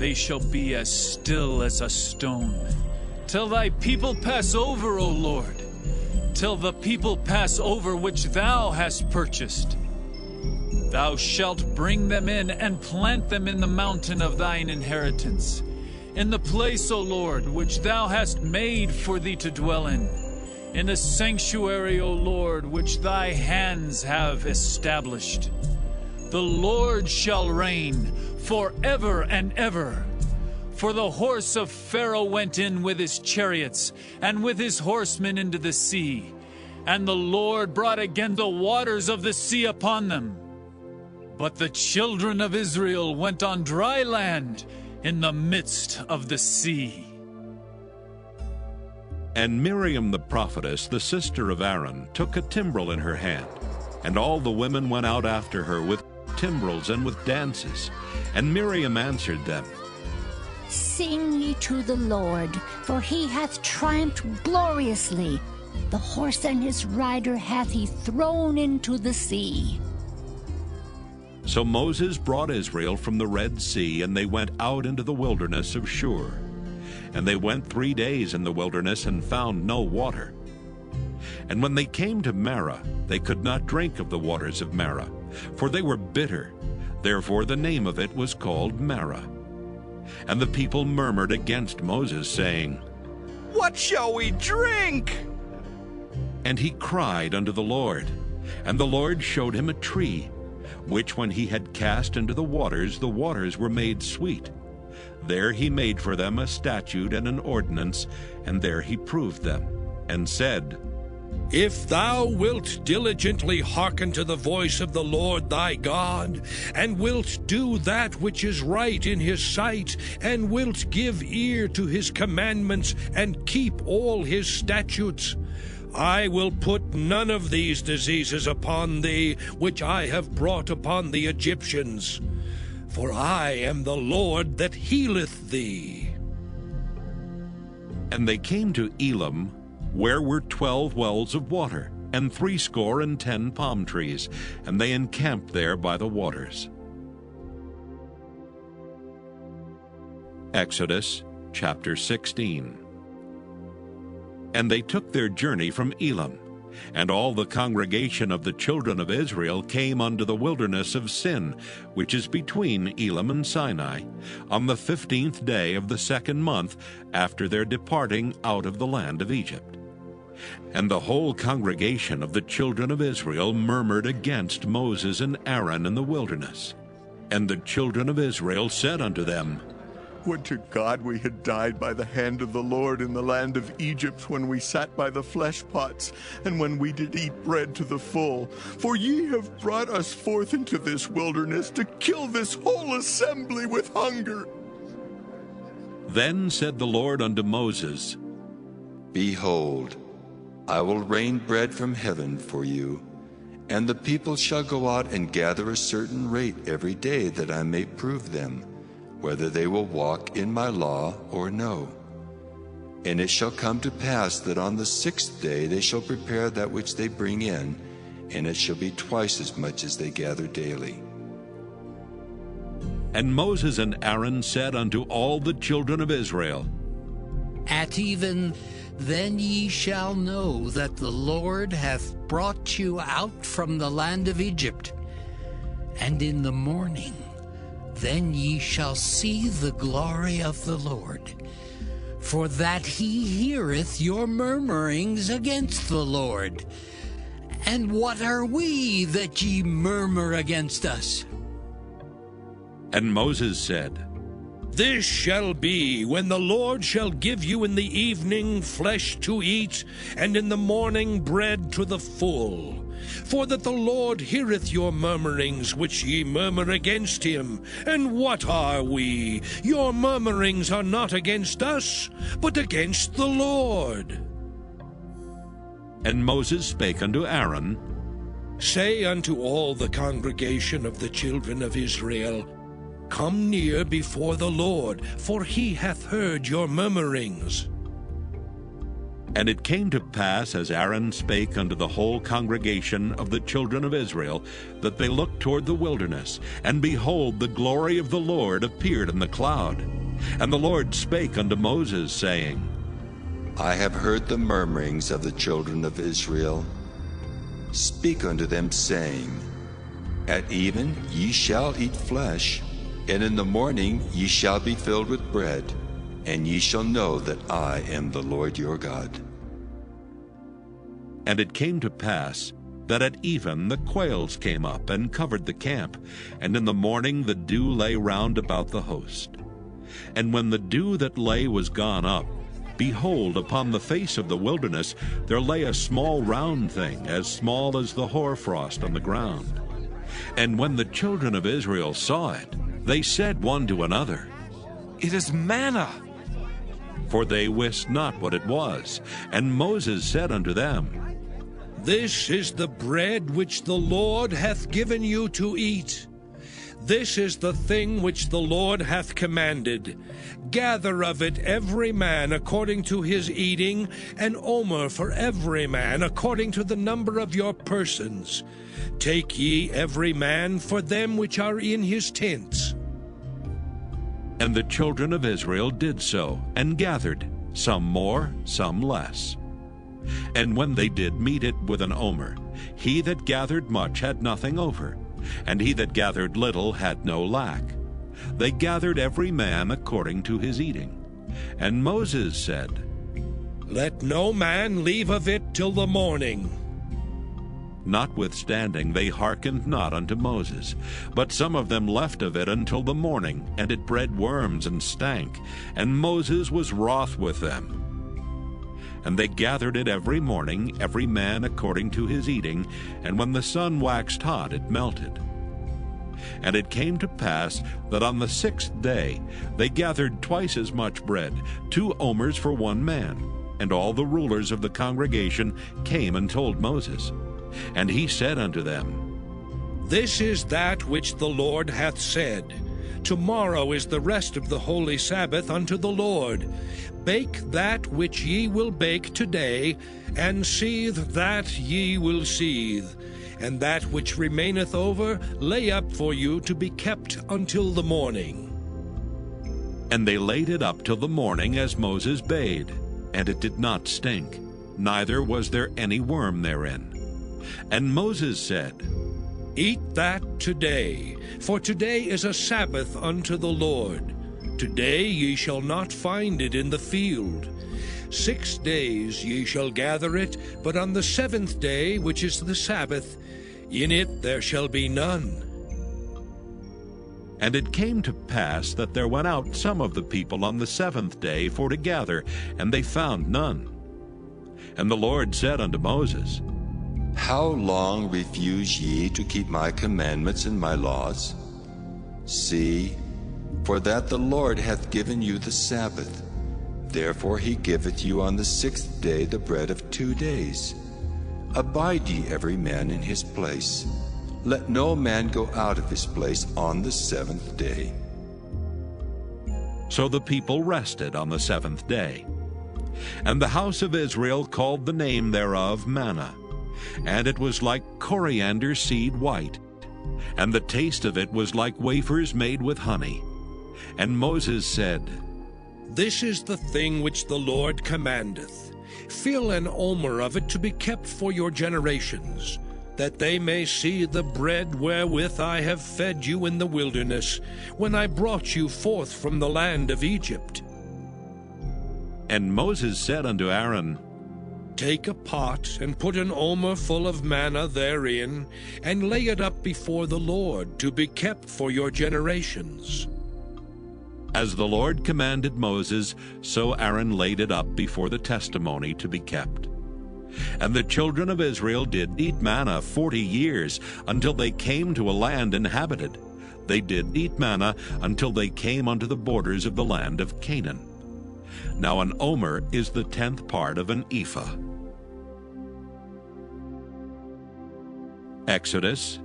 T: they shall be as still as a stone. Till thy people pass over, O Lord, till the people pass over which thou hast purchased. Thou shalt bring them in and plant them in the mountain of thine inheritance, in the place, O Lord, which thou hast made for thee to dwell in the sanctuary, O Lord, which thy hands have established. The Lord shall reign forever and ever. For the horse of Pharaoh went in with his chariots and with his horsemen into the sea, and the Lord brought again the waters of the sea upon them. But the children of Israel went on dry land in the midst of the sea.
A: And Miriam the prophetess, the sister of Aaron, took a timbrel in her hand, and all the women went out after her with timbrels and with dances. And Miriam answered them,
C: Sing ye to the Lord, for he hath triumphed gloriously. The horse and his rider hath he thrown into the sea.
A: So Moses brought Israel from the Red Sea, and they went out into the wilderness of Shur. And they went 3 days in the wilderness and found no water. And when they came to Marah, they could not drink of the waters of Marah, for they were bitter. Therefore the name of it was called Marah. And the people murmured against Moses, saying,
G: What shall we drink?
A: And he cried unto the Lord. And the Lord showed him a tree, which when he had cast into the waters were made sweet. There he made for them a statute and an ordinance, and there he proved them, and said,
J: If thou wilt diligently hearken to the voice of the Lord thy God, and wilt do that which is right in his sight, and wilt give ear to his commandments, and keep all his statutes, I will put none of these diseases upon thee, which I have brought upon the Egyptians. For I am the Lord that healeth thee.
A: And they came to Elim, where were 12 wells of water, and 70 palm trees, and they encamped there by the waters. Exodus chapter 16. And they took their journey from Elim, and all the congregation of the children of Israel came unto the wilderness of Sin, which is between Elim and Sinai, on the 15th day of the 2nd month after their departing out of the land of Egypt. And the whole congregation of the children of Israel murmured against Moses and Aaron in the wilderness. And the children of Israel said unto them,
L: Would to God we had died by the hand of the Lord in the land of Egypt, when we sat by the flesh pots, and when we did eat bread to the full. For ye have brought us forth into this wilderness to kill this whole assembly with hunger.
A: Then said the Lord unto Moses,
K: Behold, I will rain bread from heaven for you, and the people shall go out and gather a certain rate every day, that I may prove them, whether they will walk in my law or no. And it shall come to pass that on the 6th day they shall prepare that which they bring in, and it shall be twice as much as they gather daily.
A: And Moses and Aaron said unto all the children of Israel,
M: At even then ye shall know that the Lord hath brought you out from the land of Egypt. And in the morning then ye shall see the glory of the Lord, for that he heareth your murmurings against the Lord. And what are we that ye murmur against us?
A: And Moses said,
J: This shall be when the Lord shall give you in the evening flesh to eat, and in the morning bread to the full. For that the Lord heareth your murmurings which ye murmur against him. And what are we? Your murmurings are not against us, but against the Lord.
A: And Moses spake unto Aaron,
J: Say unto all the congregation of the children of Israel, Come near before the Lord, for he hath heard your murmurings.
A: And it came to pass, as Aaron spake unto the whole congregation of the children of Israel, that they looked toward the wilderness, and behold, the glory of the Lord appeared in the cloud. And the Lord spake unto Moses, saying,
K: I have heard the murmurings of the children of Israel. Speak unto them, saying, At even ye shall eat flesh, and in the morning ye shall be filled with bread, and ye shall know that I am the Lord your God.
A: And it came to pass that at even the quails came up and covered the camp, and in the morning the dew lay round about the host. And when the dew that lay was gone up, behold, upon the face of the wilderness there lay a small round thing, as small as the hoarfrost on the ground. And when the children of Israel saw it, they said one to another,
J: It is manna.
A: For they wist not what it was. And Moses said unto them,
J: This is the bread which the Lord hath given you to eat. This is the thing which the Lord hath commanded. Gather of it every man according to his eating, an omer for every man according to the number of your persons. Take ye every man for them which are in his tents.
A: And the children of Israel did so, and gathered, some more, some less. And when they did meet it with an omer, he that gathered much had nothing over, and he that gathered little had no lack. They gathered every man according to his eating. And Moses said,
J: Let no man leave of it till the morning.
A: Notwithstanding, they hearkened not unto Moses, but some of them left of it until the morning, and it bred worms and stank, and Moses was wroth with them. And they gathered it every morning, every man according to his eating, and when the sun waxed hot, it melted. And it came to pass that on the 6th day they gathered twice as much bread, 2 omers for one man. And all the rulers of the congregation came and told Moses. And he said unto them,
J: This is that which the Lord hath said. Tomorrow is the rest of the holy Sabbath unto the Lord. Bake that which ye will bake today, and seethe that ye will seethe. And that which remaineth over lay up for you to be kept until the morning.
A: And they laid it up till the morning as Moses bade, and it did not stink, neither was there any worm therein. And Moses said,
J: Eat that today, for today is a Sabbath unto the Lord. Today ye shall not find it in the field. 6 days ye shall gather it, but on the 7th day, which is the Sabbath, in it there shall be none.
A: And it came to pass that there went out some of the people on the 7th day for to gather, and they found none. And the Lord said unto Moses,
K: How long refuse ye to keep my commandments and my laws? See, for that the Lord hath given you the Sabbath. Therefore he giveth you on the 6th day the bread of 2 days. Abide ye every man in his place. Let no man go out of his place on the 7th day.
A: So the people rested on the 7th day. And the house of Israel called the name thereof Manna. And it was like coriander seed white, and the taste of it was like wafers made with honey. And Moses said,
J: This is the thing which the Lord commandeth. Fill an omer of it to be kept for your generations, that they may see the bread wherewith I have fed you in the wilderness, when I brought you forth from the land of Egypt.
A: And Moses said unto Aaron,
J: Take a pot, and put an omer full of manna therein, and lay it up before the Lord, to be kept for your generations.
A: As the Lord commanded Moses, so Aaron laid it up before the testimony to be kept. And the children of Israel did eat manna 40 years, until they came to a land inhabited. They did eat manna until they came unto the borders of the land of Canaan. Now an omer is the 10th part of an ephah. Exodus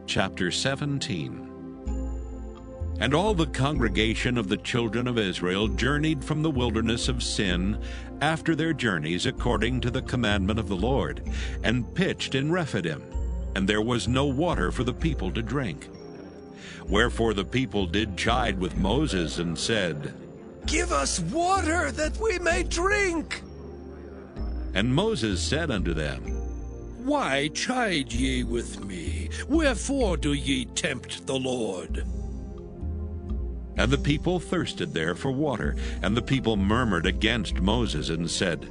A: chapter 17. And all the congregation of the children of Israel journeyed from the wilderness of Sin after their journeys according to the commandment of the Lord, and pitched in Rephidim, and there was no water for the people to drink. Wherefore the people did chide with Moses, and said,
J: Give us water that we may drink.
A: And Moses said unto them,
J: Why chide ye with me? Wherefore do ye tempt the Lord?
A: And the people thirsted there for water, and the people murmured against Moses, and said,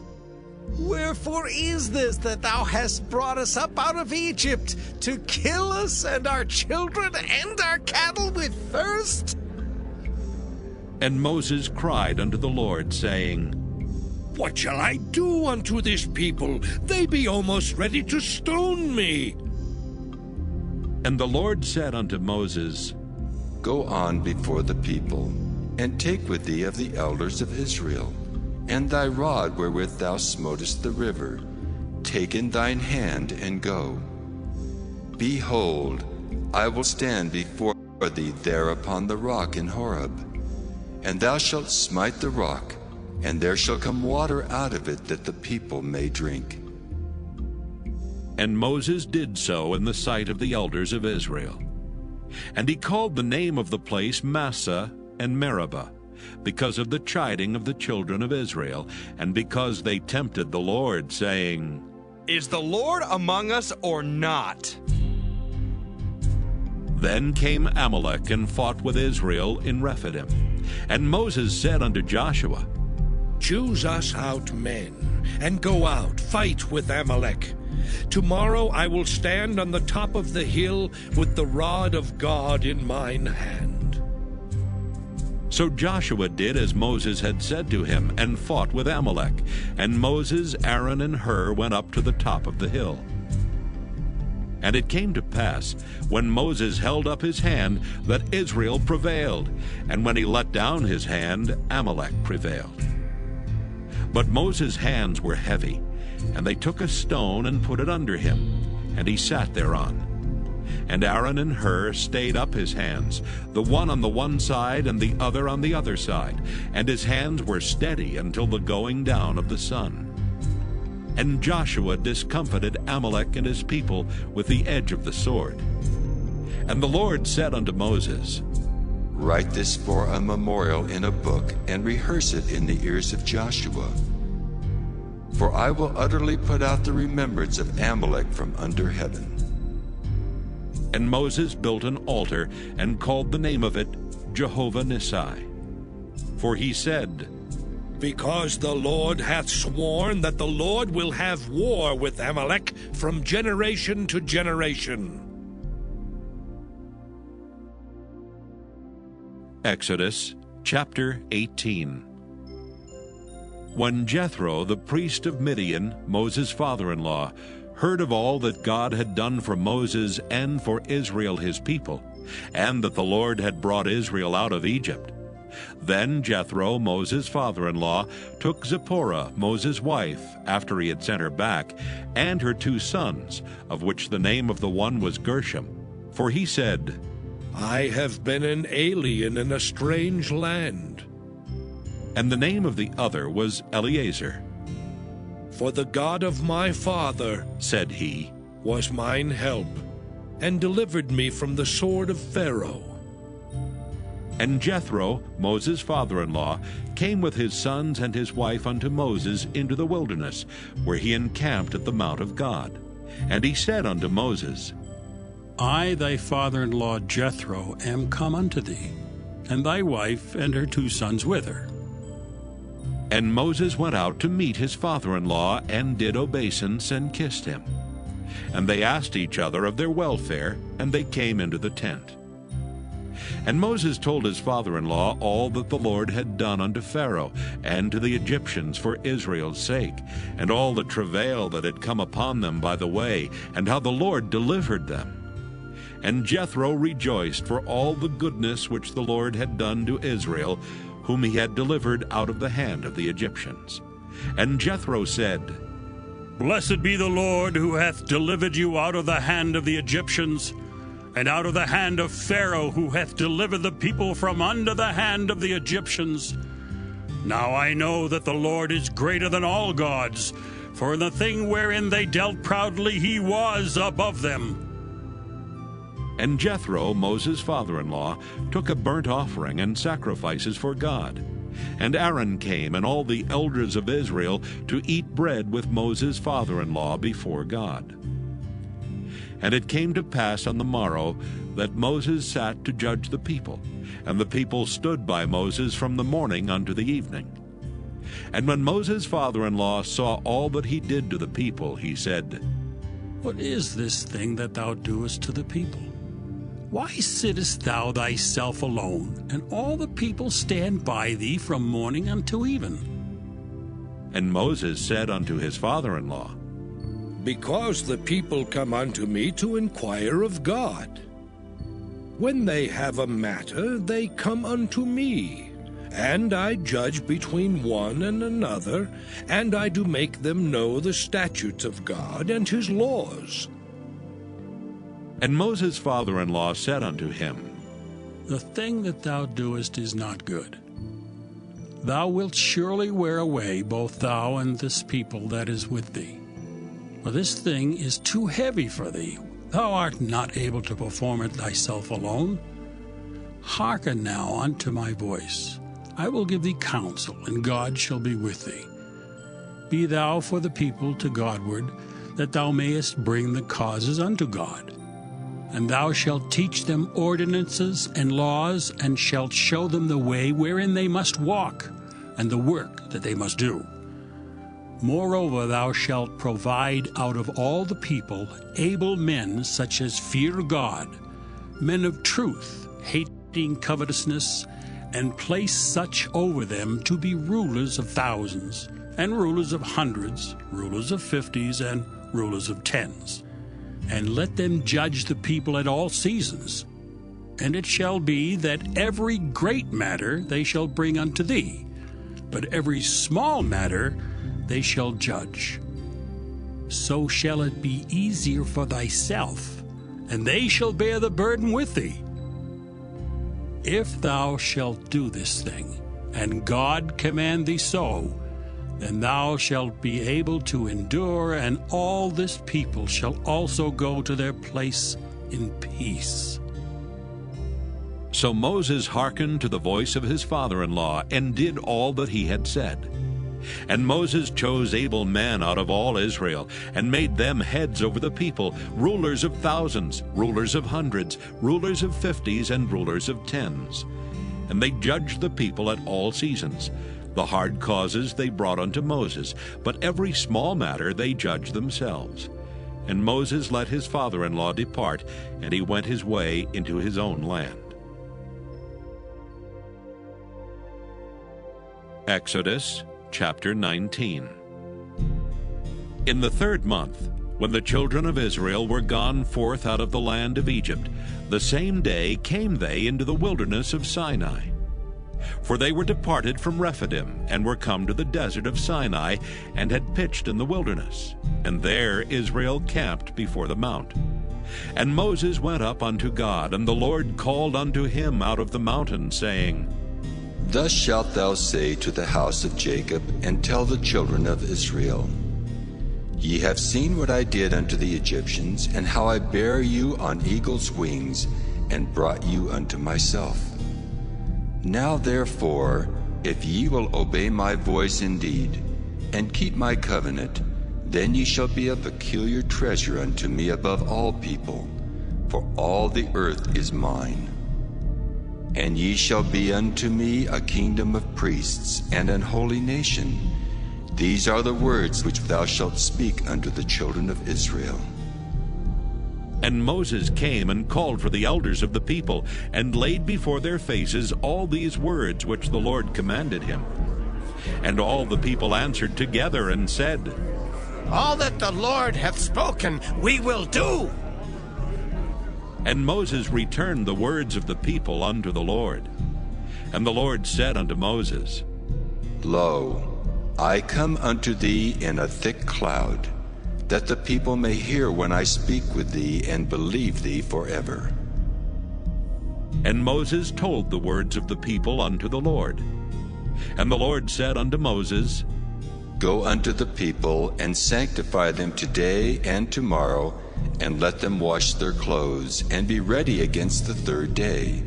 V: Wherefore is this that thou hast brought us up out of Egypt, to kill us and our children and our cattle with thirst?
A: And Moses cried unto the Lord, saying,
J: What shall I do unto this people? They be almost ready to stone me.
A: And the Lord said unto Moses,
K: Go on before the people, and take with thee of the elders of Israel, and thy rod wherewith thou smotest the river. Take in thine hand, and go. Behold, I will stand before thee there upon the rock in Horeb. And thou shalt smite the rock, and there shall come water out of it, that the people may drink.
A: And Moses did so in the sight of the elders of Israel. And he called the name of the place Massah and Meribah, because of the chiding of the children of Israel, and because they tempted the Lord, saying,
D: Is the Lord among us or not?
A: Then came Amalek and fought with Israel in Rephidim. And Moses said unto Joshua,
J: Choose us out men, and go out, fight with Amalek. Tomorrow I will stand on the top of the hill with the rod of God in mine hand.
A: So Joshua did as Moses had said to him, and fought with Amalek. And Moses, Aaron, and Hur went up to the top of the hill. And it came to pass, when Moses held up his hand, that Israel prevailed, and when he let down his hand, Amalek prevailed. But Moses' hands were heavy, and they took a stone and put it under him, and he sat thereon. And Aaron and Hur stayed up his hands, the one on the one side and the other on the other side, and his hands were steady until the going down of the sun. And Joshua discomfited Amalek and his people with the edge of the sword. And the Lord said unto Moses,
K: Write this for a memorial in a book, and rehearse it in the ears of Joshua. For I will utterly put out the remembrance of Amalek from under heaven.
A: And Moses built an altar, and called the name of it Jehovah Nissi. For he said,
J: Because the Lord hath sworn that the Lord will have war with Amalek from generation to generation.
A: Exodus chapter 18. When Jethro, the priest of Midian, Moses' father-in-law, heard of all that God had done for Moses and for Israel his people, and that the Lord had brought Israel out of Egypt, then Jethro, Moses' father-in-law, took Zipporah, Moses' wife, after he had sent her back, and her 2 sons, of which the name of the one was Gershom. For he said,
J: I have been an alien in a strange land.
A: And the name of the other was Eleazar.
J: For the God of my father,
A: said he,
J: was mine help, and delivered me from the sword of Pharaoh.
A: And Jethro, Moses' father-in-law, came with his sons and his wife unto Moses into the wilderness, where he encamped at the mount of God. And he said unto Moses,
H: I, thy father-in-law Jethro, am come unto thee, and thy wife and her 2 sons with her.
A: And Moses went out to meet his father-in-law, and did obeisance, and kissed him. And they asked each other of their welfare, and they came into the tent. And Moses told his father-in-law all that the Lord had done unto Pharaoh and to the Egyptians for Israel's sake, and all the travail that had come upon them by the way, and how the Lord delivered them. And Jethro rejoiced for all the goodness which the Lord had done to Israel, whom he had delivered out of the hand of the Egyptians. And Jethro said,
H: Blessed be the Lord who hath delivered you out of the hand of the Egyptians. and out of the hand of Pharaoh, who hath delivered the people from under the hand of the Egyptians. Now I know that the Lord is greater than all gods, for in the thing wherein they dealt proudly he was above them.
A: And Jethro, Moses' father-in-law, took a burnt offering and sacrifices for God. And Aaron came, and all the elders of Israel, to eat bread with Moses' father-in-law before God. And it came to pass on the morrow that Moses sat to judge the people, and the people stood by Moses from the morning unto the evening. And when Moses' father-in-law saw all that he did to the people, he said,
H: What is this thing that thou doest to the people? Why sittest thou thyself alone, and all the people stand by thee from morning until even?
A: And Moses said unto his father-in-law,
J: Because the people come unto me to inquire of God. When they have a matter, they come unto me, and I judge between one and another, and I do make them know the statutes of God and his laws.
A: And Moses' father-in-law said unto him,
H: The thing that thou doest is not good. Thou wilt surely wear away both thou and this people that is with thee. For this thing is too heavy for thee. Thou art not able to perform it thyself alone. Hearken now unto my voice. I will give thee counsel, and God shall be with thee. Be thou for the people to Godward, that thou mayest bring the causes unto God. And thou shalt teach them ordinances and laws, and shalt show them the way wherein they must walk, and the work that they must do. Moreover, thou shalt provide out of all the people able men such as fear God, men of truth, hating covetousness, and place such over them to be rulers of thousands, and rulers of hundreds, rulers of 50s, and rulers of 10s. And let them judge the people at all seasons. And it shall be that every great matter they shall bring unto thee, but every small matter they shall judge. So shall it be easier for thyself, and they shall bear the burden with thee. If thou shalt do this thing, and God command thee so, then thou shalt be able to endure, and all this people shall also go to their place in peace.
A: So Moses hearkened to the voice of his father-in-law, and did all that he had said. And Moses chose able men out of all Israel, and made them heads over the people, rulers of thousands, rulers of hundreds, rulers of 50s, and rulers of 10s. And they judged the people at all seasons. The hard causes they brought unto Moses, but every small matter they judged themselves. And Moses let his father-in-law depart, and he went his way into his own land. Exodus chapter 19. In the 3rd month, when the children of Israel were gone forth out of the land of Egypt, the same day came they into the wilderness of Sinai. For they were departed from Rephidim, and were come to the desert of Sinai, and had pitched in the wilderness. And there Israel camped before the mount. And Moses went up unto God, and the Lord called unto him out of the mountain, saying,
K: Thus shalt thou say to the house of Jacob, and tell the children of Israel, Ye have seen what I did unto the Egyptians, and how I bare you on eagle's wings, and brought you unto myself. Now therefore, if ye will obey my voice indeed, and keep my covenant, then ye shall be a peculiar treasure unto me above all people, for all the earth is mine. And ye shall be unto me a kingdom of priests, and an holy nation. These are the words which thou shalt speak unto the children of Israel.
A: And Moses came and called for the elders of the people, and laid before their faces all these words which the Lord commanded him. And all the people answered together and said,
V: All that the Lord hath spoken, we will do.
A: And Moses returned the words of the people unto the Lord. And the Lord said unto Moses,
K: Lo, I come unto thee in a thick cloud, that the people may hear when I speak with thee, and believe thee forever.
A: And Moses told the words of the people unto the Lord. And the Lord said unto Moses,
K: Go unto the people, and sanctify them today and tomorrow, and let them wash their clothes, and be ready against the third day.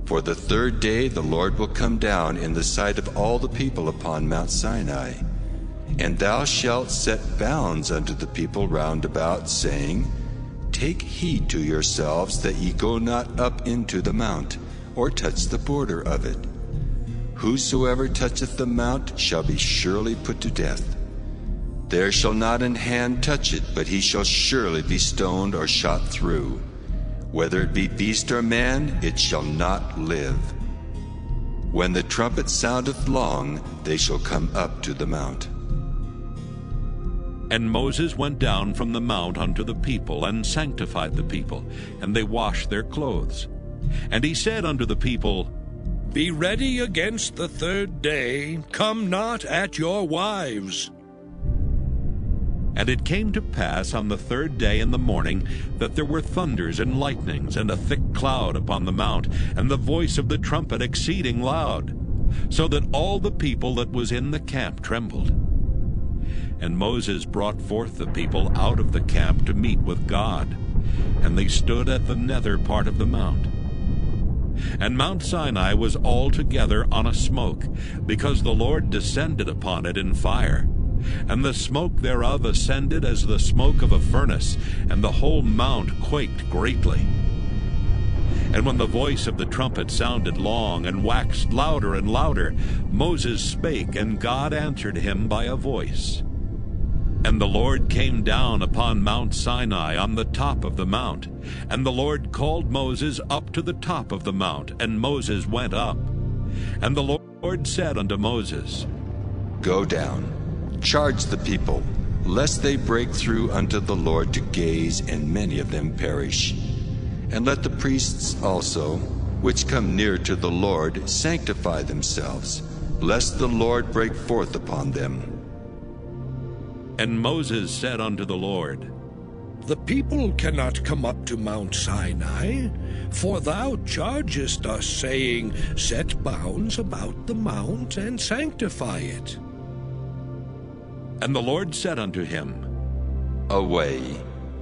K: For the third day the Lord will come down in the sight of all the people upon Mount Sinai. And thou shalt set bounds unto the people round about, saying, Take heed to yourselves that ye go not up into the mount, or touch the border of it. Whosoever toucheth the mount shall be surely put to death. There shall not an hand touch it, but he shall surely be stoned or shot through. Whether it be beast or man, it shall not live. When the trumpet soundeth long, they shall come up to the mount.
A: And Moses went down from the mount unto the people, and sanctified the people, and they washed their clothes. And he said unto the people,
J: Be ready against the third day, come not at your wives.
A: And it came to pass on the third day in the morning that there were thunders and lightnings, and a thick cloud upon the mount, and the voice of the trumpet exceeding loud, so that all the people that was in the camp trembled. And Moses brought forth the people out of the camp to meet with God, and they stood at the nether part of the mount. And Mount Sinai was altogether on a smoke, because the Lord descended upon it in fire. And the smoke thereof ascended as the smoke of a furnace, and the whole mount quaked greatly. And when the voice of the trumpet sounded long, and waxed louder and louder, Moses spake, and God answered him by a voice. And the Lord came down upon Mount Sinai on the top of the mount. And the Lord called Moses up to the top of the mount, and Moses went up. And the Lord said unto Moses,
K: Go down, charge the people, lest they break through unto the Lord to gaze, and many of them perish. And let the priests also, which come near to the Lord, sanctify themselves, lest the Lord break forth upon them.
A: And Moses said unto the Lord,
J: The people cannot come up to Mount Sinai, for thou chargest us, saying, Set bounds about the mount, and sanctify it.
A: And the Lord said unto him,
K: Away,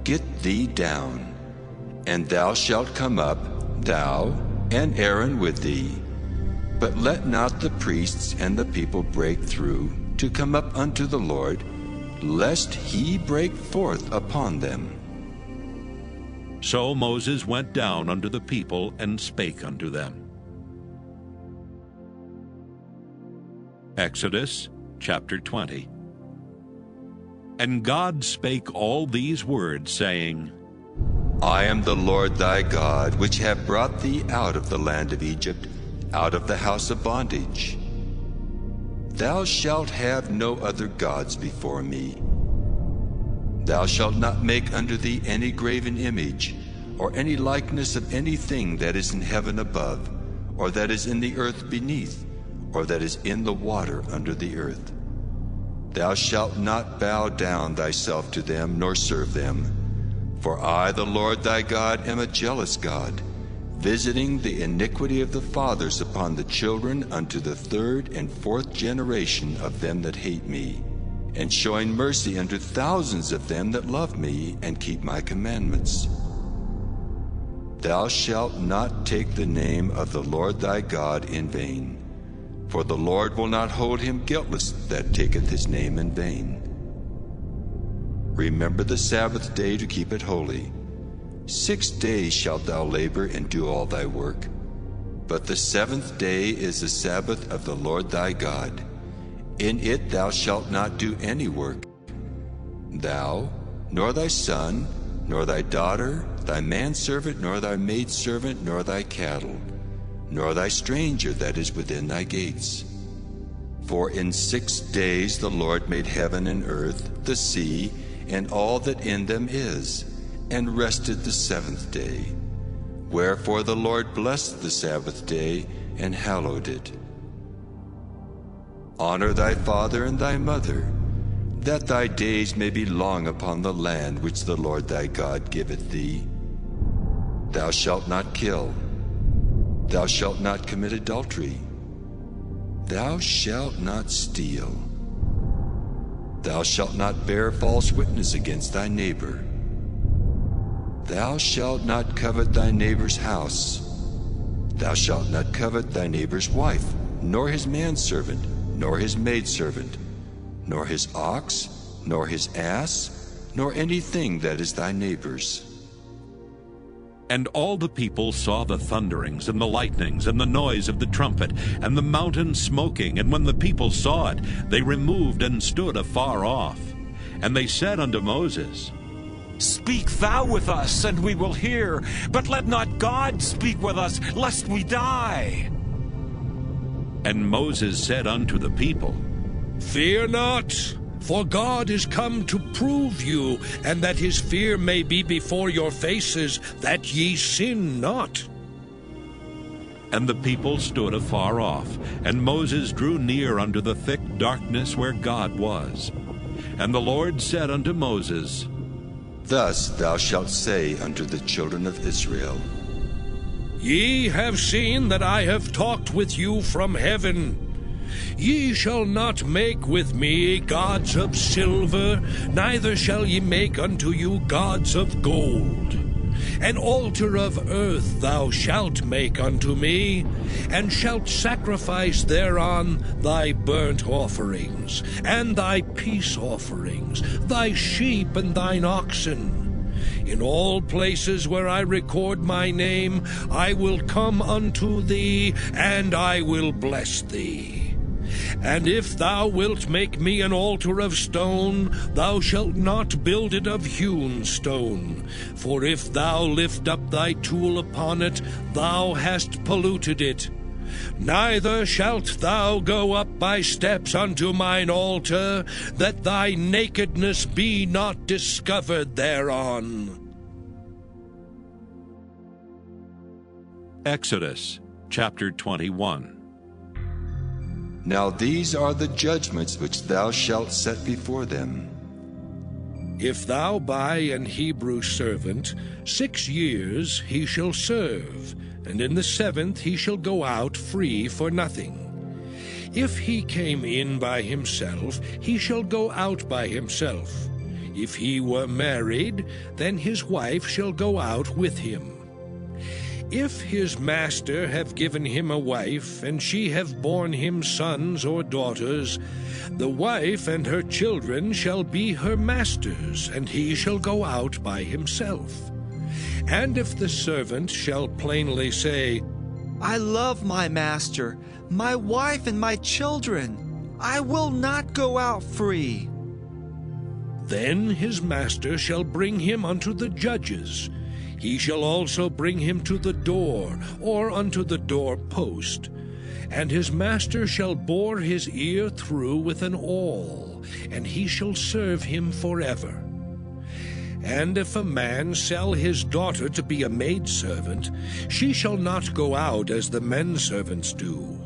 K: get thee down, and thou shalt come up, thou and Aaron with thee. But let not the priests and the people break through to come up unto the Lord, lest he break forth upon them.
A: So Moses went down unto the people, and spake unto them. Exodus chapter 20. And God spake all these words, saying,
K: I am the Lord thy God, which have brought thee out of the land of Egypt, out of the house of bondage. Thou shalt have no other gods before me. Thou shalt not make unto thee any graven image, or any likeness of anything that is in heaven above, or that is in the earth beneath, or that is in the water under the earth. Thou shalt not bow down thyself to them, nor serve them. For I, the Lord thy God, am a jealous God, visiting the iniquity of the fathers upon the children unto the third and fourth generation of them that hate me, and showing mercy unto thousands of them that love me and keep my commandments. Thou shalt not take the name of the Lord thy God in vain, for the Lord will not hold him guiltless that taketh his name in vain. Remember the Sabbath day to keep it holy. 6 days shalt thou labor and do all thy work, but the seventh day is the Sabbath of the Lord thy God. In it thou shalt not do any work, thou, nor thy son, nor thy daughter, thy manservant, nor thy maidservant, nor thy cattle, nor thy stranger that is within thy gates. For in 6 days the Lord made heaven and earth, the sea, and all that in them is, and rested the seventh day. Wherefore the Lord blessed the Sabbath day, and hallowed it. Honor thy father and thy mother, that thy days may be long upon the land which the Lord thy God giveth thee. Thou shalt not kill. Thou shalt not commit adultery. Thou shalt not steal. Thou shalt not bear false witness against thy neighbor. Thou shalt not covet thy neighbor's house. Thou shalt not covet thy neighbor's wife, nor his manservant, nor his maidservant, nor his ox, nor his ass, nor anything that is thy neighbor's.
A: And all the people saw the thunderings and the lightnings and the noise of the trumpet and the mountain smoking. And when the people saw it, they removed and stood afar off. And they said unto Moses,
D: Speak thou with us, and we will hear, but let not God speak with us, lest we die.
A: And Moses said unto the people,
J: Fear not, for God is come to prove you, and that his fear may be before your faces, that ye sin not.
A: And the people stood afar off, and Moses drew near unto the thick darkness where God was. And the Lord said unto Moses,
K: Thus thou shalt say unto the children of Israel,
J: Ye have seen that I have talked with you from heaven. Ye shall not make with me gods of silver, neither shall ye make unto you gods of gold. An altar of earth thou shalt make unto me, and shalt sacrifice thereon thy burnt offerings, and thy peace offerings, thy sheep and thine oxen. In all places where I record my name, I will come unto thee, and I will bless thee. And if thou wilt make me an altar of stone, thou shalt not build it of hewn stone. For if thou lift up thy tool upon it, thou hast polluted it. Neither shalt thou go up by steps unto mine altar, that thy nakedness be not discovered thereon.
A: Exodus chapter 21.
K: Now these are the judgments which thou shalt set before them.
J: If thou buy an Hebrew servant, 6 years he shall serve, and in the 7th he shall go out free for nothing. If he came in by himself, he shall go out by himself. If he were married, then his wife shall go out with him. If his master have given him a wife, and she have borne him sons or daughters, the wife and her children shall be her master's, and he shall go out by himself. And if the servant shall plainly say,
G: I love my master, my wife and my children, I will not go out free,
J: then his master shall bring him unto the judges. He shall also bring him to the door, or unto the door post. And his master shall bore his ear through with an awl, and he shall serve him forever. And if a man sell his daughter to be a maidservant, she shall not go out as the men servants do.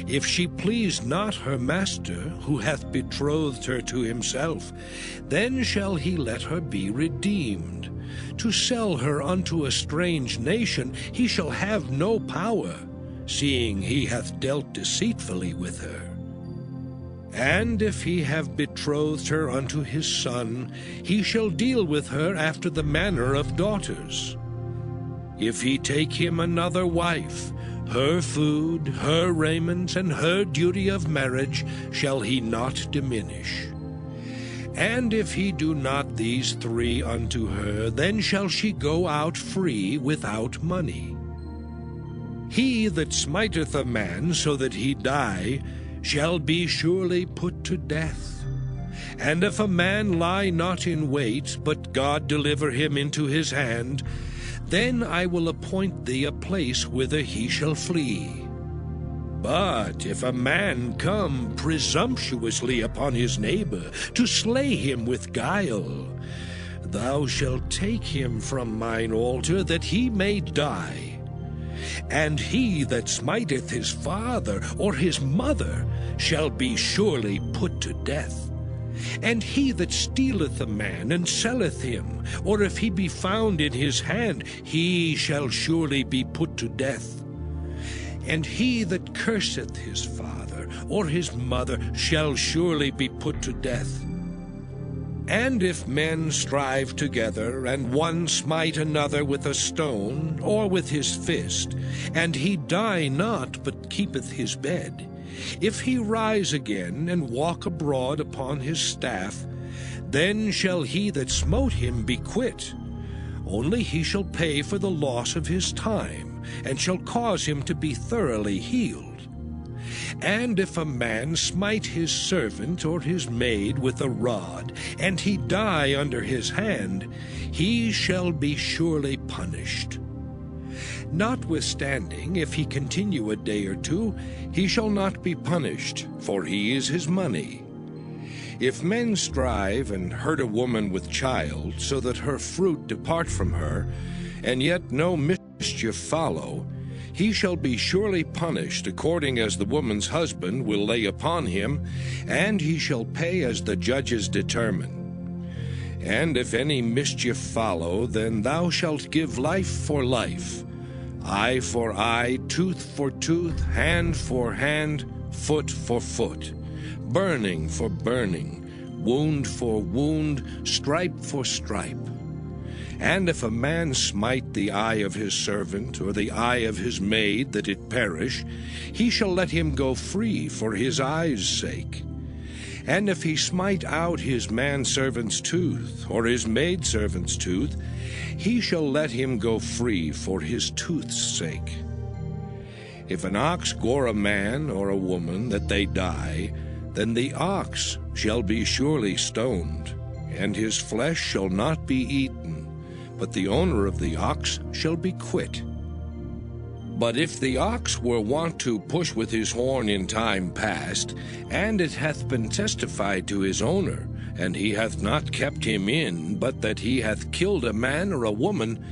J: If she please not her master, who hath betrothed her to himself, then shall he let her be redeemed. To sell her unto a strange nation he shall have no power, seeing he hath dealt deceitfully with her. And if he have betrothed her unto his son, he shall deal with her after the manner of daughters. If he take him another wife, her food, her raiment, and her duty of marriage shall he not diminish. And if he do not these 3 unto her, then shall she go out free without money. He that smiteth a man so that he die shall be surely put to death. And if a man lie not in wait, but God deliver him into his hand, then I will appoint thee a place whither he shall flee. But if a man come presumptuously upon his neighbor, to slay him with guile, thou shalt take him from mine altar, that he may die. And he that smiteth his father or his mother shall be surely put to death. And he that stealeth a man and selleth him, or if he be found in his hand, he shall surely be put to death. And he that curseth his father or his mother shall surely be put to death. And if men strive together, and one smite another with a stone, or with his fist, and he die not, but keepeth his bed, if he rise again, and walk abroad upon his staff, then shall he that smote him be quit. Only he shall pay for the loss of his time, and shall cause him to be thoroughly healed. And if a man smite his servant or his maid with a rod, and he die under his hand, he shall be surely punished. Notwithstanding, if he continue a day or two, he shall not be punished, for he is his money. If men strive and hurt a woman with child, so that her fruit depart from her, and yet no mischief follow, he shall be surely punished according as the woman's husband will lay upon him, and he shall pay as the judges determine. And if any mischief follow, then thou shalt give life for life, eye for eye, tooth for tooth, hand for hand, foot for foot, burning for burning, wound for wound, stripe for stripe. And if a man smite the eye of his servant, or the eye of his maid, that it perish, he shall let him go free for his eye's sake. And if he smite out his manservant's tooth, or his maidservant's tooth, he shall let him go free for his tooth's sake. If an ox gore a man or a woman, that they die, then the ox shall be surely stoned, and his flesh shall not be eaten, but the owner of the ox shall be quit. But if the ox were wont to push with his horn in time past, and it hath been testified to his owner, and he hath not kept him in, but that he hath killed a man or a woman,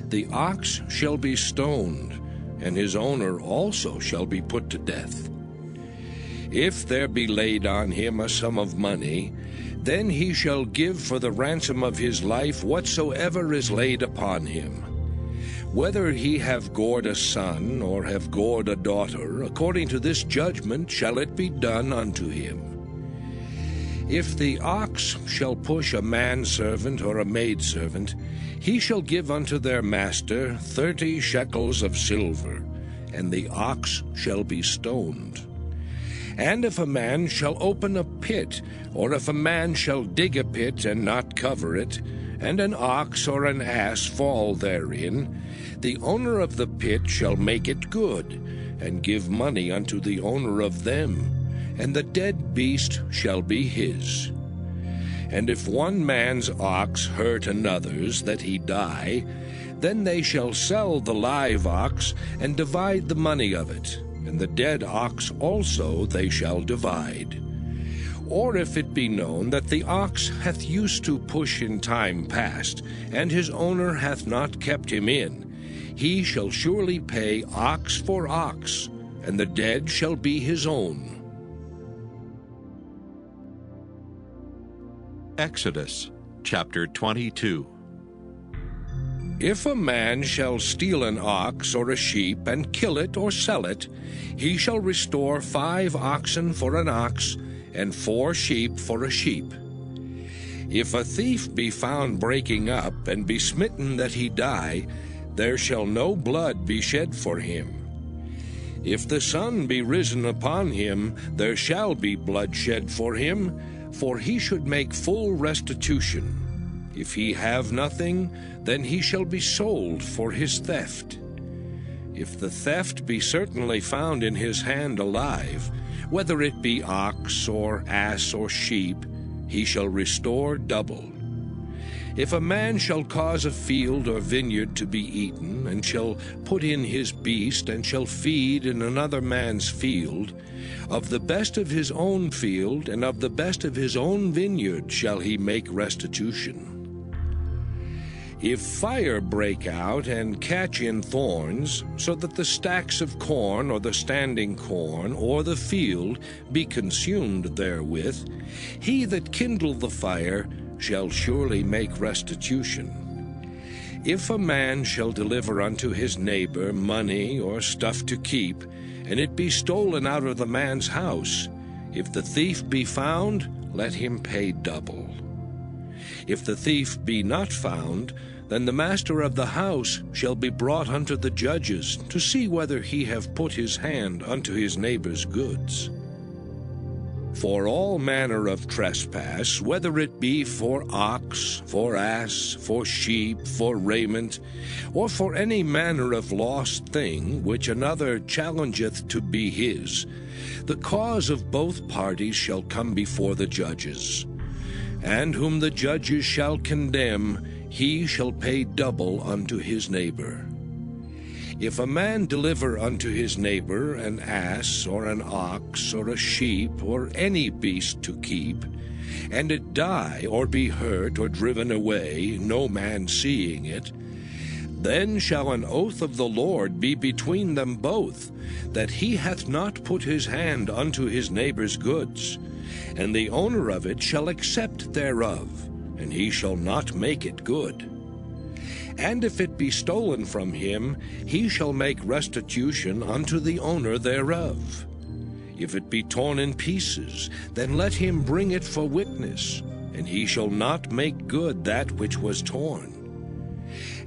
J: the ox shall be stoned, and his owner also shall be put to death. If there be laid on him a sum of money, then he shall give for the ransom of his life whatsoever is laid upon him. Whether he have gored a son, or have gored a daughter, according to this judgment shall it be done unto him. If the ox shall push a manservant or a maidservant, he shall give unto their master 30 shekels of silver, and the ox shall be stoned. And if a man shall open a pit, or if a man shall dig a pit and not cover it, and an ox or an ass fall therein, the owner of the pit shall make it good, and give money unto the owner of them, and the dead beast shall be his. And if one man's ox hurt another's, that he die, then they shall sell the live ox, and divide the money of it, and the dead ox also they shall divide. Or if it be known that the ox hath used to push in time past, and his owner hath not kept him in, he shall surely pay ox for ox, and the dead shall be his own.
A: Exodus chapter 22.
J: If a man shall steal an ox or a sheep, and kill it or sell it, he shall restore 5 oxen for an ox, and 4 sheep for a sheep. If a thief be found breaking up, and be smitten that he die, there shall no blood be shed for him. If the sun be risen upon him, there shall be blood shed for him, for he should make full restitution. If he have nothing, then he shall be sold for his theft. If the theft be certainly found in his hand alive, whether it be ox or ass or sheep, he shall restore double. If a man shall cause a field or vineyard to be eaten, and shall put in his beast, and shall feed in another man's field, of the best of his own field and of the best of his own vineyard shall he make restitution. If fire break out and catch in thorns, so that the stacks of corn or the standing corn or the field be consumed therewith, he that kindled the fire shall surely make restitution. If a man shall deliver unto his neighbor money or stuff to keep, and it be stolen out of the man's house, if the thief be found, let him pay double. If the thief be not found, then the master of the house shall be brought unto the judges, to see whether he have put his hand unto his neighbor's goods. For all manner of trespass, whether it be for ox, for ass, for sheep, for raiment, or for any manner of lost thing which another challengeth to be his, the cause of both parties shall come before the judges. And whom the judges shall condemn, he shall pay double unto his neighbor. If a man deliver unto his neighbor an ass, or an ox, or a sheep, or any beast to keep, and it die, or be hurt, or driven away, no man seeing it, then shall an oath of the Lord be between them both, that he hath not put his hand unto his neighbor's goods, and the owner of it shall accept thereof, and he shall not make it good. And if it be stolen from him, he shall make restitution unto the owner thereof. If it be torn in pieces, then let him bring it for witness, and he shall not make good that which was torn.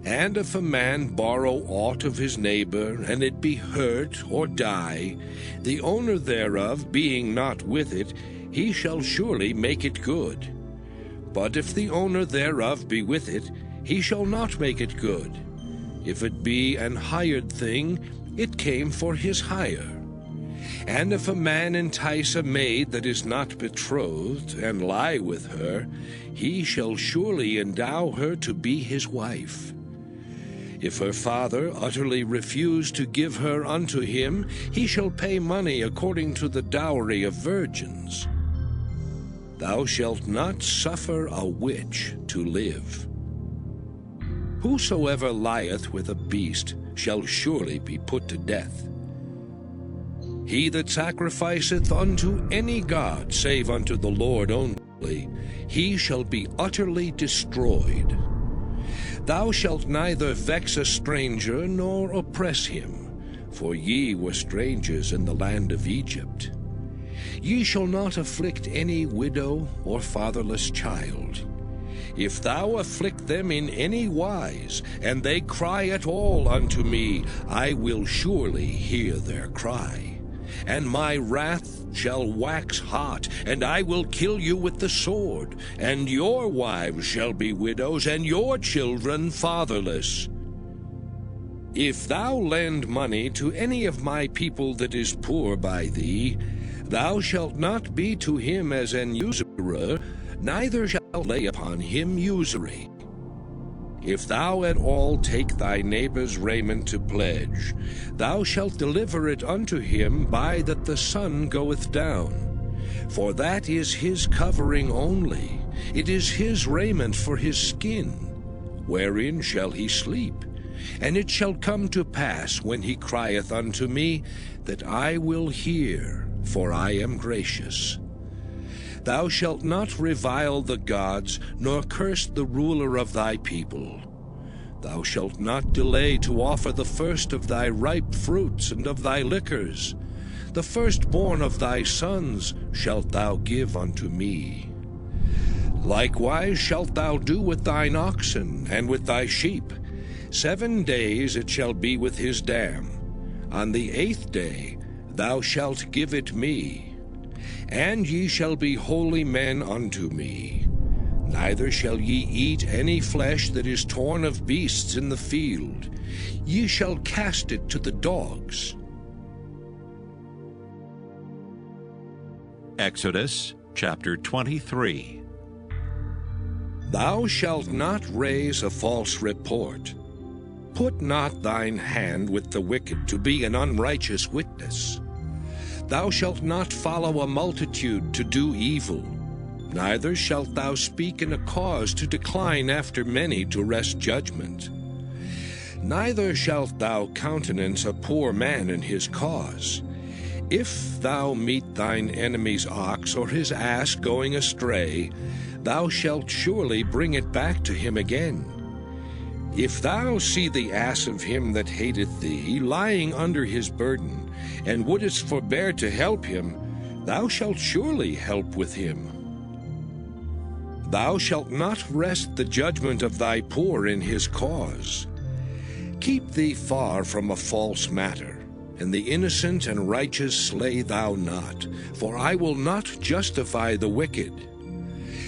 J: And if a man borrow aught of his neighbor, and it be hurt or die, the owner thereof being not with it, he shall surely make it good. But if the owner thereof be with it, he shall not make it good. If it be an hired thing, it came for his hire. And if a man entice a maid that is not betrothed, and lie with her, he shall surely endow her to be his wife. If her father utterly refuse to give her unto him, he shall pay money according to the dowry of virgins. Thou shalt not suffer a witch to live. Whosoever lieth with a beast shall surely be put to death. He that sacrificeth unto any god save unto the Lord only, he shall be utterly destroyed. Thou shalt neither vex a stranger nor oppress him, for ye were strangers in the land of Egypt. Ye shall not afflict any widow or fatherless child. If thou afflict them in any wise, and they cry at all unto me, I will surely hear their cry. And my wrath shall wax hot, and I will kill you with the sword, and your wives shall be widows, and your children fatherless. If thou lend money to any of my people that is poor by thee, thou shalt not be to him as an usurer, neither shalt lay upon him usury. If thou at all take thy neighbor's raiment to pledge, thou shalt deliver it unto him by that the sun goeth down. For that is his covering only, it is his raiment for his skin. Wherein shall he sleep? And it shall come to pass, when he crieth unto me, that I will hear, for I am gracious. Thou shalt not revile the gods, nor curse the ruler of thy people. Thou shalt not delay to offer the first of thy ripe fruits and of thy liquors. The firstborn of thy sons shalt thou give unto me. Likewise shalt thou do with thine oxen and with thy sheep. 7 days it shall be with his dam. On the 8th day thou shalt give it me. And ye shall be holy men unto me. Neither shall ye eat any flesh that is torn of beasts in the field. Ye shall cast it to the dogs.
A: Exodus chapter 23.
J: Thou shalt not raise a false report. Put not thine hand with the wicked to be an unrighteous witness. Thou shalt not follow a multitude to do evil, neither shalt thou speak in a cause to decline after many to wrest judgment. Neither shalt thou countenance a poor man in his cause. If thou meet thine enemy's ox or his ass going astray, thou shalt surely bring it back to him again. If thou see the ass of him that hateth thee lying under his burden, and wouldest forbear to help him, thou shalt surely help with him. Thou shalt not wrest the judgment of thy poor in his cause. Keep thee far from a false matter, and the innocent and righteous slay thou not, for I will not justify the wicked.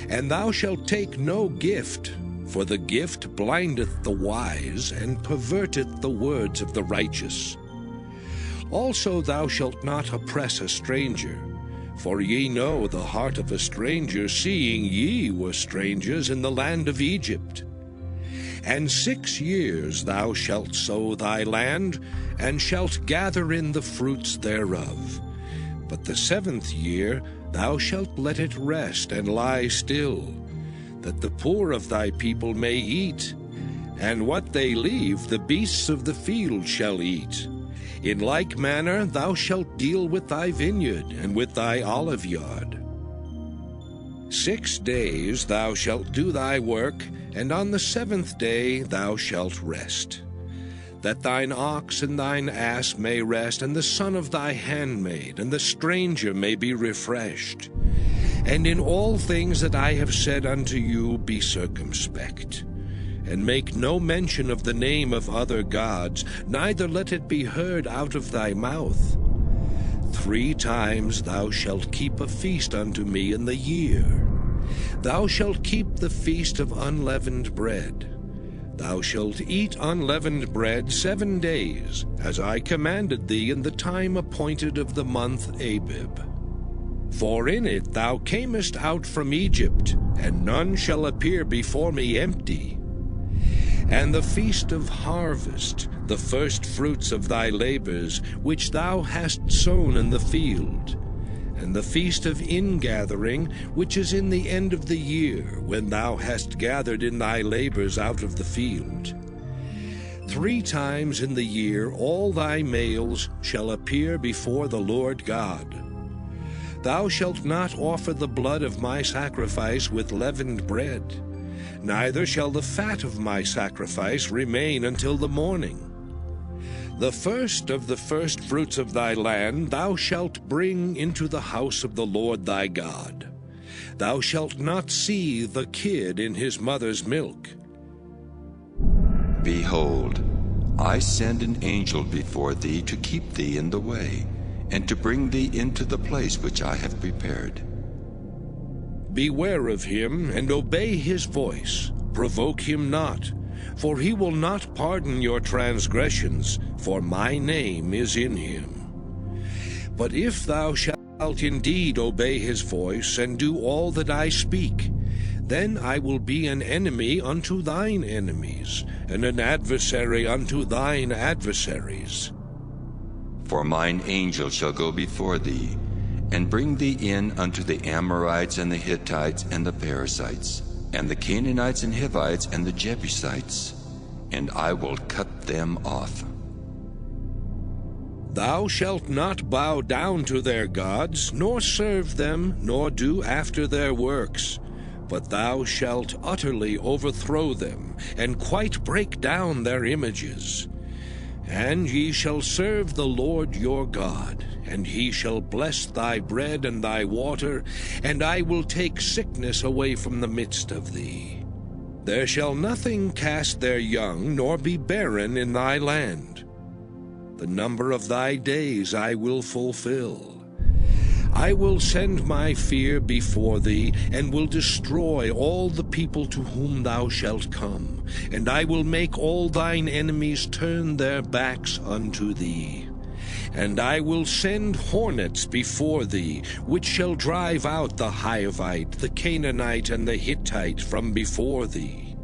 J: And thou shalt take no gift, for the gift blindeth the wise, and perverteth the words of the righteous. Also thou shalt not oppress a stranger, for ye know the heart of a stranger, seeing ye were strangers in the land of Egypt. And 6 years thou shalt sow thy land, and shalt gather in the fruits thereof. But the 7th year thou shalt let it rest and lie still, that the poor of thy people may eat, and what they leave the beasts of the field shall eat. In like manner thou shalt deal with thy vineyard and with thy oliveyard. 6 days thou shalt do thy work, and on the 7th day thou shalt rest, that thine ox and thine ass may rest, and the son of thy handmaid, and the stranger may be refreshed. And in all things that I have said unto you be circumspect, and make no mention of the name of other gods, neither let it be heard out of thy mouth. 3 times thou shalt keep a feast unto me in the year. Thou shalt keep the feast of unleavened bread. Thou shalt eat unleavened bread 7 days, as I commanded thee in the time appointed of the month Abib. For in it thou camest out from Egypt, and none shall appear before me empty. And the feast of harvest, the first fruits of thy labors, which thou hast sown in the field, and the feast of ingathering, which is in the end of the year, when thou hast gathered in thy labors out of the field. 3 times in the year all thy males shall appear before the Lord God. Thou shalt not offer the blood of my sacrifice with leavened bread, neither shall the fat of my sacrifice remain until the morning. The first of the firstfruits of thy land thou shalt bring into the house of the Lord thy God. Thou shalt not see the kid in his mother's milk.
K: Behold, I send an angel before thee to keep thee in the way, and to bring thee into the place which I have prepared.
J: Beware of him, and obey his voice. Provoke him not, for he will not pardon your transgressions, for my name is in him. But if thou shalt indeed obey his voice, and do all that I speak, then I will be an enemy unto thine enemies, and an adversary unto thine adversaries.
K: For mine angel shall go before thee, and bring thee in unto the Amorites and the Hittites and the Perizzites, and the Canaanites and Hivites and the Jebusites, and I will cut them off.
J: Thou shalt not bow down to their gods, nor serve them, nor do after their works, but thou shalt utterly overthrow them, and quite break down their images. And ye shall serve the Lord your God, and he shall bless thy bread and thy water, and I will take sickness away from the midst of thee. There shall nothing cast their young, nor be barren in thy land. The number of thy days I will fulfill. I will send my fear before thee, and will destroy all the people to whom thou shalt come, and I will make all thine enemies turn their backs unto thee. And I will send hornets before thee, which shall drive out the Hivite, the Canaanite, and the Hittite from before thee.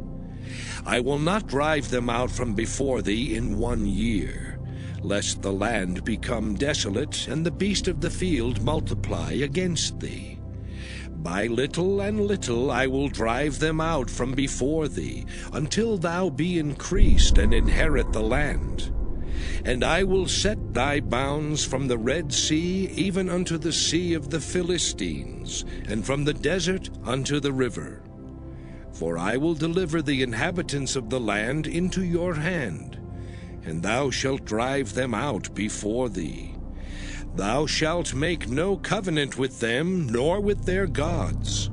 J: I will not drive them out from before thee in 1 year, lest the land become desolate, and the beast of the field multiply against thee. By little and little I will drive them out from before thee, until thou be increased and inherit the land. And I will set thy bounds from the Red Sea even unto the sea of the Philistines, and from the desert unto the river. For I will deliver the inhabitants of the land into your hand, and thou shalt drive them out before thee. Thou shalt make no covenant with them, nor with their gods.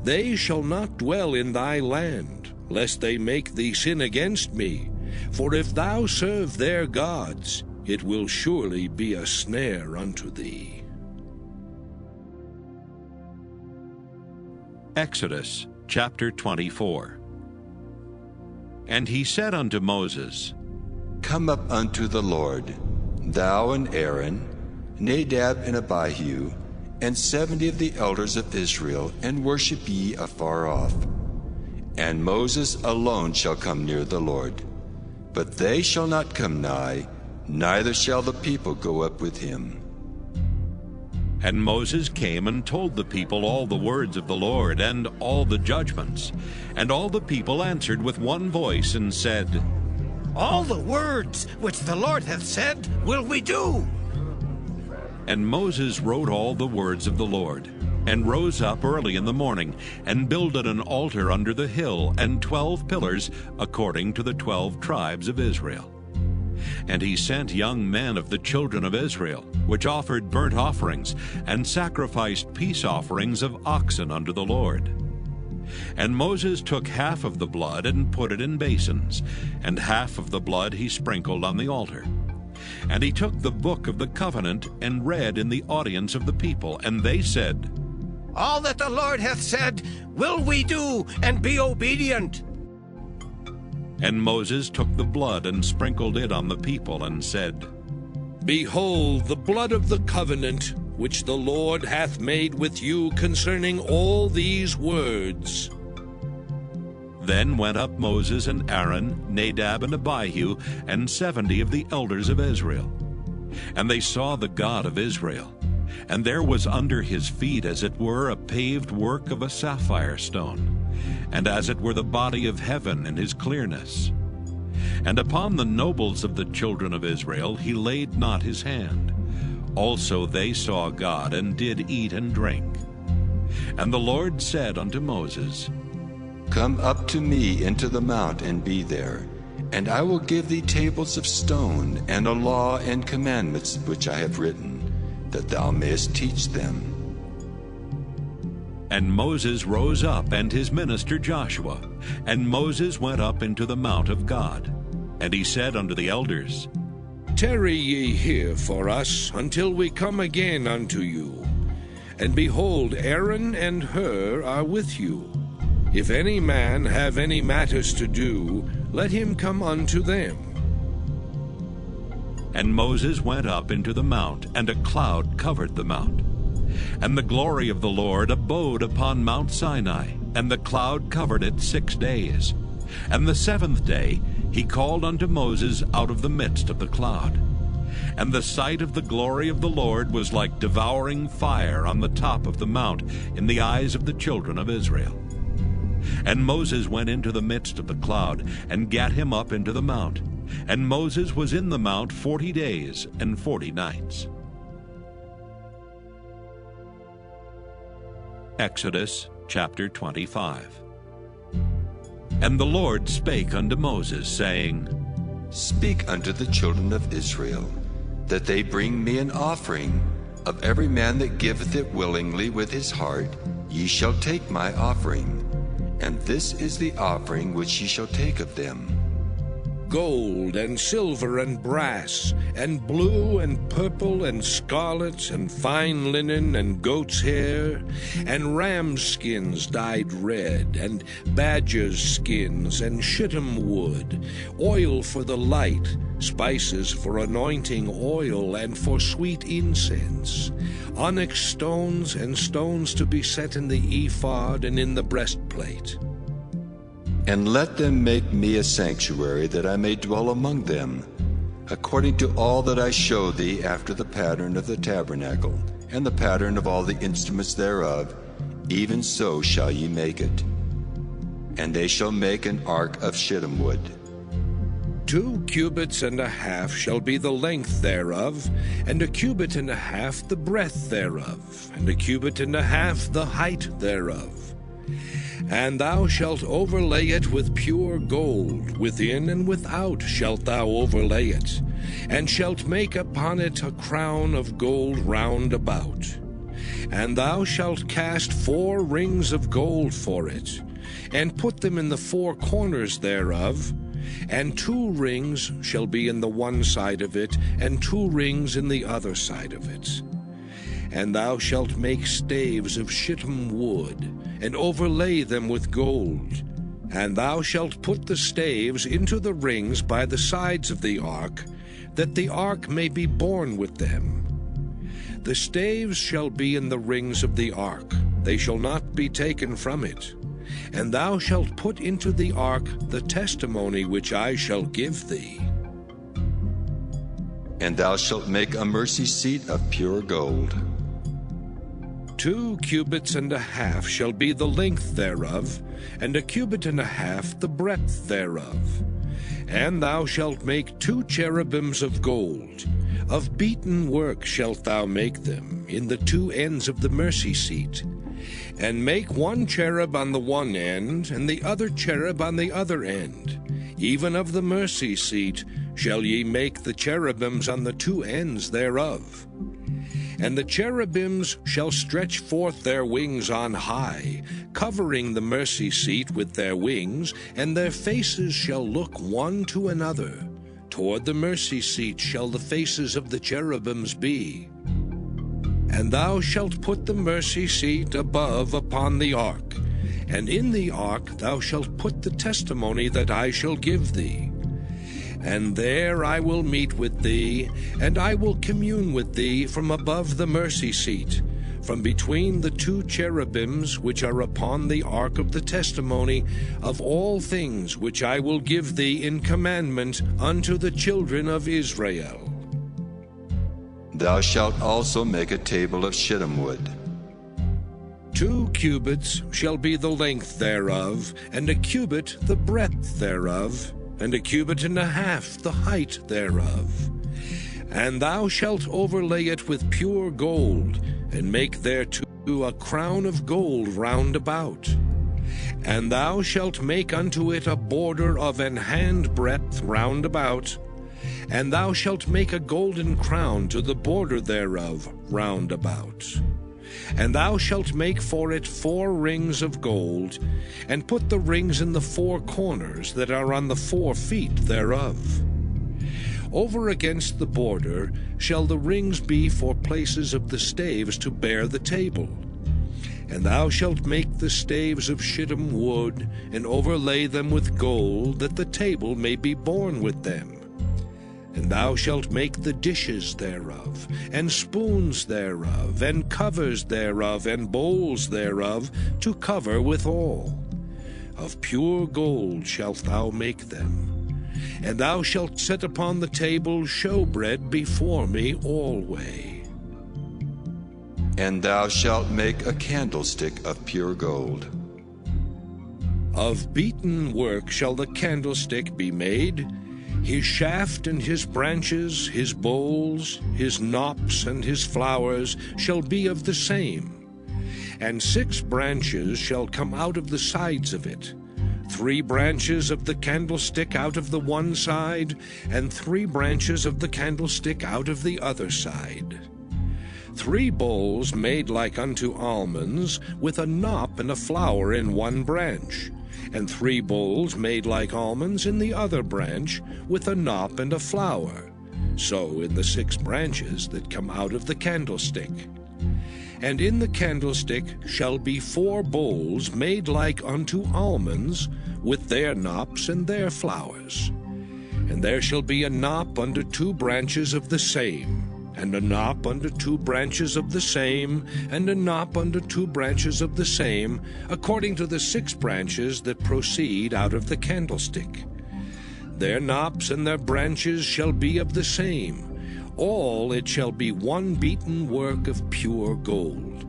J: They shall not dwell in thy land, lest they make thee sin against me. For if thou serve their gods, it will surely be a snare unto thee.
A: Exodus chapter 24. And he said unto Moses,
K: Come up unto the Lord, thou and Aaron, Nadab and Abihu, and 70 of the elders of Israel, and worship ye afar off. And Moses alone shall come near the Lord. But they shall not come nigh, neither shall the people go up with him.
A: And Moses came and told the people all the words of the Lord, and all the judgments. And all the people answered with one voice, and said,
V: All the words which the Lord hath said will we do.
A: And Moses wrote all the words of the Lord, and rose up early in the morning, and builded an altar under the hill, and 12 pillars, according to the 12 tribes of Israel. And he sent young men of the children of Israel, which offered burnt offerings, and sacrificed peace offerings of oxen unto the Lord. And Moses took half of the blood, and put it in basins, and half of the blood he sprinkled on the altar. And he took the book of the covenant, and read in the audience of the people, and they said,
V: All that the Lord hath said will we do, and be obedient.
A: And Moses took the blood, and sprinkled it on the people, and said,
J: Behold the blood of the covenant, which the Lord hath made with you concerning all these words.
A: Then went up Moses and Aaron, Nadab and Abihu, and 70 of the elders of Israel. And they saw the God of Israel. And there was under his feet as it were a paved work of a sapphire stone, and as it were the body of heaven in his clearness. And upon the nobles of the children of Israel he laid not his hand. Also they saw God, and did eat and drink. And the Lord said unto Moses,
K: Come up to me into the mount, and be there, and I will give thee tables of stone, and a law and commandments which I have written, that thou mayest teach them.
A: And Moses rose up, and his minister Joshua. And Moses went up into the mount of God. And he said unto the elders,
J: Tarry ye here for us, until we come again unto you. And behold, Aaron and Hur are with you. If any man have any matters to do, let him come unto them.
A: And Moses went up into the mount, and a cloud covered the mount. And the glory of the Lord abode upon Mount Sinai, and the cloud covered it 6 days. And the 7th day he called unto Moses out of the midst of the cloud. And the sight of the glory of the Lord was like devouring fire on the top of the mount in the eyes of the children of Israel. And Moses went into the midst of the cloud, and gat him up into the mount. And Moses was in the mount 40 days and 40 nights. Exodus chapter 25. And the Lord spake unto Moses, saying,
K: Speak unto the children of Israel, that they bring me an offering. Of every man that giveth it willingly with his heart, ye shall take my offering. And this is the offering which ye shall take of them.
J: Gold and silver and brass, and blue and purple and scarlet, and fine linen and goat's hair, and ram's skins dyed red, and badger's skins, and shittim wood, oil for the light, spices for anointing oil and for sweet incense, onyx stones, and stones to be set in the ephod and in the breastplate.
K: And let them make me a sanctuary, that I may dwell among them, according to all that I show thee after the pattern of the tabernacle, and the pattern of all the instruments thereof, even so shall ye make it. And they shall make an ark of shittim wood.
J: 2 cubits and a half shall be the length thereof, and 1 cubit and a half the breadth thereof, and 1 cubit and a half the height thereof. And thou shalt overlay it with pure gold, within and without shalt thou overlay it, and shalt make upon it a crown of gold round about. And thou shalt cast 4 rings of gold for it, and put them in the 4 corners thereof, and 2 rings shall be in the one side of it, and 2 rings in the other side of it. And thou shalt make staves of shittim wood, and overlay them with gold. And thou shalt put the staves into the rings by the sides of the ark, that the ark may be borne with them. The staves shall be in the rings of the ark, they shall not be taken from it. And thou shalt put into the ark the testimony which I shall give thee.
K: And thou shalt make a mercy seat of pure gold.
J: 2 cubits and a half shall be the length thereof, and 1 cubit and a half the breadth thereof. And thou shalt make 2 cherubims of gold. Of beaten work shalt thou make them, in the 2 ends of the mercy seat. And make 1 cherub on the one end, and the other cherub on the other end. Even of the mercy seat shall ye make the cherubims on the 2 ends thereof. And the cherubims shall stretch forth their wings on high, covering the mercy seat with their wings, and their faces shall look one to another. Toward the mercy seat shall the faces of the cherubims be. And thou shalt put the mercy seat above upon the ark, and in the ark thou shalt put the testimony that I shall give thee. And there I will meet with thee, and I will commune with thee from above the mercy seat, from between the 2 cherubims which are upon the ark of the testimony, of all things which I will give thee in commandment unto the children of Israel.
K: Thou shalt also make a table of shittim wood.
J: 2 cubits shall be the length thereof, and 1 cubit the breadth thereof, and 1 cubit and a half the height thereof. And thou shalt overlay it with pure gold, and make thereto a crown of gold round about. And thou shalt make unto it a border of an hand breadth round about. And thou shalt make a golden crown to the border thereof round about. And thou shalt make for it 4 rings of gold, and put the rings in the 4 corners that are on the 4 feet thereof. Over against the border shall the rings be for places of the staves to bear the table. And thou shalt make the staves of shittim wood, and overlay them with gold, that the table may be borne with them. And thou shalt make the dishes thereof, and spoons thereof, and covers thereof, and bowls thereof, to cover withal. Of pure gold shalt thou make them. And thou shalt set upon the table showbread before me alway.
K: And thou shalt make a candlestick of pure gold.
J: Of beaten work shall the candlestick be made. His shaft and his branches, his bowls, his knops and his flowers shall be of the same. And 6 branches shall come out of the sides of it, 3 branches of the candlestick out of the one side, and 3 branches of the candlestick out of the other side. 3 bowls made like unto almonds, with a knop and a flower in one branch, and 3 bowls made like almonds in the other branch, with a knop and a flower, so in the 6 branches that come out of the candlestick. And in the candlestick shall be 4 bowls made like unto almonds, with their knops and their flowers. And there shall be a knop under 2 branches of the same, and a knop under 2 branches of the same, and a knop under 2 branches of the same, according to the 6 branches that proceed out of the candlestick. Their knops and their branches shall be of the same. All it shall be 1 beaten work of pure gold.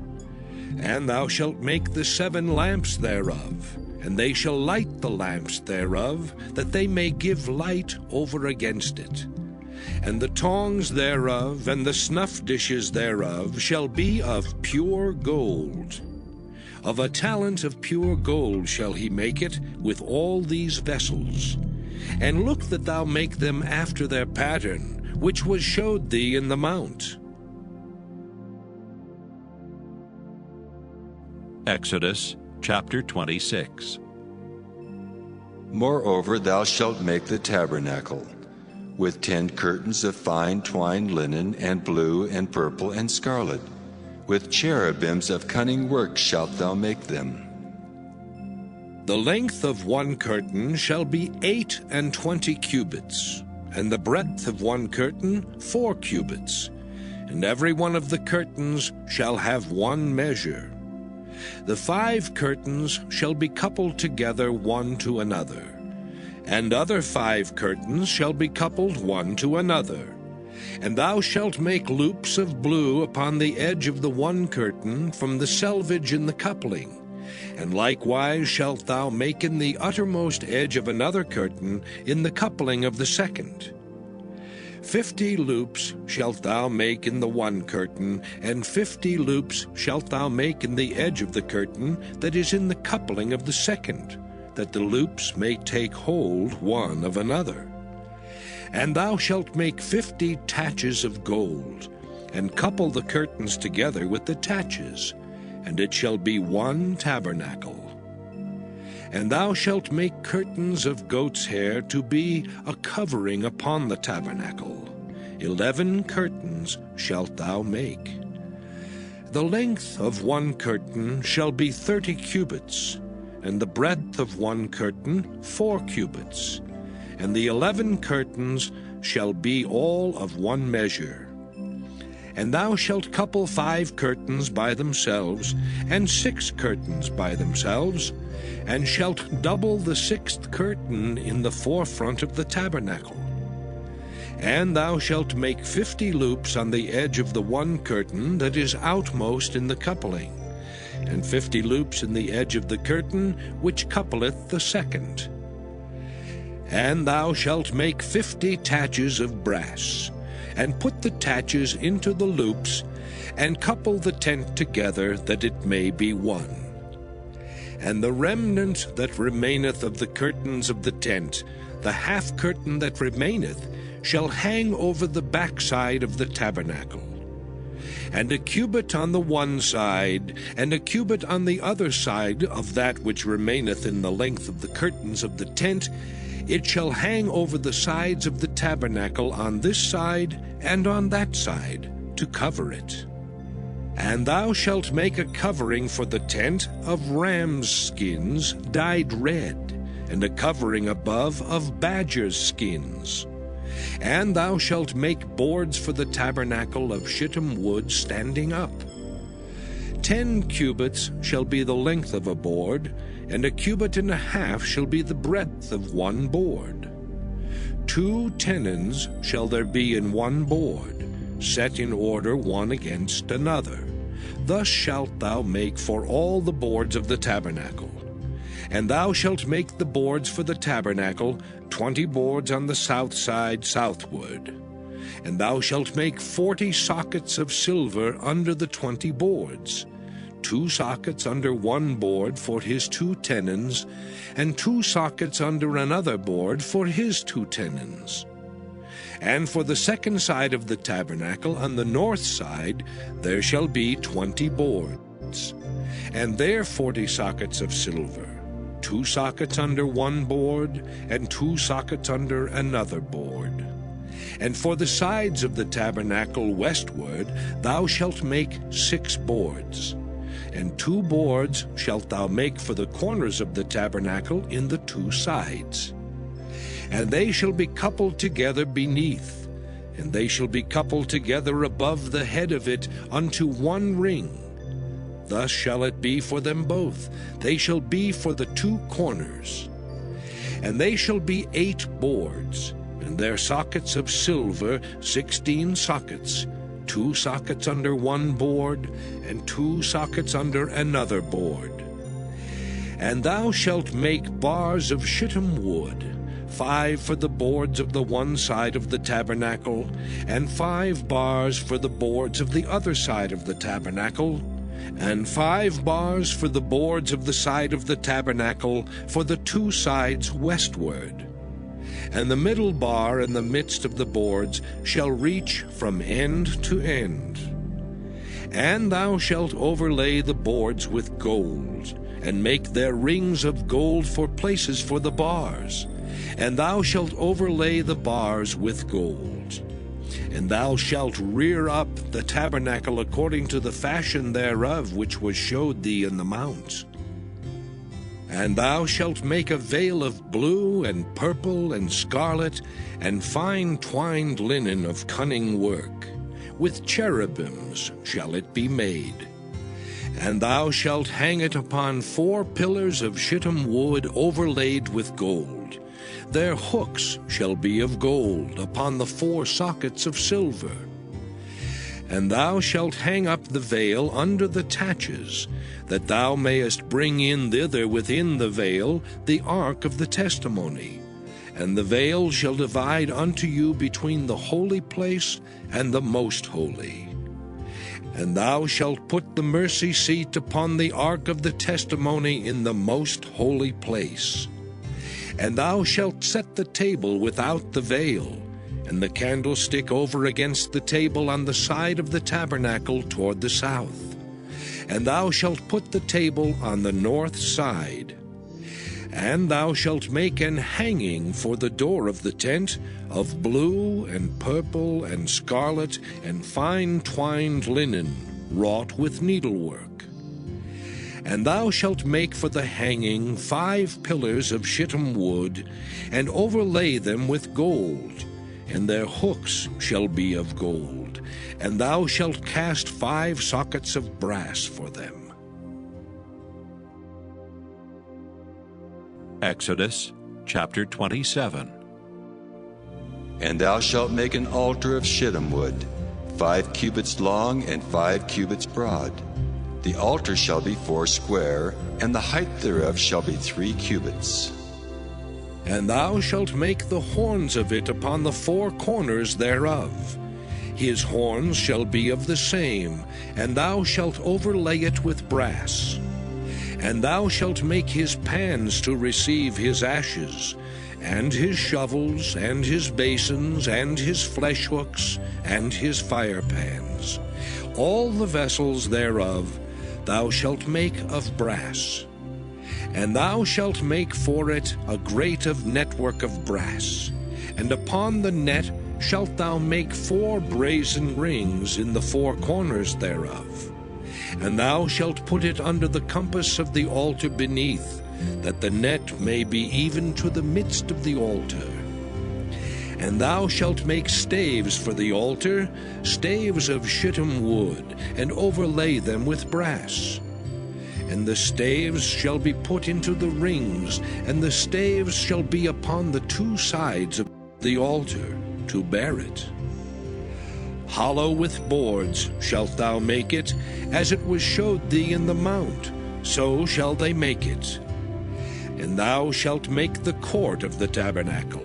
J: And thou shalt make the 7 lamps thereof, and they shall light the lamps thereof, that they may give light over against it. And the tongs thereof, and the snuff dishes thereof, shall be of pure gold. Of a talent of pure gold shall he make it with all these vessels. And look that thou make them after their pattern, which was showed thee in the mount.
A: Exodus chapter 26.
K: Moreover, thou shalt make the tabernacle, with 10 curtains of fine twined linen, and blue, and purple, and scarlet. With cherubims of cunning work shalt thou make them.
J: The length of one curtain shall be 28 cubits, and the breadth of one curtain 4 cubits, and every one of the curtains shall have one measure. The 5 curtains shall be coupled together one to another, and other 5 curtains shall be coupled one to another. And thou shalt make loops of blue upon the edge of the one curtain from the selvage in the coupling, and likewise shalt thou make in the uttermost edge of another curtain in the coupling of the second. 50 loops shalt thou make in the one curtain, and 50 loops shalt thou make in the edge of the curtain that is in the coupling of the second, that the loops may take hold one of another. And thou shalt make 50 taches of gold, and couple the curtains together with the taches, and it shall be one tabernacle. And thou shalt make curtains of goat's hair to be a covering upon the tabernacle. 11 curtains shalt thou make. The length of one curtain shall be 30 cubits, and the breadth of one curtain 4 cubits, and the 11 curtains shall be all of one measure. And thou shalt couple 5 curtains by themselves, and 6 curtains by themselves, and shalt double the 6th curtain in the forefront of the tabernacle. And thou shalt make 50 loops on the edge of the one curtain that is outmost in the coupling, and 50 loops in the edge of the curtain which coupleth the second. And thou shalt make 50 taches of brass, and put the taches into the loops, and couple the tent together, that it may be one. And the remnant that remaineth of the curtains of the tent, the half curtain that remaineth, shall hang over the backside of the tabernacle. And a cubit on the one side, and a cubit on the other side of that which remaineth in the length of the curtains of the tent, it shall hang over the sides of the tabernacle on this side and on that side, to cover it. And thou shalt make a covering for the tent of rams' skins dyed red, and a covering above of badgers' skins. And thou shalt make boards for the tabernacle of shittim wood standing up. 10 cubits shall be the length of a board, and a cubit and a half shall be the breadth of one board. 2 tenons shall there be in one board, set in order one against another. Thus shalt thou make for all the boards of the tabernacle. And thou shalt make the boards for the tabernacle, 20 boards on the south side southward. And thou shalt make 40 sockets of silver under the 20 boards, 2 sockets under one board for his 2 tenons, and 2 sockets under another board for his 2 tenons. And for the second side of the tabernacle, on the north side, there shall be 20 boards, and there 40 sockets of silver, 2 sockets under one board, and 2 sockets under another board. And for the sides of the tabernacle westward thou shalt make 6 boards, and 2 boards shalt thou make for the corners of the tabernacle in the 2 sides. And they shall be coupled together beneath, and they shall be coupled together above the head of it unto one ring. Thus shall it be for them both. They shall be for the 2 corners. And they shall be 8 boards, and their sockets of silver 16 sockets, 2 sockets under one board, and 2 sockets under another board. And thou shalt make bars of shittim wood, 5 for the boards of the one side of the tabernacle, and 5 bars for the boards of the other side of the tabernacle, and 5 bars for the boards of the side of the tabernacle for the 2 sides westward. And the middle bar in the midst of the boards shall reach from end to end. And thou shalt overlay the boards with gold, and make their rings of gold for places for the bars. And thou shalt overlay the bars with gold. And thou shalt rear up the tabernacle according to the fashion thereof which was showed thee in the mount. And thou shalt make a veil of blue and purple and scarlet and fine twined linen of cunning work. With cherubims shall it be made. And thou shalt hang it upon 4 pillars of shittim wood overlaid with gold. Their hooks shall be of gold upon the 4 sockets of silver. And thou shalt hang up the veil under the taches, that thou mayest bring in thither within the veil the ark of the testimony. And the veil shall divide unto you between the holy place and the most holy. And thou shalt put the mercy seat upon the ark of the testimony in the most holy place. And thou shalt set the table without the veil, and the candlestick over against the table on the side of the tabernacle toward the south. And thou shalt put the table on the north side. And thou shalt make an hanging for the door of the tent of blue and purple and scarlet and fine twined linen, wrought with needlework. And thou shalt make for the hanging 5 pillars of shittim wood, and overlay them with gold, and their hooks shall be of gold. And thou shalt cast 5 sockets of brass for them.
A: Exodus chapter 27.
K: And thou shalt make an altar of shittim wood, 5 cubits long and 5 cubits broad. The altar shall be 4 square, and the height thereof shall be 3 cubits.
J: And thou shalt make the horns of it upon the 4 corners thereof. His horns shall be of the same, and thou shalt overlay it with brass. And thou shalt make his pans to receive his ashes, and his shovels, and his basins, and his flesh hooks, and his fire pans. All the vessels thereof thou shalt make of brass. And thou shalt make for it a grate of network of brass. And upon the net shalt thou make 4 brazen rings in the 4 corners thereof. And thou shalt put it under the compass of the altar beneath, that the net may be even to the midst of the altar. And thou shalt make staves for the altar, staves of shittim wood, and overlay them with brass. And the staves shall be put into the rings, and the staves shall be upon the 2 sides of the altar, to bear it. Hollow with boards shalt thou make it, as it was showed thee in the mount, so shall they make it. And thou shalt make the court of the tabernacle.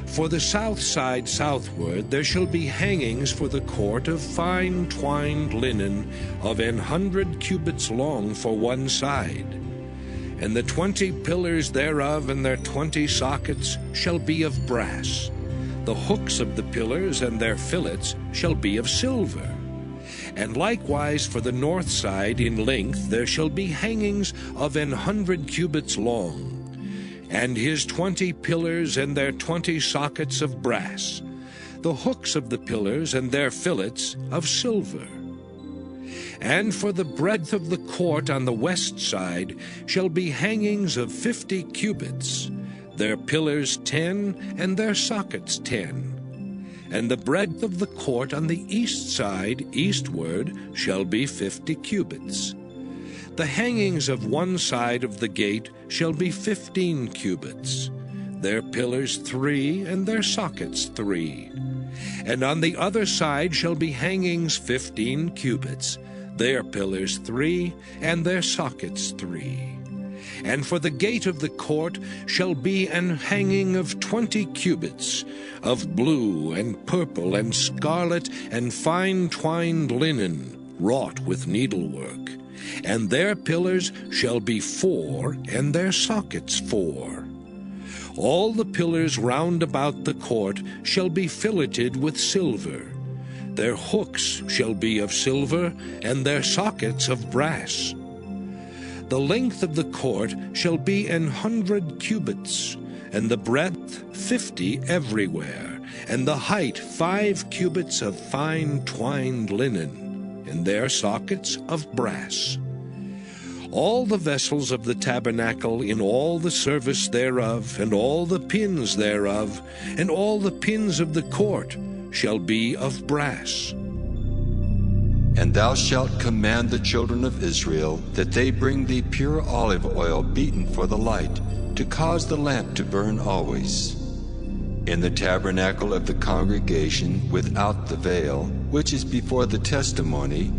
J: For the south side southward there shall be hangings for the court of fine twined linen of 100 cubits long for one side. And the 20 pillars thereof and their 20 sockets shall be of brass. The hooks of the pillars and their fillets shall be of silver. And likewise for the north side in length there shall be hangings of 100 cubits long, and his 20 pillars and their 20 sockets of brass, the hooks of the pillars and their fillets of silver. And for the breadth of the court on the west side shall be hangings of 50 cubits, their pillars 10, and their sockets 10. And the breadth of the court on the east side eastward shall be 50 cubits. The hangings of one side of the gate shall be 15 cubits, their pillars 3, and their sockets 3. And on the other side shall be hangings 15 cubits, their pillars 3, and their sockets 3. And for the gate of the court shall be an hanging of 20 cubits, of blue and purple and scarlet and fine twined linen, wrought with needlework. And their pillars shall be 4, and their sockets 4. All the pillars round about the court shall be filleted with silver. Their hooks shall be of silver, and their sockets of brass. The length of the court shall be 100 cubits, and the breadth 50 everywhere, and the height 5 cubits of fine twined linen, and their sockets of brass. All the vessels of the tabernacle in all the service thereof, and all the pins thereof, and all the pins of the court shall be of brass.
K: And thou shalt command the children of Israel that they bring thee pure olive oil beaten for the light, to cause the lamp to burn always. In the tabernacle of the congregation without the veil, which is before the testimony,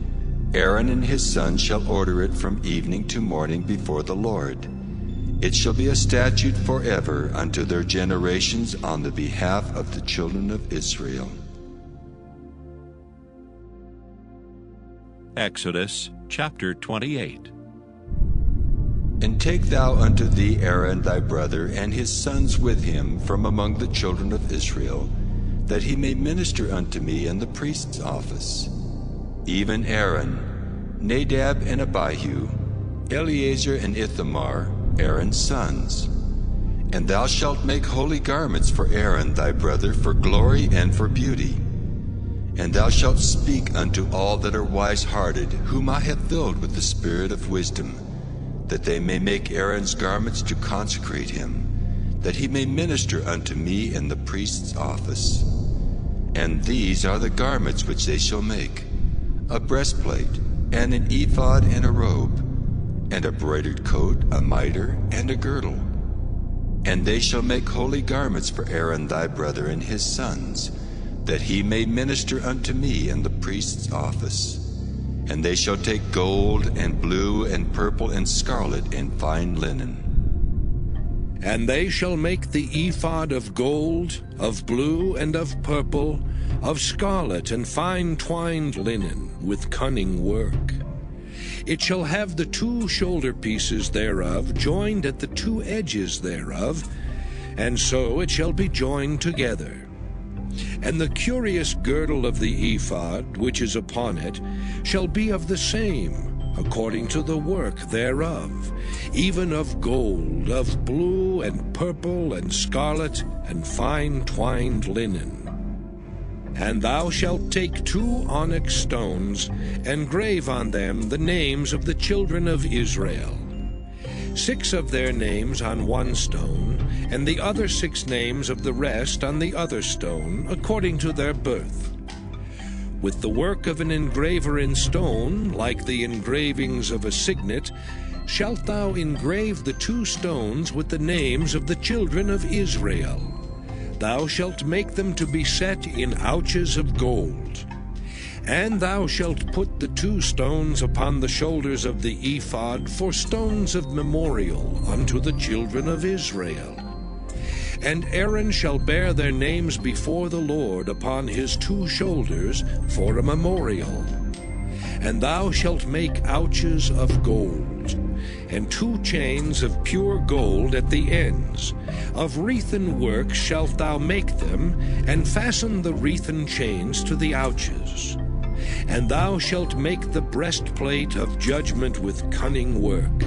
K: Aaron and his sons shall order it from evening to morning before the Lord. It shall be a statute forever unto their generations on the behalf of the children of Israel.
A: Exodus chapter 28.
K: And take thou unto thee Aaron thy brother and his sons with him from among the children of Israel, that he may minister unto me in the priest's office. Even Aaron, Nadab and Abihu, Eleazar and Ithamar, Aaron's sons. And thou shalt make holy garments for Aaron thy brother for glory and for beauty. And thou shalt speak unto all that are wise-hearted, whom I have filled with the spirit of wisdom, that they may make Aaron's garments to consecrate him, that he may minister unto me in the priest's office. And these are the garments which they shall make: a breastplate, and an ephod and a robe, and a broidered coat, a mitre, and a girdle. And they shall make holy garments for Aaron thy brother and his sons, that he may minister unto me in the priest's office. And they shall take gold, and blue, and purple, and scarlet, and fine linen.
J: And they shall make the ephod of gold, of blue, and of purple, of scarlet, and fine twined linen, with cunning work. It shall have the 2 shoulder pieces thereof joined at the 2 edges thereof, and so it shall be joined together. And the curious girdle of the ephod, which is upon it, shall be of the same, according to the work thereof, even of gold, of blue, and purple, and scarlet, and fine twined linen. And thou shalt take 2 onyx stones, and grave on them the names of the children of Israel, 6 of their names on 1 stone, and the other 6 names of the rest on the other stone, according to their birth. With the work of an engraver in stone, like the engravings of a signet, shalt thou engrave the 2 stones with the names of the children of Israel. Thou shalt make them to be set in ouches of gold. And thou shalt put the 2 stones upon the shoulders of the ephod for stones of memorial unto the children of Israel. And Aaron shall bear their names before the Lord upon his 2 shoulders for a memorial. And thou shalt make ouches of gold, and 2 chains of pure gold at the ends. Of wreathen work shalt thou make them, and fasten the wreathen chains to the ouches. And thou shalt make the breastplate of judgment with cunning work.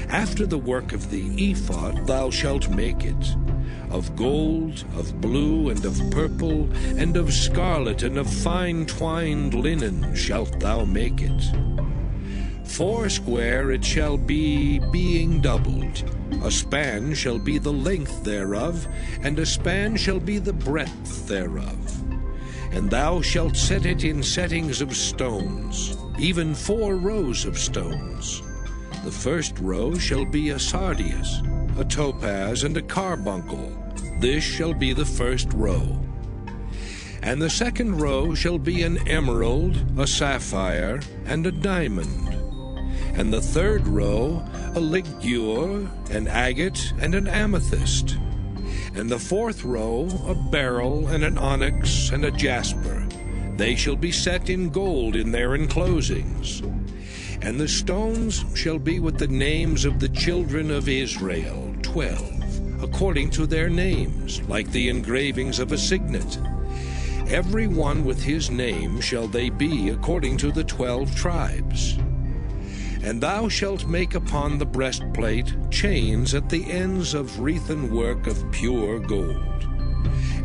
J: After the work of the ephod thou shalt make it. Of gold, of blue, and of purple, and of scarlet, and of fine twined linen shalt thou make it. 4 square it shall be, being doubled. A span shall be the length thereof, and a span shall be the breadth thereof. And thou shalt set it in settings of stones, even 4 rows of stones. The first row shall be a sardius, a topaz, and a carbuncle. This shall be the first row. And the second row shall be an emerald, a sapphire, and a diamond. And the third row a ligure, an agate, and an amethyst. And the fourth row a beryl, and an onyx, and a jasper. They shall be set in gold in their enclosings. And the stones shall be with the names of the children of Israel, 12, according to their names, like the engravings of a signet. Every one with his name shall they be, according to the 12 tribes. And thou shalt make upon the breastplate chains at the ends of wreathen work of pure gold.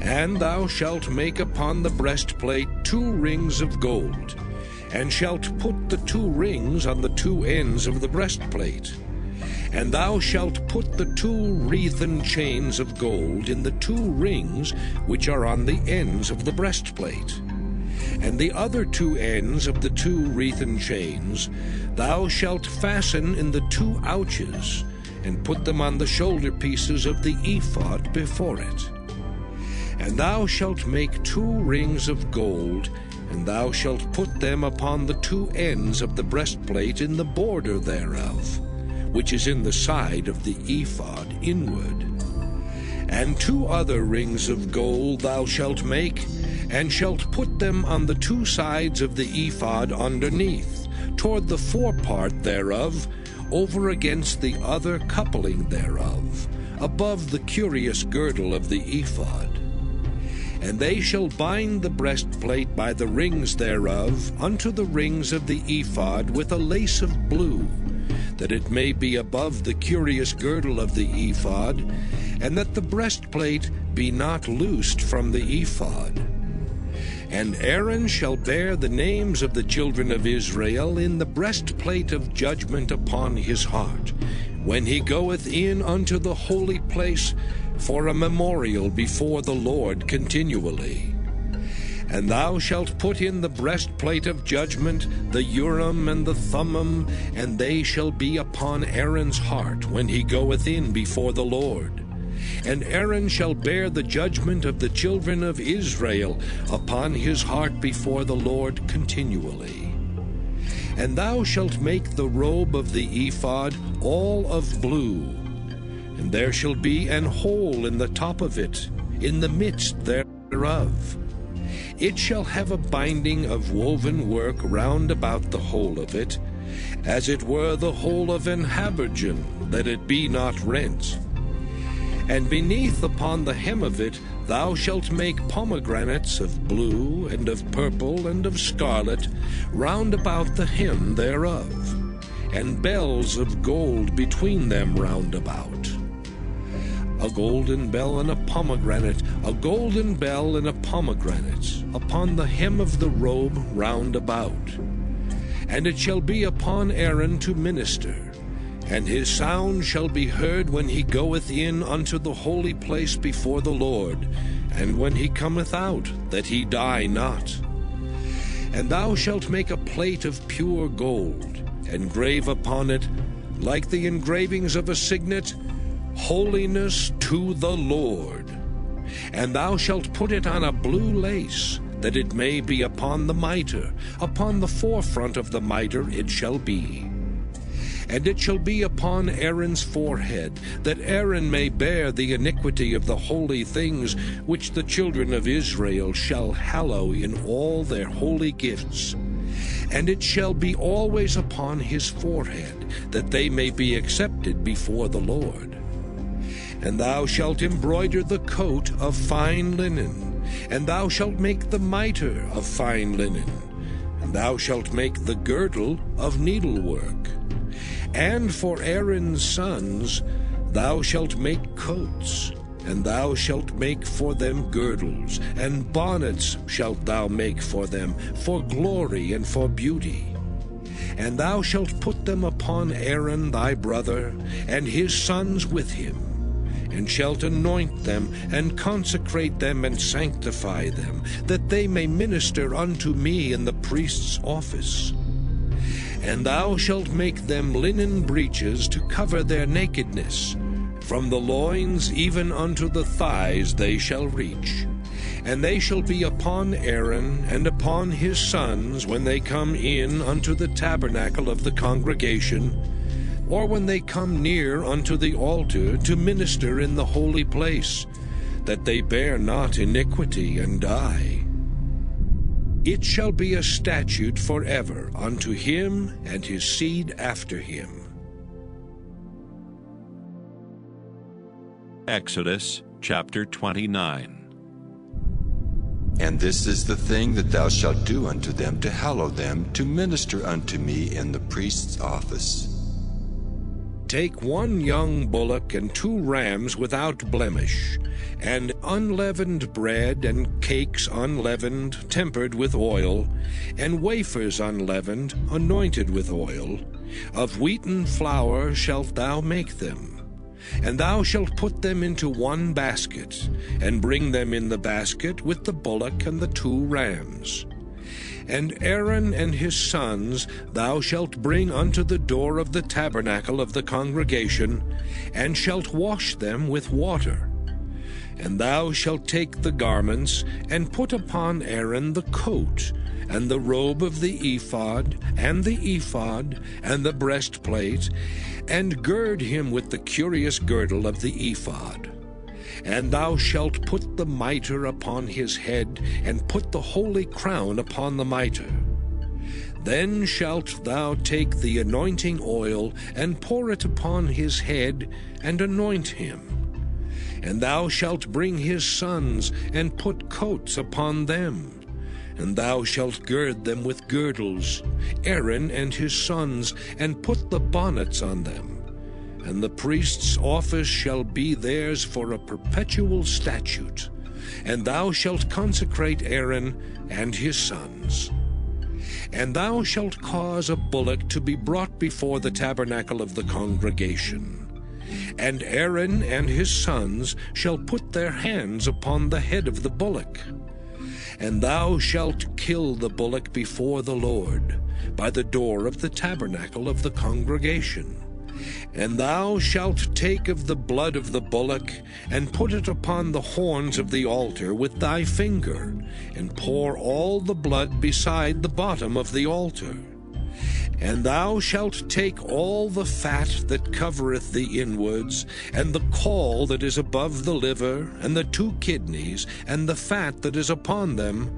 J: And thou shalt make upon the breastplate 2 rings of gold, and shalt put the 2 rings on the 2 ends of the breastplate. And thou shalt put the 2 wreathen chains of gold in the 2 rings which are on the ends of the breastplate. And the other 2 ends of the 2 wreathen chains thou shalt fasten in the 2 ouches, and put them on the shoulder pieces of the ephod before it. And thou shalt make 2 rings of gold, and thou shalt put them upon the 2 ends of the breastplate in the border thereof, which is in the side of the ephod inward. And 2 other rings of gold thou shalt make, and shalt put them on the 2 sides of the ephod underneath, toward the forepart thereof, over against the other coupling thereof, above the curious girdle of the ephod. And they shall bind the breastplate by the rings thereof unto the rings of the ephod with a lace of blue, that it may be above the curious girdle of the ephod, and that the breastplate be not loosed from the ephod. And Aaron shall bear the names of the children of Israel in the breastplate of judgment upon his heart, when he goeth in unto the holy place, for a memorial before the Lord continually. And thou shalt put in the breastplate of judgment the Urim and the Thummim, and they shall be upon Aaron's heart when he goeth in before the Lord. And Aaron shall bear the judgment of the children of Israel upon his heart before the Lord continually. And thou shalt make the robe of the ephod all of blue, and there shall be an hole in the top of it, in the midst thereof. It shall have a binding of woven work round about the hole of it, as it were the hole of an habergeon, that it be not rent. And beneath upon the hem of it thou shalt make pomegranates of blue, and of purple, and of scarlet, round about the hem thereof, and bells of gold between them round about. A golden bell and a pomegranate, a golden bell and a pomegranate, upon the hem of the robe round about. And it shall be upon Aaron to minister, and his sound shall be heard when he goeth in unto the holy place before the Lord, and when he cometh out, that he die not. And thou shalt make a plate of pure gold, and grave upon it, like the engravings of a signet, Holiness to the Lord. And thou shalt put it on a blue lace, that it may be upon the mitre, upon the forefront of the mitre it shall be. And it shall be upon Aaron's forehead, that Aaron may bear the iniquity of the holy things which the children of Israel shall hallow in all their holy gifts. And it shall be always upon his forehead, that they may be accepted before the Lord. And thou shalt embroider the coat of fine linen, and thou shalt make the mitre of fine linen, and thou shalt make the girdle of needlework. And for Aaron's sons thou shalt make coats, and thou shalt make for them girdles, and bonnets shalt thou make for them, for glory and for beauty. And thou shalt put them upon Aaron thy brother, and his sons with him, and shalt anoint them, and consecrate them, and sanctify them, that they may minister unto me in the priest's office. And thou shalt make them linen breeches to cover their nakedness. From the loins even unto the thighs they shall reach. And they shall be upon Aaron and upon his sons when they come in unto the tabernacle of the congregation, or when they come near unto the altar to minister in the holy place, that they bear not iniquity and die. It shall be a statute forever unto him and his seed after him.
A: Exodus chapter 29.
K: And this is the thing that thou shalt do unto them to hallow them, to minister unto me in the priest's office.
J: Take 1 young bullock and 2 rams without blemish, and unleavened bread and cakes unleavened, tempered with oil, and wafers unleavened, anointed with oil. Of wheaten flour shalt thou make them. And thou shalt put them into 1 basket, and bring them in the basket with the bullock and the 2 rams. And Aaron and his sons thou shalt bring unto the door of the tabernacle of the congregation, and shalt wash them with water. And thou shalt take the garments, and put upon Aaron the coat, and the robe of the ephod, and the breastplate, and gird him with the curious girdle of the ephod. And thou shalt put the mitre upon his head, and put the holy crown upon the mitre. Then shalt thou take the anointing oil, and pour it upon his head, and anoint him. And thou shalt bring his sons, and put coats upon them. And thou shalt gird them with girdles, Aaron and his sons, and put the bonnets on them. And the priest's office shall be theirs for a perpetual statute. And thou shalt consecrate Aaron and his sons. And thou shalt cause a bullock to be brought before the tabernacle of the congregation. And Aaron and his sons shall put their hands upon the head of the bullock. And thou shalt kill the bullock before the Lord, by the door of the tabernacle of the congregation. And thou shalt take of the blood of the bullock, and put it upon the horns of the altar with thy finger, and pour all the blood beside the bottom of the altar. And thou shalt take all the fat that covereth the inwards, and the caul that is above the liver, and the 2 kidneys, and the fat that is upon them,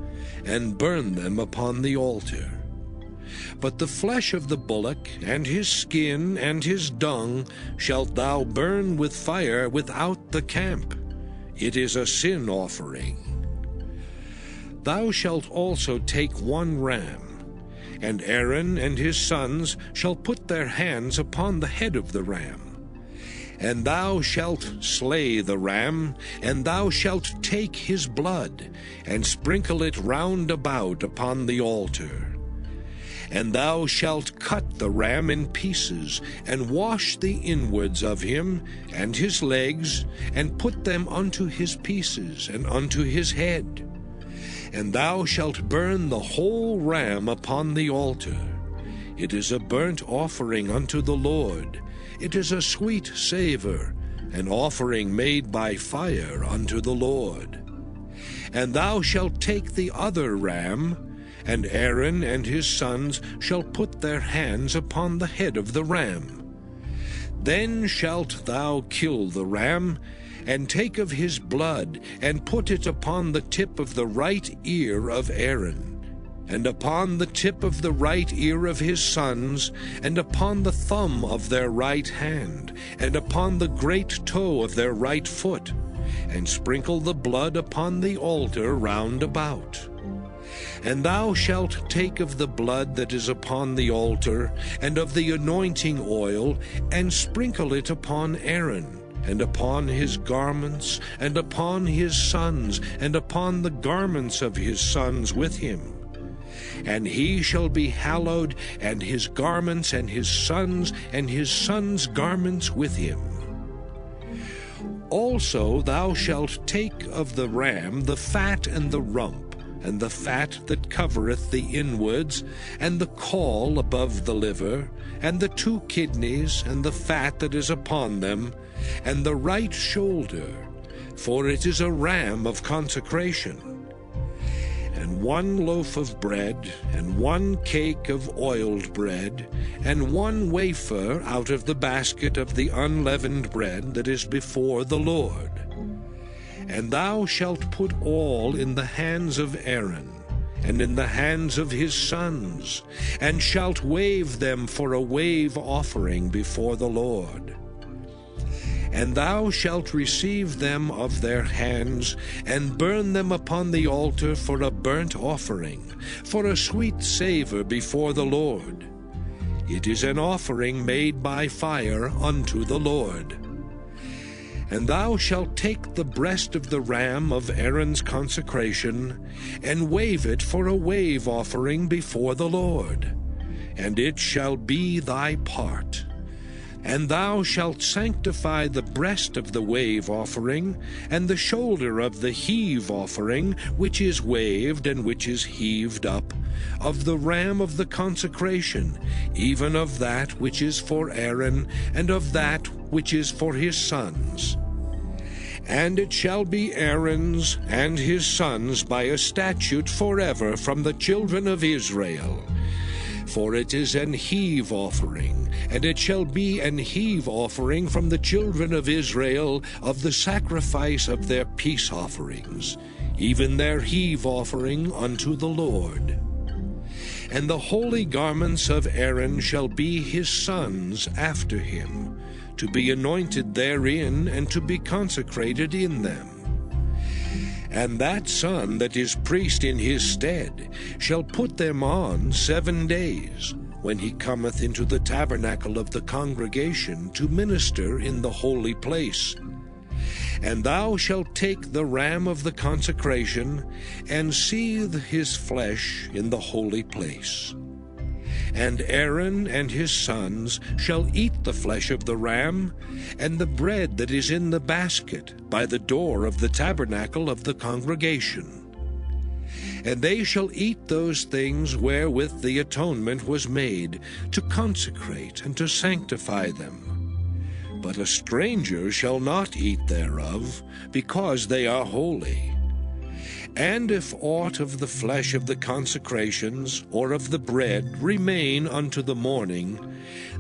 J: and burn them upon the altar. But the flesh of the bullock, and his skin, and his dung, shalt thou burn with fire without the camp. It is a sin offering. Thou shalt also take 1 ram, and Aaron and his sons shall put their hands upon the head of the ram. And thou shalt slay the ram, and thou shalt take his blood, and sprinkle it round about upon the altar. And thou shalt cut the ram in pieces, and wash the inwards of him, and his legs, and put them unto his pieces, and unto his head. And thou shalt burn the whole ram upon the altar. It is a burnt offering unto the Lord. It is a sweet savor, an offering made by fire unto the Lord. And thou shalt take the other ram, and Aaron and his sons shall put their hands upon the head of the ram. Then shalt thou kill the ram, and take of his blood, and put it upon the tip of the right ear of Aaron, and upon the tip of the right ear of his sons, and upon the thumb of their right hand, and upon the great toe of their right foot, and sprinkle the blood upon the altar round about. And thou shalt take of the blood that is upon the altar, and of the anointing oil, and sprinkle it upon Aaron, and upon his garments, and upon his sons, and upon the garments of his sons with him. And he shall be hallowed, and his garments, and his sons' garments with him. Also thou shalt take of the ram the fat and the rump, and the fat that covereth the inwards, and the caul above the liver, and the 2 kidneys, and the fat that is upon them, and the right shoulder, for it is a ram of consecration. And 1 loaf of bread, and 1 cake of oiled bread, and 1 wafer out of the basket of the unleavened bread that is before the Lord. And thou shalt put all in the hands of Aaron, and in the hands of his sons, and shalt wave them for a wave offering before the Lord. And thou shalt receive them of their hands, and burn them upon the altar for a burnt offering, for a sweet savor before the Lord. It is an offering made by fire unto the Lord. And thou shalt take the breast of the ram of Aaron's consecration, and wave it for a wave offering before the Lord, and it shall be thy part. And thou shalt sanctify the breast of the wave offering, and the shoulder of the heave offering, which is waved and which is heaved up, of the ram of the consecration, even of that which is for Aaron, and of that which is for his sons. And it shall be Aaron's and his sons by a statute forever from the children of Israel. For it is an heave offering, and it shall be an heave offering from the children of Israel of the sacrifice of their peace offerings, even their heave offering unto the Lord. And the holy garments of Aaron shall be his sons after him, to be anointed therein, and to be consecrated in them. And that son that is priest in his stead shall put them on 7 days, when he cometh into the tabernacle of the congregation to minister in the holy place. And thou shalt take the ram of the consecration, and seethe his flesh in the holy place. And Aaron and his sons shall eat the flesh of the ram, and the bread that is in the basket by the door of the tabernacle of the congregation. And they shall eat those things wherewith the atonement was made, to consecrate and to sanctify them. But a stranger shall not eat thereof, because they are holy. And if aught of the flesh of the consecrations, or of the bread, remain unto the morning,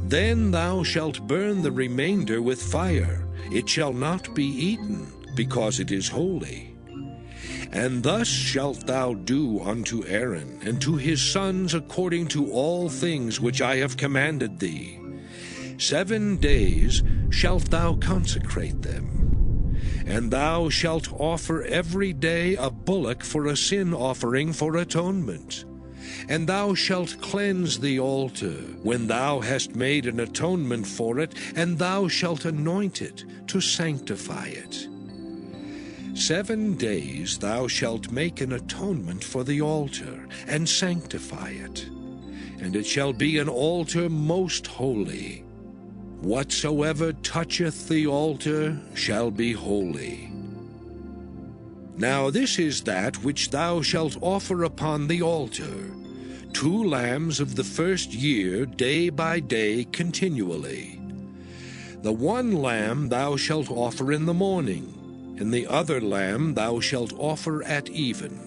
J: then thou shalt burn the remainder with fire. It shall not be eaten, because it is holy. And thus shalt thou do unto Aaron and to his sons according to all things which I have commanded thee. 7 days shalt thou consecrate them. And thou shalt offer every day a bullock for a sin offering for atonement. And thou shalt cleanse the altar when thou hast made an atonement for it, and thou shalt anoint it to sanctify it. 7 days thou shalt make an atonement for the altar, and sanctify it. And it shall be an altar most holy. Whatsoever toucheth the altar shall be holy. Now this is that which thou shalt offer upon the altar: 2 lambs of the first year, day by day, continually. The 1 lamb thou shalt offer in the morning, and the other lamb thou shalt offer at even.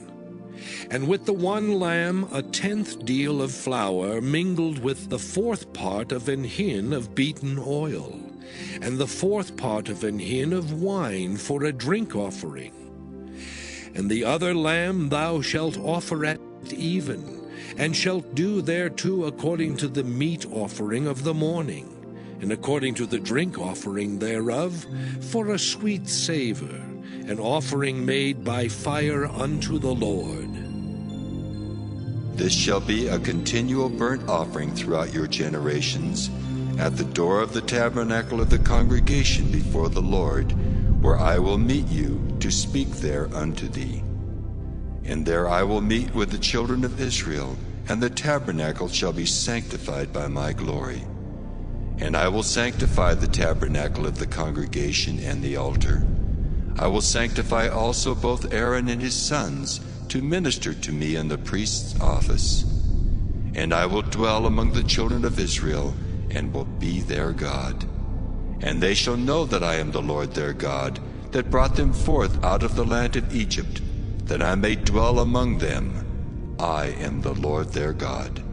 J: And with the 1 lamb 1/10 deal of flour mingled with the 4th part of an hin of beaten oil, and the 4th part of an hin of wine for a drink offering. And the other lamb thou shalt offer at even, and shalt do thereto according to the meat offering of the morning, and according to the drink offering thereof, for a sweet savor, an offering made by fire unto the Lord.
K: This shall be a continual burnt offering throughout your generations, at the door of the tabernacle of the congregation before the Lord, where I will meet you to speak there unto thee. And there I will meet with the children of Israel, and the tabernacle shall be sanctified by my glory. And I will sanctify the tabernacle of the congregation and the altar. I will sanctify also both Aaron and his sons to minister to me in the priest's office. And I will dwell among the children of Israel, and will be their God. And they shall know that I am the Lord their God, that brought them forth out of the land of Egypt, that I may dwell among them. I am the Lord their God.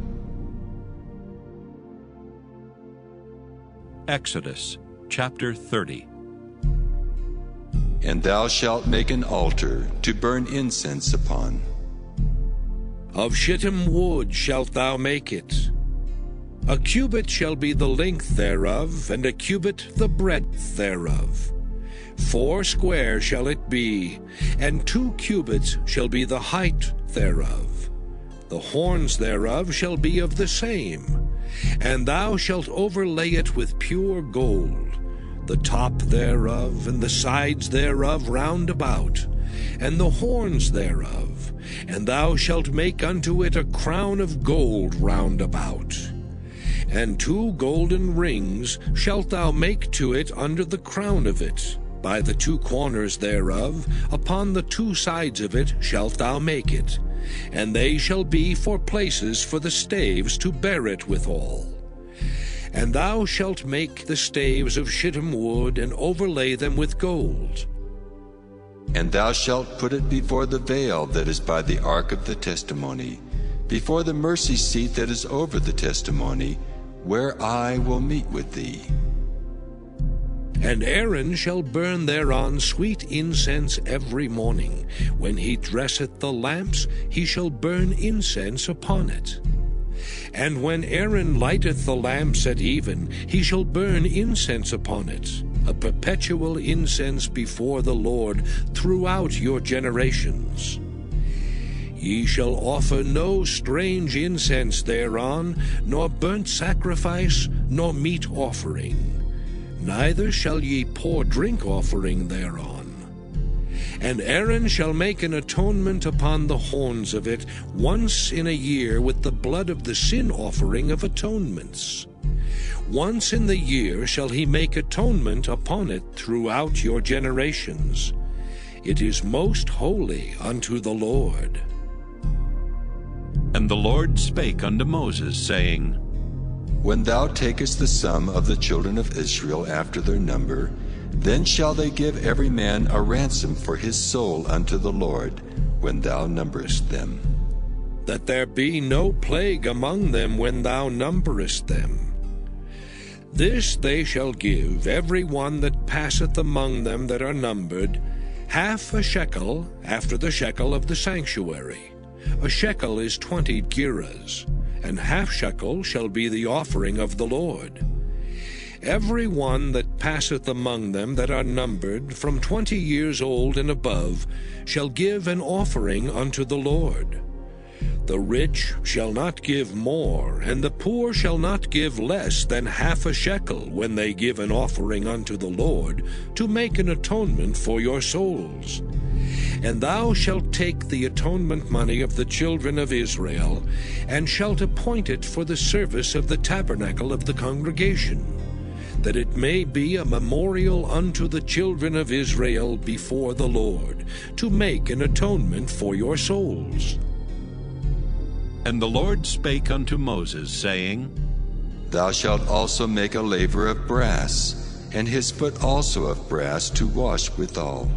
A: Exodus chapter 30.
K: And thou shalt make an altar to burn incense upon.
J: Of shittim wood shalt thou make it. A cubit shall be the length thereof, and a cubit the breadth thereof. 4 square shall it be, and 2 cubits shall be the height thereof. The horns thereof shall be of the same, and thou shalt overlay it with pure gold, the top thereof, and the sides thereof round about, and the horns thereof, and thou shalt make unto it a crown of gold round about. And 2 golden rings shalt thou make to it under the crown of it, by the 2 corners thereof, upon the 2 sides of it shalt thou make it, and they shall be for places for the staves to bear it withal. And thou shalt make the staves of shittim wood, and overlay them with gold.
K: And thou shalt put it before the veil that is by the ark of the testimony, before the mercy seat that is over the testimony, where I will meet with thee.
J: And Aaron shall burn thereon sweet incense every morning. When he dresseth the lamps, he shall burn incense upon it. And when Aaron lighteth the lamps at even, he shall burn incense upon it, a perpetual incense before the Lord throughout your generations. Ye shall offer no strange incense thereon, nor burnt sacrifice, nor meat offering. Neither shall ye pour drink offering thereon. And Aaron shall make an atonement upon the horns of it once in a year with the blood of the sin offering of atonements. Once in the year shall he make atonement upon it throughout your generations. It is most holy unto the Lord.
A: And the Lord spake unto Moses, saying,
K: When thou takest the sum of the children of Israel after their number, then shall they give every man a ransom for his soul unto the Lord, when thou numberest them.
J: That there be no plague among them when thou numberest them. This they shall give every one that passeth among them that are numbered, 1/2 shekel after the shekel of the sanctuary. A shekel is 20 gerahs, and 1/2 shekel shall be the offering of the Lord. Every one that passeth among them that are numbered, from 20 years old and above, shall give an offering unto the Lord. The rich shall not give more, and the poor shall not give less than 1/2 shekel when they give an offering unto the Lord, to make an atonement for your souls. And thou shalt take the atonement money of the children of Israel, and shalt appoint it for the service of the tabernacle of the congregation, that it may be a memorial unto the children of Israel before the Lord, to make an atonement for your souls.
A: And the Lord spake unto Moses, saying,
K: Thou shalt also make a laver of brass, and his foot also of brass to wash withal.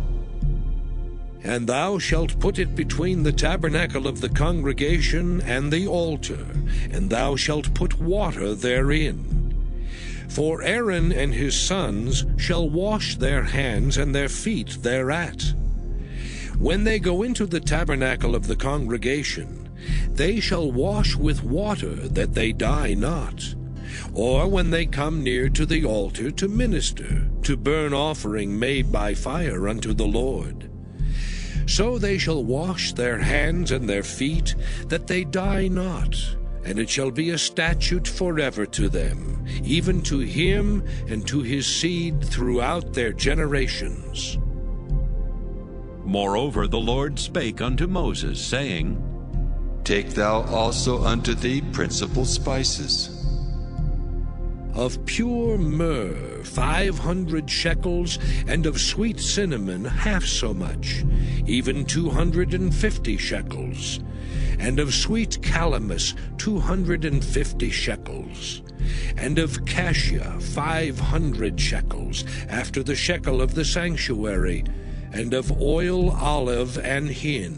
J: And thou shalt put it between the tabernacle of the congregation and the altar, and thou shalt put water therein. For Aaron and his sons shall wash their hands and their feet thereat. When they go into the tabernacle of the congregation, they shall wash with water, that they die not. Or when they come near to the altar to minister, to burn offering made by fire unto the Lord. So they shall wash their hands and their feet, that they die not, and it shall be a statute forever to them, even to him and to his seed throughout their generations.
A: Moreover the Lord spake unto Moses, saying,
K: Take thou also unto thee principal spices.
J: Of pure myrrh 500 shekels, and of sweet cinnamon 1/2 so much, even 250 shekels, and of sweet calamus 250 shekels, and of cassia 500 shekels, after the shekel of the sanctuary, and of oil olive and hin.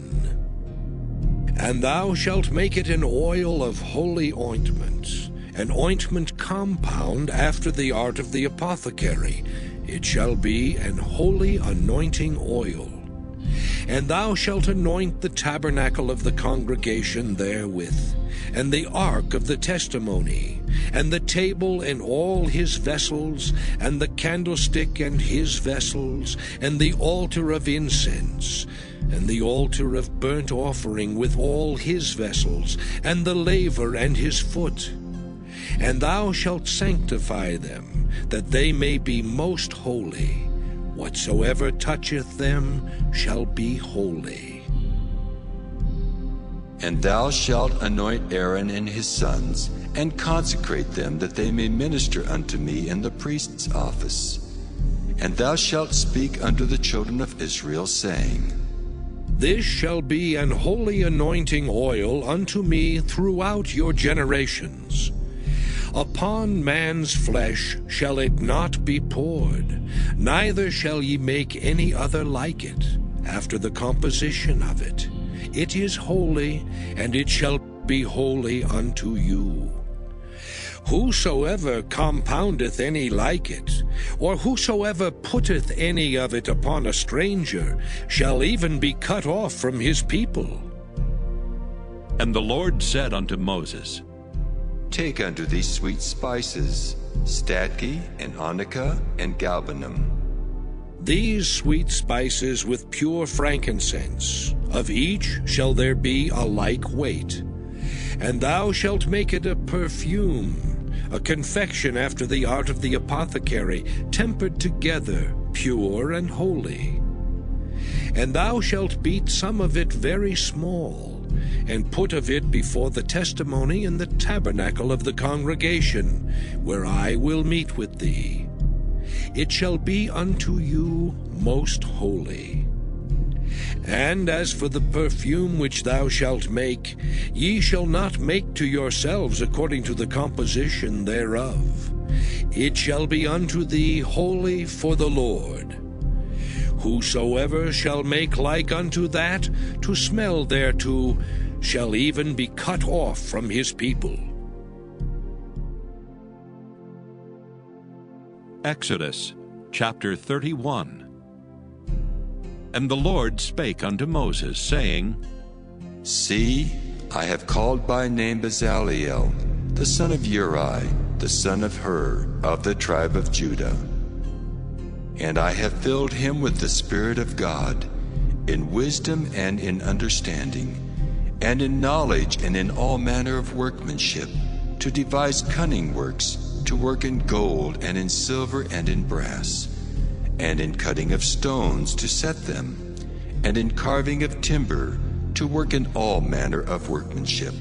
J: And thou shalt make it an oil of holy ointment, an ointment compound after the art of the apothecary. It shall be an holy anointing oil. And thou shalt anoint the tabernacle of the congregation therewith, and the ark of the testimony, and the table and all his vessels, and the candlestick and his vessels, and the altar of incense, and the altar of burnt offering with all his vessels, and the laver and his foot. And thou shalt sanctify them, that they may be most holy. Whatsoever toucheth them shall be holy.
K: And thou shalt anoint Aaron and his sons, and consecrate them, that they may minister unto me in the priest's office. And thou shalt speak unto the children of Israel, saying,
J: This shall be an holy anointing oil unto me throughout your generations. Upon man's flesh shall it not be poured, neither shall ye make any other like it, after the composition of it. It is holy, and it shall be holy unto you. Whosoever compoundeth any like it, or whosoever putteth any of it upon a stranger, shall even be cut off from his people.
A: And the Lord said unto Moses,
K: Take unto thee sweet spices, stacte, and onycha, and galbanum.
J: These sweet spices with pure frankincense, of each shall there be a like weight. And thou shalt make it a perfume, a confection after the art of the apothecary, tempered together, pure and holy. And thou shalt beat some of it very small, and put of it before the testimony in the tabernacle of the congregation, where I will meet with thee. It shall be unto you most holy. And as for the perfume which thou shalt make, ye shall not make to yourselves according to the composition thereof. It shall be unto thee holy for the Lord. Whosoever shall make like unto that, to smell thereto, shall even be cut off from his people.
A: Exodus chapter 31. And the Lord spake unto Moses, saying,
K: See, I have called by name Bezaleel, the son of Uri, the son of Hur, of the tribe of Judah. And I have filled him with the Spirit of God, in wisdom and in understanding, and in knowledge and in all manner of workmanship, to devise cunning works, to work in gold and in silver and in brass, and in cutting of stones to set them, and in carving of timber, to work in all manner of workmanship.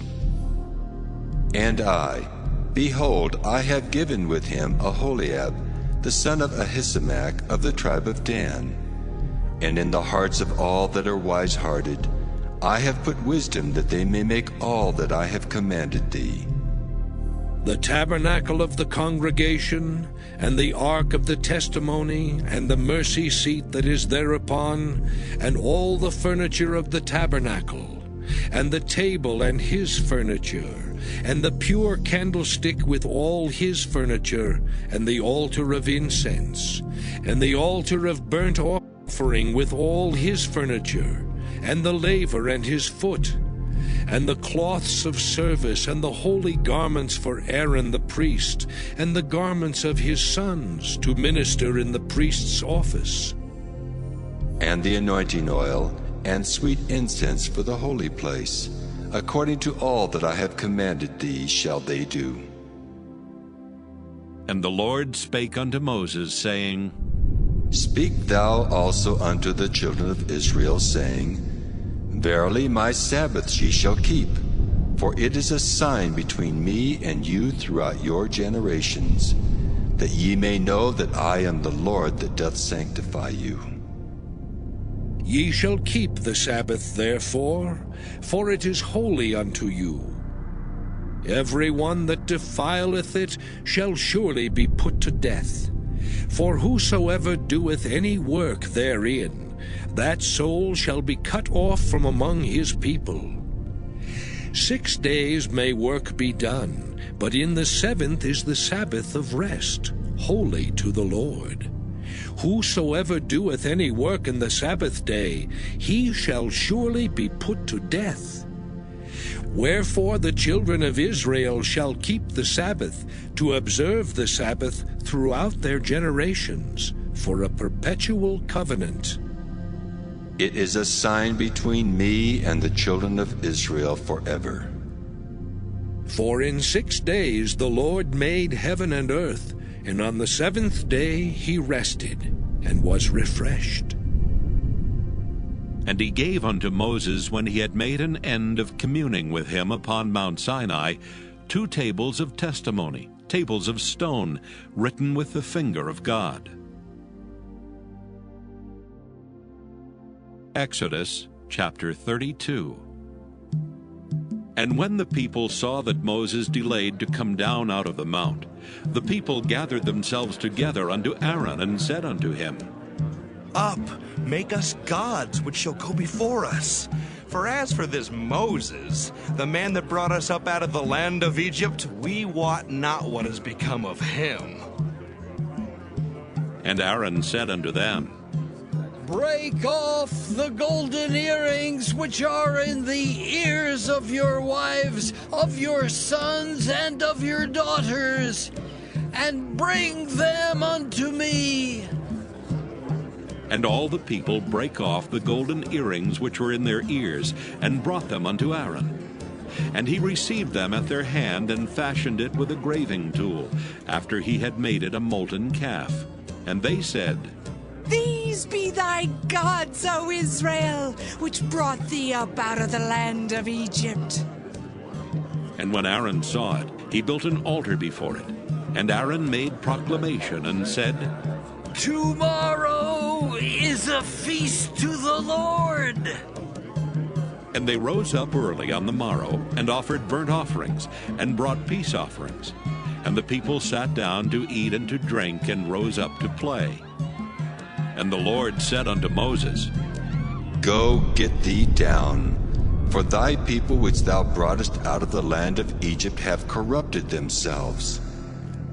K: And I, behold, I have given with him Aholiab, the son of Ahisamach of the tribe of Dan. And in the hearts of all that are wise-hearted, I have put wisdom, that they may make all that I have commanded thee.
J: The tabernacle of the congregation, and the ark of the testimony, and the mercy seat that is thereupon, and all the furniture of the tabernacle, and the table and his furniture, and the pure candlestick with all his furniture, and the altar of incense, and the altar of burnt offering with all his furniture, and the laver and his foot, and the cloths of service, and the holy garments for Aaron the priest, and the garments of his sons to minister in the priest's office.
K: And the anointing oil, and sweet incense for the holy place, according to all that I have commanded thee shall they do.
A: And the Lord spake unto Moses, saying,
K: Speak thou also unto the children of Israel, saying, Verily my Sabbaths ye shall keep, for it is a sign between me and you throughout your generations, that ye may know that I am the Lord that doth sanctify you.
J: Ye shall keep the Sabbath therefore, for it is holy unto you. Every one that defileth it shall surely be put to death. For whosoever doeth any work therein, that soul shall be cut off from among his people. 6 days may work be done, but in the 7th is the Sabbath of rest, holy to the Lord. Whosoever doeth any work in the Sabbath day, he shall surely be put to death. Wherefore the children of Israel shall keep the Sabbath, to observe the Sabbath throughout their generations, for a perpetual covenant.
K: It is a sign between me and the children of Israel forever.
J: For in 6 days the Lord made heaven and earth, and on the 7th day he rested, and was refreshed.
A: And he gave unto Moses, when he had made an end of communing with him upon Mount Sinai, 2 tables of testimony, tables of stone, written with the finger of God. Exodus chapter 32. And when the people saw that Moses delayed to come down out of the mount, the people gathered themselves together unto Aaron, and said unto him,
E: Up, make us gods which shall go before us. For as for this Moses, the man that brought us up out of the land of Egypt, we wot not what has become of him.
A: And Aaron said unto them,
M: Break off the golden earrings which are in the ears of your wives, of your sons, and of your daughters, and bring them unto me.
A: And all the people brake off the golden earrings which were in their ears, and brought them unto Aaron. And he received them at their hand, and fashioned it with a graving tool, after he had made it a molten calf. And they said,
F: These be thy gods, O Israel, which brought thee up out of the land of Egypt.
A: And when Aaron saw it, he built an altar before it. And Aaron made proclamation, and said,
M: Tomorrow is a feast to the Lord.
A: And they rose up early on the morrow, and offered burnt offerings, and brought peace offerings. And the people sat down to eat and to drink, and rose up to play. And the Lord said unto Moses,
K: Go, get thee down, for thy people which thou broughtest out of the land of Egypt have corrupted themselves.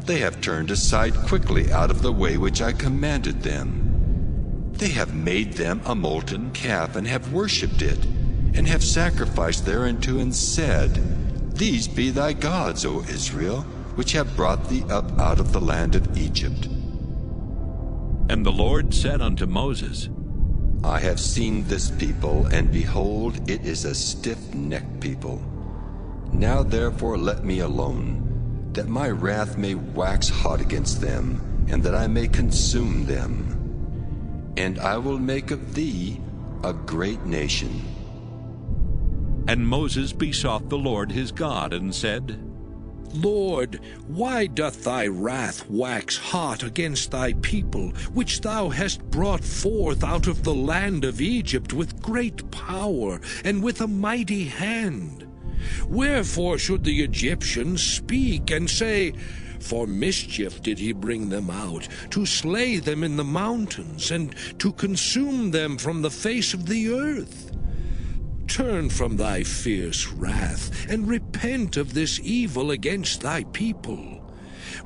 K: They have turned aside quickly out of the way which I commanded them. They have made them a molten calf, and have worshipped it, and have sacrificed thereunto, and said, These be thy gods, O Israel, which have brought thee up out of the land of Egypt.
A: And the Lord said unto Moses,
K: I have seen this people, and behold, it is a stiff-necked people. Now therefore let me alone, that my wrath may wax hot against them, and that I may consume them. And I will make of thee a great nation.
A: And Moses besought the Lord his God, and said,
J: Lord, why doth thy wrath wax hot against thy people, which thou hast brought forth out of the land of Egypt with great power and with a mighty hand? Wherefore should the Egyptians speak and say, For mischief did he bring them out, to slay them in the mountains, and to consume them from the face of the earth? Turn from thy fierce wrath, and repent of this evil against thy people.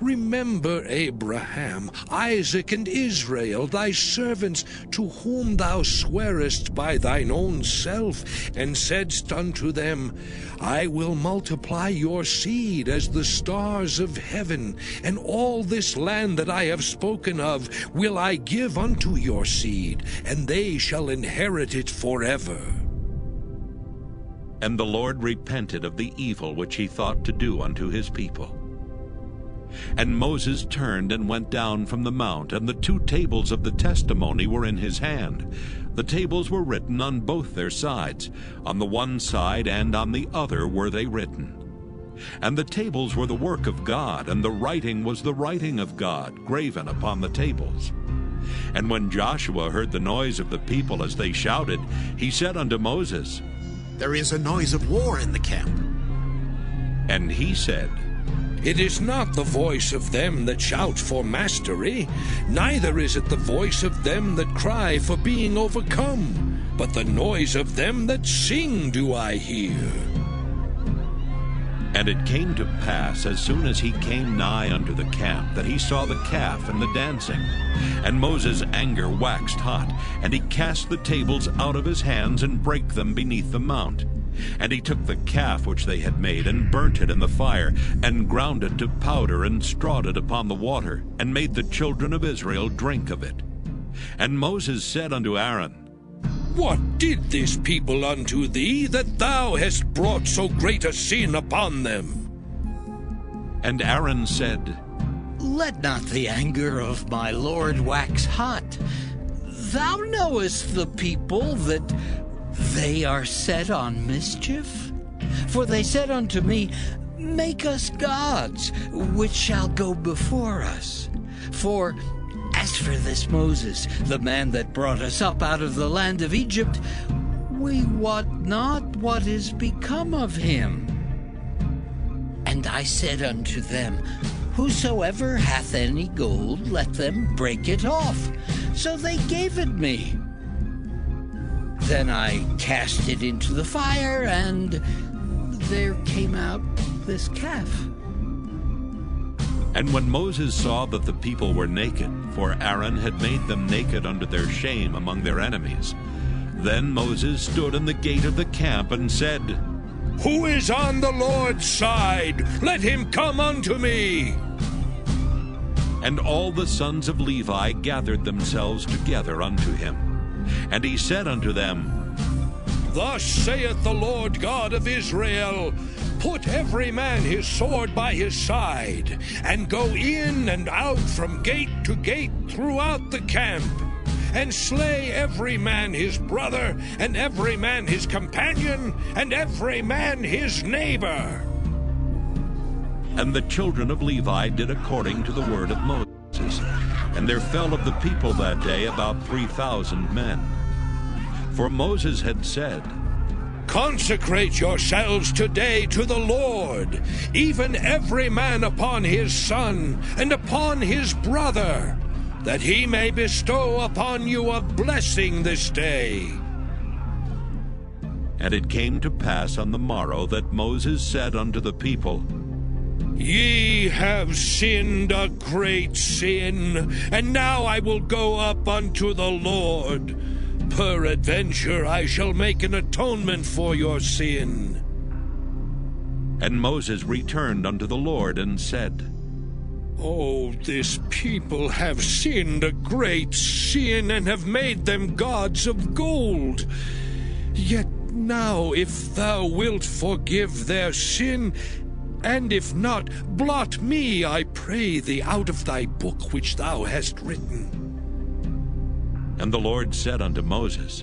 J: Remember Abraham, Isaac, and Israel, thy servants, to whom thou swarest by thine own self, and saidst unto them, I will multiply your seed as the stars of heaven, and all this land that I have spoken of will I give unto your seed, and they shall inherit it forever.
A: And the Lord repented of the evil which he thought to do unto his people. And Moses turned and went down from the mount, and the 2 tables of the testimony were in his hand. The tables were written on both their sides. On the one side and on the other were they written. And the tables were the work of God, and the writing was the writing of God, graven upon the tables. And when Joshua heard the noise of the people as they shouted, he said unto Moses,
W: There is a noise of war in the camp.
A: And he said,
J: It is not the voice of them that shout for mastery, neither is it the voice of them that cry for being overcome, but the noise of them that sing do I hear.
A: And it came to pass, as soon as he came nigh unto the camp, that he saw the calf and the dancing. And Moses' anger waxed hot, and he cast the tables out of his hands, and brake them beneath the mount. And he took the calf which they had made, and burnt it in the fire, and ground it to powder, and strawed it upon the water, and made the children of Israel drink of it. And Moses said unto Aaron,
J: What did this people unto thee, that thou hast brought so great a sin upon them?
A: And Aaron said,
M: Let not the anger of my Lord wax hot. Thou knowest the people that they are set on mischief. For they said unto me, Make us gods, which shall go before us. For as for this Moses, the man that brought us up out of the land of Egypt, we wot not what is become of him. And I said unto them, Whosoever hath any gold, let them break it off. So they gave it me. Then I cast it into the fire, and there came out this calf.
A: And when Moses saw that the people were naked, for Aaron had made them naked unto their shame among their enemies, then Moses stood in the gate of the camp and said,
J: Who is on the Lord's side? Let him come unto me.
A: And all the sons of Levi gathered themselves together unto him. And he said unto them,
J: Thus saith the Lord God of Israel, Put every man his sword by his side, and go in and out from gate to gate throughout the camp, and slay every man his brother, and every man his companion, and every man his neighbor.
A: And the children of Levi did according to the word of Moses. And there fell of the people that day about 3,000 men. For Moses had said,
J: Consecrate yourselves today to the Lord, even every man upon his son and upon his brother, that he may bestow upon you a blessing this day.
A: And it came to pass on the morrow that Moses said unto the people,
J: Ye have sinned a great sin, and now I will go up unto the Lord. Peradventure I shall make an atonement for your sin.
A: And Moses returned unto the Lord and said,
J: Oh, this people have sinned a great sin, and have made them gods of gold. Yet now, if thou wilt forgive their sin, and if not, blot me, I pray thee, out of thy book which thou hast written.
A: And the Lord said unto Moses,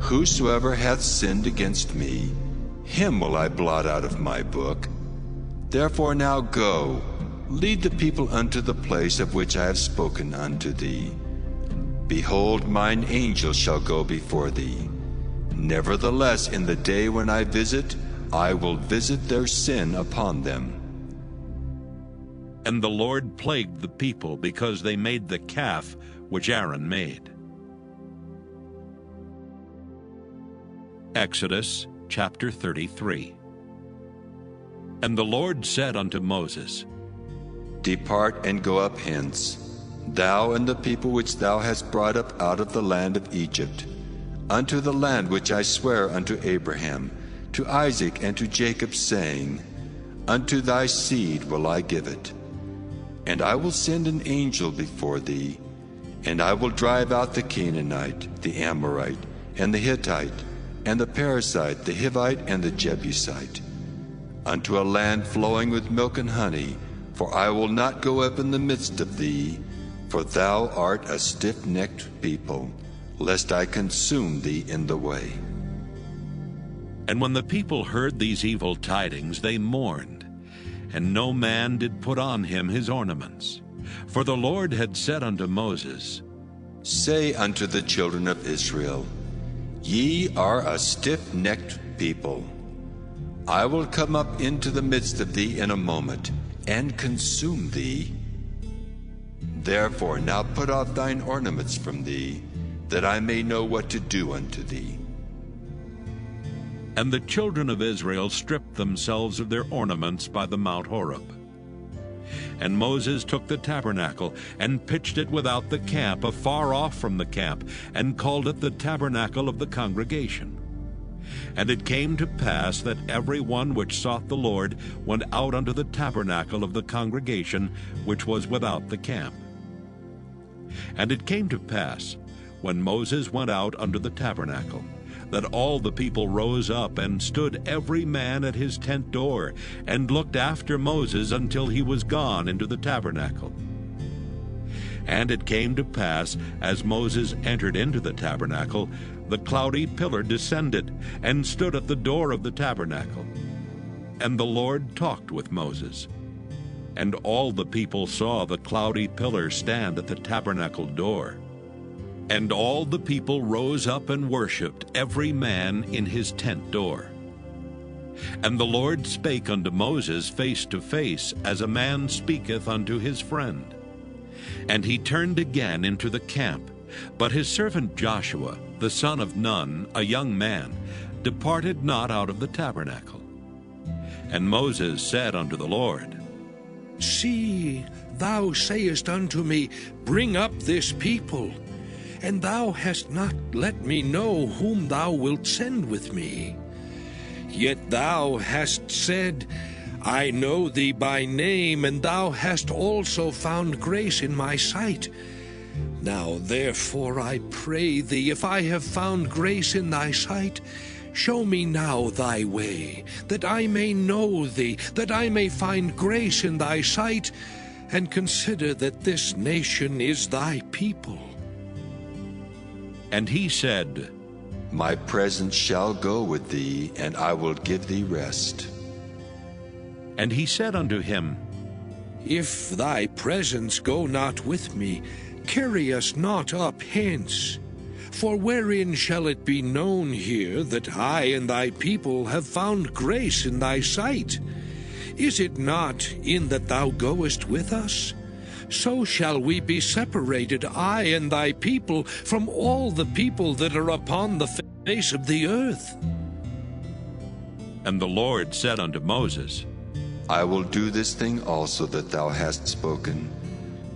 K: Whosoever hath sinned against me, him will I blot out of my book. Therefore now go, lead the people unto the place of which I have spoken unto thee. Behold, mine angel shall go before thee. Nevertheless, in the day when I visit, I will visit their sin upon them.
A: And the Lord plagued the people because they made the calf which Aaron made. Exodus chapter 33. And the Lord said unto Moses,
K: Depart and go up hence, thou and the people which thou hast brought up out of the land of Egypt, unto the land which I swear unto Abraham, to Isaac, and to Jacob, saying, Unto thy seed will I give it. And I will send an angel before thee, and I will drive out the Canaanite, the Amorite, and the Hittite, and the Perizzite, the Hivite, and the Jebusite, unto a land flowing with milk and honey, for I will not go up in the midst of thee, for thou art a stiff-necked people, lest I consume thee in the way.
A: And when the people heard these evil tidings, they mourned, and no man did put on him his ornaments. For the Lord had said unto Moses,
K: Say unto the children of Israel, Ye are a stiff-necked people. I will come up into the midst of thee in a moment, and consume thee. Therefore now put off thine ornaments from thee, that I may know what to do unto thee.
A: And the children of Israel stripped themselves of their ornaments by the Mount Horeb. And Moses took the tabernacle and pitched it without the camp, afar off from the camp, and called it the tabernacle of the congregation. And it came to pass that every one which sought the Lord went out unto the tabernacle of the congregation, which was without the camp. And it came to pass, when Moses went out unto the tabernacle, that all the people rose up and stood every man at his tent door, and looked after Moses until he was gone into the tabernacle. And it came to pass, as Moses entered into the tabernacle, the cloudy pillar descended, and stood at the door of the tabernacle. And the Lord talked with Moses. And all the people saw the cloudy pillar stand at the tabernacle door. And all the people rose up and worshipped, every man in his tent door. And the Lord spake unto Moses face to face, as a man speaketh unto his friend. And he turned again into the camp. But his servant Joshua, the son of Nun, a young man, departed not out of the tabernacle. And Moses said unto the Lord,
J: See, thou sayest unto me, Bring up this people. And thou hast not let me know whom thou wilt send with me. Yet thou hast said, I know thee by name, and thou hast also found grace in my sight. Now therefore I pray thee, if I have found grace in thy sight, show me now thy way, that I may know thee, that I may find grace in thy sight, and consider that this nation is thy people.
A: And he said,
K: My presence shall go with thee, and I will give thee rest.
A: And he said unto him,
J: If thy presence go not with me, carry us not up hence. For wherein shall it be known here that I and thy people have found grace in thy sight? Is it not in that thou goest with us? So shall we be separated, I and thy people, from all the people that are upon the face of the earth.
A: And the Lord said unto Moses,
K: I will do this thing also that thou hast spoken,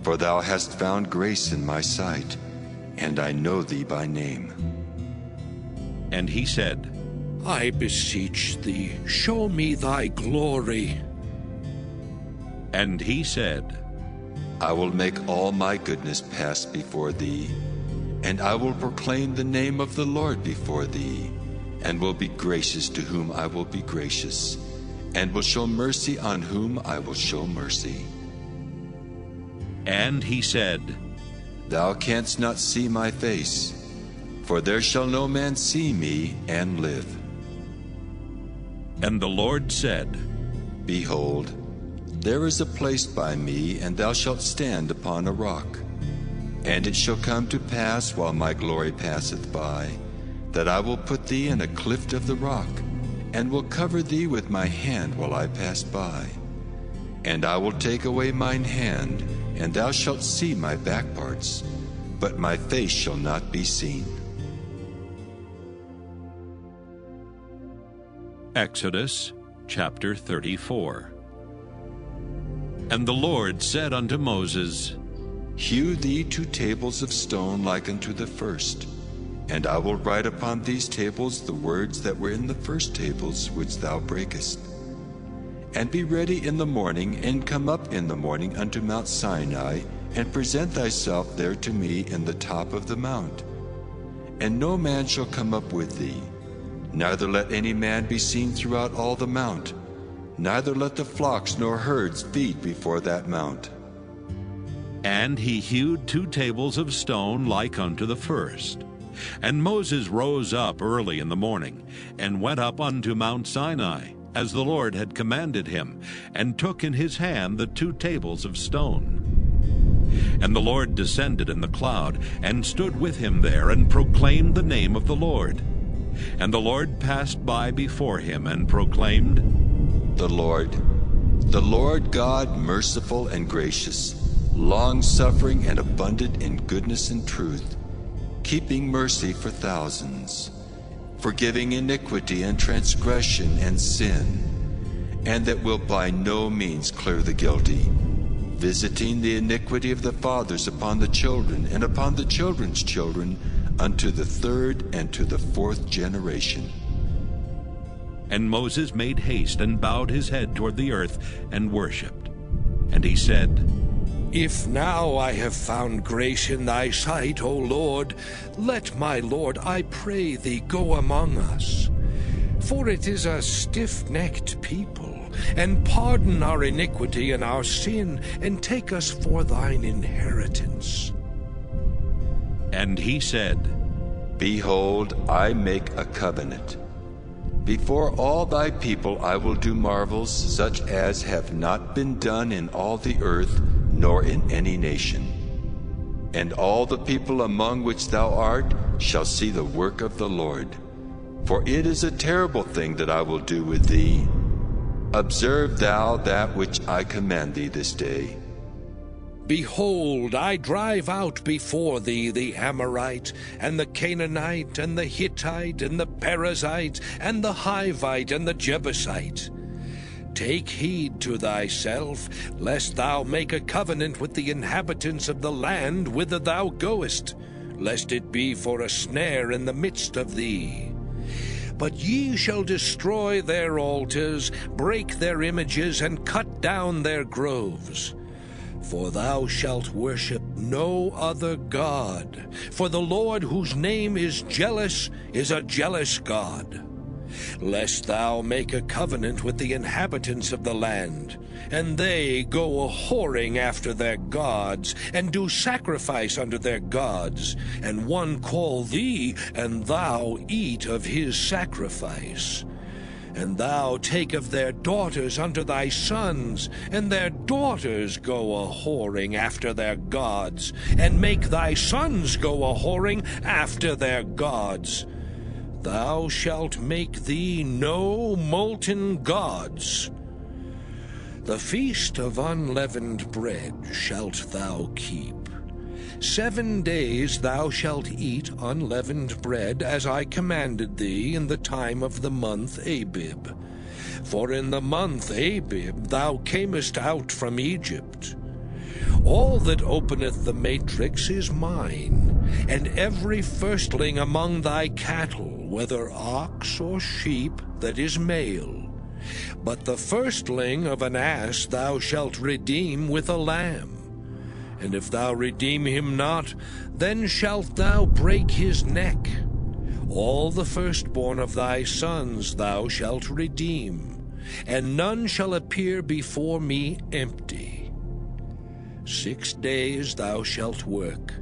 K: for thou hast found grace in my sight, and I know thee by name.
A: And he said,
J: I beseech thee, show me thy glory.
A: And he said,
K: I will make all my goodness pass before thee, and I will proclaim the name of the Lord before thee, and will be gracious to whom I will be gracious, and will show mercy on whom I will show mercy.
A: And he said,
K: Thou canst not see my face, for there shall no man see me and live.
A: And the Lord said,
K: Behold, there is a place by me, and thou shalt stand upon a rock. And it shall come to pass, while my glory passeth by, that I will put thee in a cleft of the rock, and will cover thee with my hand while I pass by. And I will take away mine hand, and thou shalt see my back parts, but my face shall not be seen.
A: Exodus chapter 34. And the Lord said unto Moses,
K: Hew thee 2 tables of stone like unto the first, and I will write upon these tables the words that were in the first tables which thou breakest. And be ready in the morning, and come up in the morning unto Mount Sinai, and present thyself there to me in the top of the mount. And no man shall come up with thee, neither let any man be seen throughout all the mount, neither let the flocks nor herds feed before that mount.
A: And he hewed 2 tables of stone like unto the first. And Moses rose up early in the morning, and went up unto Mount Sinai, as the Lord had commanded him, and took in his hand the 2 tables of stone. And the Lord descended in the cloud, and stood with him there, and proclaimed the name of the Lord. And the Lord passed by before him, and proclaimed,
K: The Lord God, merciful and gracious, long-suffering and abundant in goodness and truth, keeping mercy for thousands, forgiving iniquity and transgression and sin, and that will by no means clear the guilty, visiting the iniquity of the fathers upon the children and upon the children's children unto the third and to the fourth generation.
A: And Moses made haste and bowed his head toward the earth and worshipped. And he said,
J: If now I have found grace in thy sight, O Lord, let my Lord, I pray thee, go among us. For it is a stiff-necked people, and pardon our iniquity and our sin, and take us for thine inheritance.
A: And he said,
K: Behold, I make a covenant. Before all thy people I will do marvels such as have not been done in all the earth, nor in any nation. And all the people among which thou art shall see the work of the Lord. For it is a terrible thing that I will do with thee. Observe thou that which I command thee this day.
J: Behold, I drive out before thee the Amorite, and the Canaanite, and the Hittite, and the Perizzite, and the Hivite, and the Jebusite. Take heed to thyself, lest thou make a covenant with the inhabitants of the land whither thou goest, lest it be for a snare in the midst of thee. But ye shall destroy their altars, break their images, and cut down their groves. For thou shalt worship no other God, for the Lord, whose name is jealous, is a jealous God. Lest thou make a covenant with the inhabitants of the land, and they go a-whoring after their gods, and do sacrifice unto their gods, and one call thee, and thou eat of his sacrifice. And thou take of their daughters unto thy sons, and their daughters go a-whoring after their gods, and make thy sons go a-whoring after their gods. Thou shalt make thee no molten gods. The feast of unleavened bread shalt thou keep. 7 days thou shalt eat unleavened bread, as I commanded thee in the time of the month Abib. For in the month Abib thou camest out from Egypt. All that openeth the matrix is mine, and every firstling among thy cattle, whether ox or sheep, that is male. But the firstling of an ass thou shalt redeem with a lamb. And if thou redeem him not, then shalt thou break his neck. All the firstborn of thy sons thou shalt redeem, and none shall appear before me empty. 6 days thou shalt work,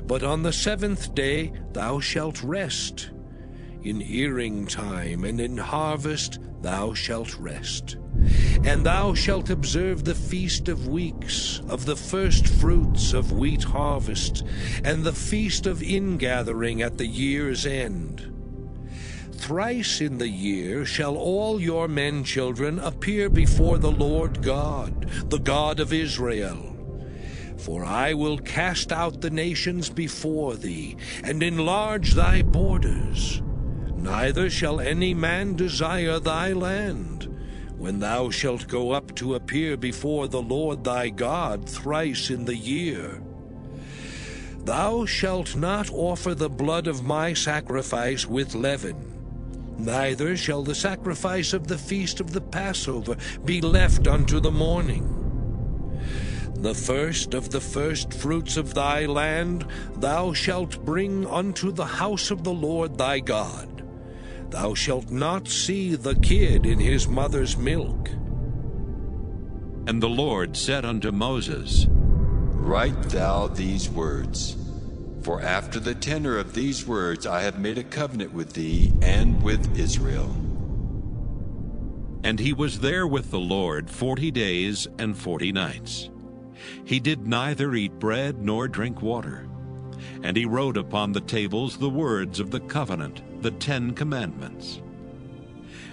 J: but on the 7th day thou shalt rest. In earing time and in harvest thou shalt rest. And thou shalt observe the feast of weeks, of the first fruits of wheat harvest, and the feast of ingathering at the year's end. Thrice in the year shall all your men children appear before the Lord God, the God of Israel. For I will cast out the nations before thee, and enlarge thy borders. Neither shall any man desire thy land, when thou shalt go up to appear before the Lord thy God thrice in the year. Thou shalt not offer the blood of my sacrifice with leaven, neither shall the sacrifice of the feast of the Passover be left unto the morning. The first of the first fruits of thy land thou shalt bring unto the house of the Lord thy God. Thou shalt not see the kid in his mother's milk.
A: And the Lord said unto Moses,
K: Write thou these words, for after the tenor of these words I have made a covenant with thee and with Israel.
A: And he was there with the Lord 40 days and 40 nights. He did neither eat bread nor drink water. And he wrote upon the tables the words of the covenant, the 10 commandments.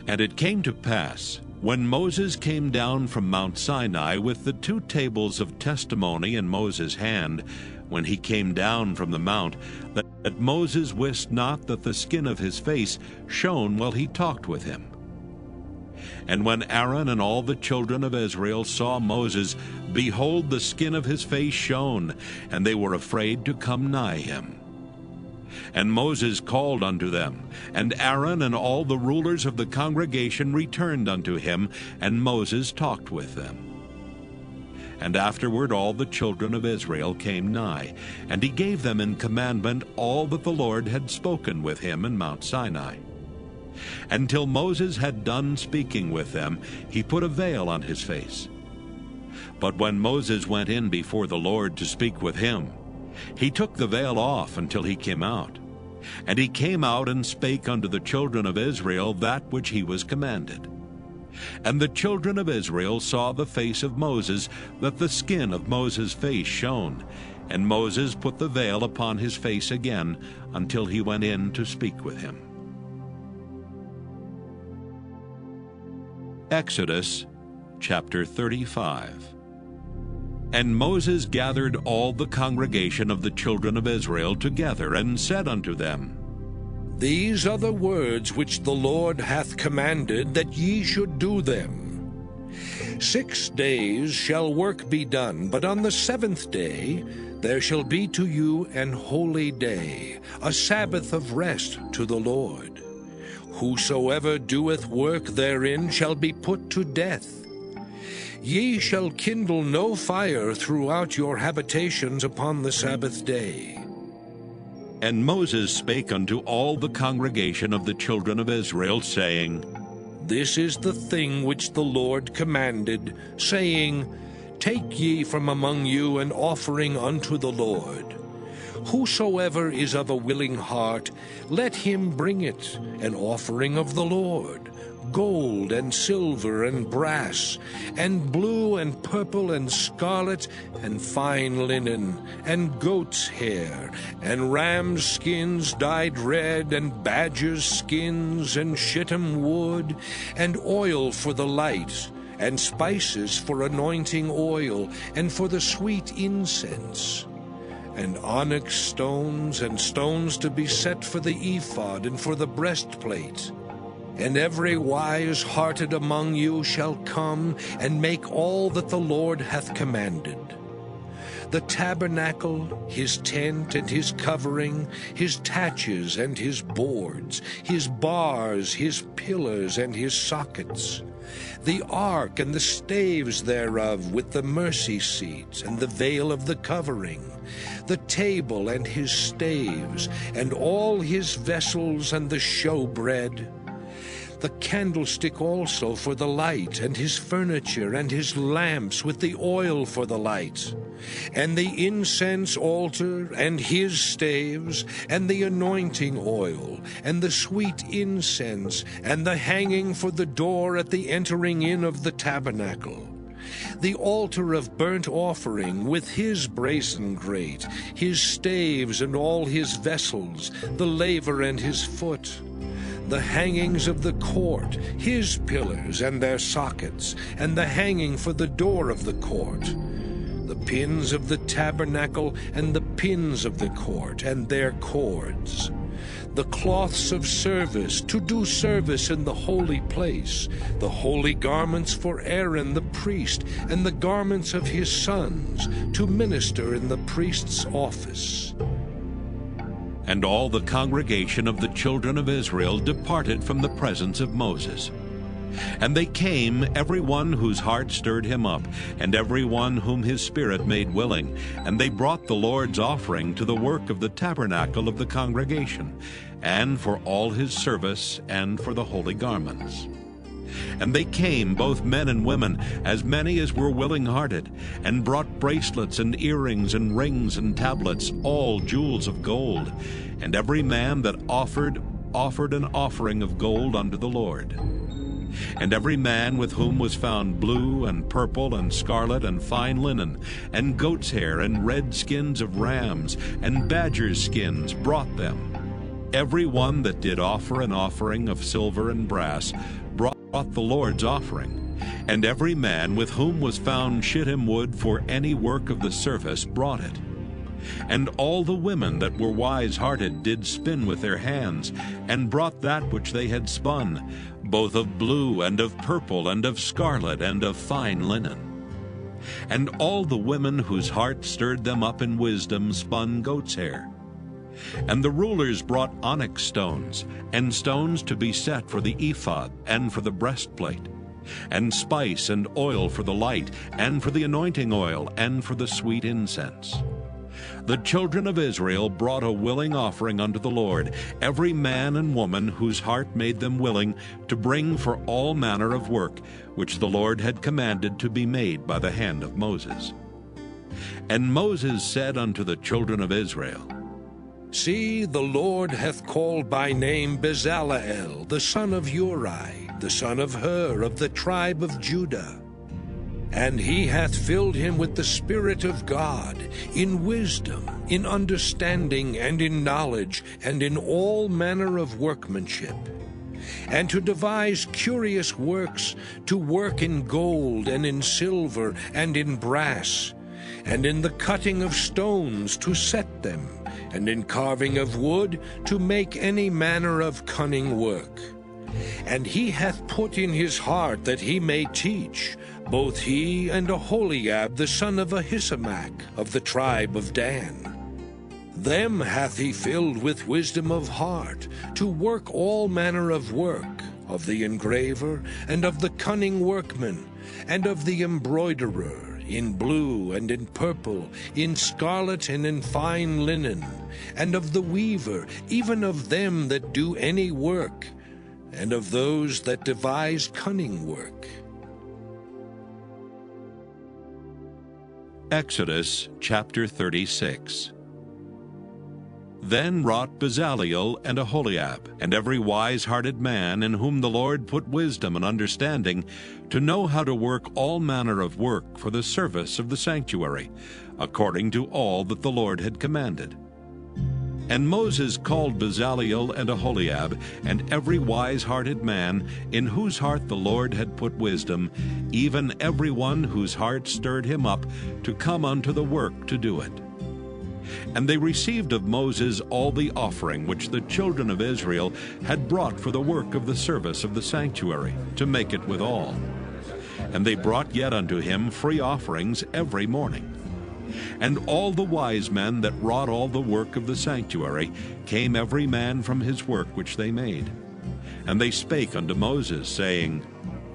A: And it came to pass, when Moses came down from Mount Sinai with the 2 tables of testimony in Moses' hand, when he came down from the mount, that that Moses wist not that the skin of his face shone while he talked with him. And when Aaron and all the children of Israel saw Moses, behold, the skin of his face shone, and they were afraid to come nigh him. And Moses called unto them, and Aaron and all the rulers of the congregation returned unto him, and Moses talked with them. And afterward all the children of Israel came nigh, and he gave them in commandment all that the Lord had spoken with him in Mount Sinai. Until Moses had done speaking with them, he put a veil on his face. But when Moses went in before the Lord to speak with him, he took the veil off until he came out. And he came out and spake unto the children of Israel that which he was commanded. And the children of Israel saw the face of Moses, that the skin of Moses' face shone. And Moses put the veil upon his face again until he went in to speak with him. Exodus chapter 35. And Moses gathered all the congregation of the children of Israel together, and said unto them,
J: These are the words which the Lord hath commanded, that ye should do them. 6 days shall work be done, but on the 7th day there shall be to you an holy day, a Sabbath of rest to the Lord. Whosoever doeth work therein shall be put to death. Ye shall kindle no fire throughout your habitations upon the Sabbath day.
A: And Moses spake unto all the congregation of the children of Israel, saying,
J: This is the thing which the Lord commanded, saying, Take ye from among you an offering unto the Lord. Whosoever is of a willing heart, let him bring it, an offering of the Lord, gold and silver and brass, and blue and purple and scarlet, and fine linen, and goat's hair, and ram's skins dyed red, and badger's skins, and shittim wood, and oil for the light, and spices for anointing oil, and for the sweet incense, and onyx stones, and stones to be set for the ephod, and for the breastplate. And every wise-hearted among you shall come, and make all that the Lord hath commanded. The tabernacle, his tent and his covering, his taches and his boards, his bars, his pillars and his sockets, the ark and the staves thereof with the mercy seat and the veil of the covering, the table and his staves, and all his vessels and the showbread, the candlestick also for the light, and his furniture, and his lamps with the oil for the light, and the incense altar, and his staves, and the anointing oil, and the sweet incense, and the hanging for the door at the entering in of the tabernacle, the altar of burnt offering with his brazen grate, his staves and all his vessels, the laver and his foot, the hangings of the court, his pillars and their sockets, and the hanging for the door of the court, the pins of the tabernacle, and the pins of the court, and their cords, the cloths of service, to do service in the holy place, the holy garments for Aaron the priest, and the garments of his sons, to minister in the priest's office.
A: And all the congregation of the children of Israel departed from the presence of Moses. And they came, every one whose heart stirred him up, and every one whom his spirit made willing, and they brought the Lord's offering to the work of the tabernacle of the congregation, and for all his service, and for the holy garments. And they came, both men and women, as many as were willing-hearted, and brought bracelets and earrings and rings and tablets, all jewels of gold. And every man that offered an offering of gold unto the Lord. And every man with whom was found blue and purple and scarlet and fine linen, and goat's hair and red skins of rams and badgers' skins brought them. Every one that did offer an offering of silver and brass brought the Lord's offering, and every man with whom was found shittim wood for any work of the service brought it. And all the women that were wise-hearted did spin with their hands, and brought that which they had spun, both of blue, and of purple, and of scarlet, and of fine linen. And all the women whose heart stirred them up in wisdom spun goat's hair. And the rulers brought onyx stones, and stones to be set for the ephod, and for the breastplate, and spice and oil for the light, and for the anointing oil, and for the sweet incense. The children of Israel brought a willing offering unto the Lord, every man and woman whose heart made them willing to bring for all manner of work, which the Lord had commanded to be made by the hand of Moses. And Moses said unto the children of Israel,
J: See, the Lord hath called by name Bezaleel, the son of Uri, the son of Hur, of the tribe of Judah. And he hath filled him with the Spirit of God, in wisdom, in understanding, and in knowledge, and in all manner of workmanship, and to devise curious works, to work in gold, and in silver, and in brass, and in the cutting of stones to set them, and in carving of wood to make any manner of cunning work. And he hath put in his heart that he may teach, both he and Aholiab the son of Ahisamach of the tribe of Dan. Them hath he filled with wisdom of heart, to work all manner of work, of the engraver, and of the cunning workman, and of the embroiderer, in blue and in purple, in scarlet and in fine linen, and of the weaver, even of them that do any work, and of those that devise cunning work.
A: Exodus chapter 36. Then wrought Bezaleel and Aholiab, and every wise-hearted man in whom the Lord put wisdom and understanding, to know how to work all manner of work for the service of the sanctuary, according to all that the Lord had commanded. And Moses called Bezaleel and Aholiab, and every wise-hearted man, in whose heart the Lord had put wisdom, even every one whose heart stirred him up, to come unto the work to do it. And they received of Moses all the offering which the children of Israel had brought for the work of the service of the sanctuary, to make it withal. And they brought yet unto him free offerings every morning. And all the wise men that wrought all the work of the sanctuary came every man from his work which they made. And they spake unto Moses, saying,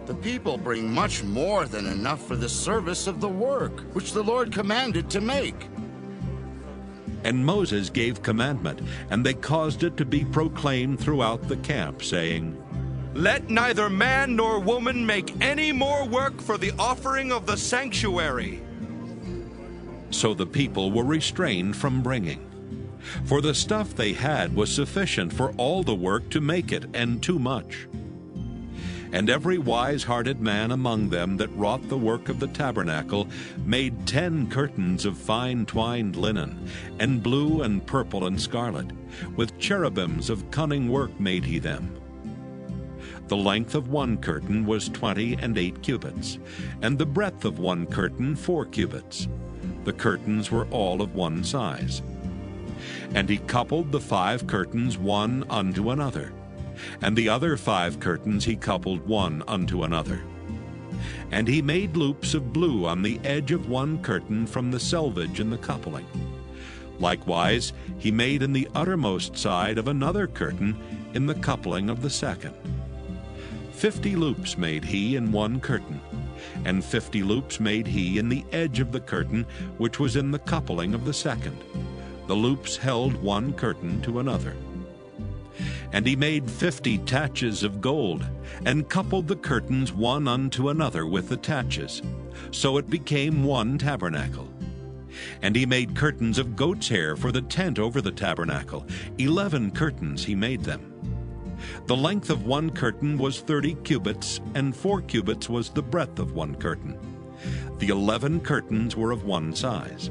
W: The people bring much more than enough for the service of the work which the Lord commanded to make.
A: And Moses gave commandment, and they caused it to be proclaimed throughout the camp, saying,
E: Let neither man nor woman make any more work for the offering of the sanctuary.
A: So the people were restrained from bringing. For the stuff they had was sufficient for all the work to make it, and too much. And every wise-hearted man among them that wrought the work of the tabernacle made 10 curtains of fine twined linen, and blue and purple and scarlet. With cherubims of cunning work made he them. The length of one curtain was 28 cubits, and the breadth of one curtain 4 cubits. The curtains were all of one size. And he coupled the 5 curtains one unto another, and the other 5 curtains he coupled one unto another. And he made loops of blue on the edge of one curtain from the selvage in the coupling. Likewise he made in the uttermost side of another curtain in the coupling of the second. 50 loops made he in one curtain, and 50 loops made he in the edge of the curtain which was in the coupling of the second. The loops held one curtain to another. And he made 50 taches of gold, and coupled the curtains one unto another with the taches. So it became one tabernacle. And he made curtains of goat's hair for the tent over the tabernacle. 11 curtains he made them. The length of one curtain was 30 cubits, and 4 cubits was the breadth of one curtain. The 11 curtains were of one size.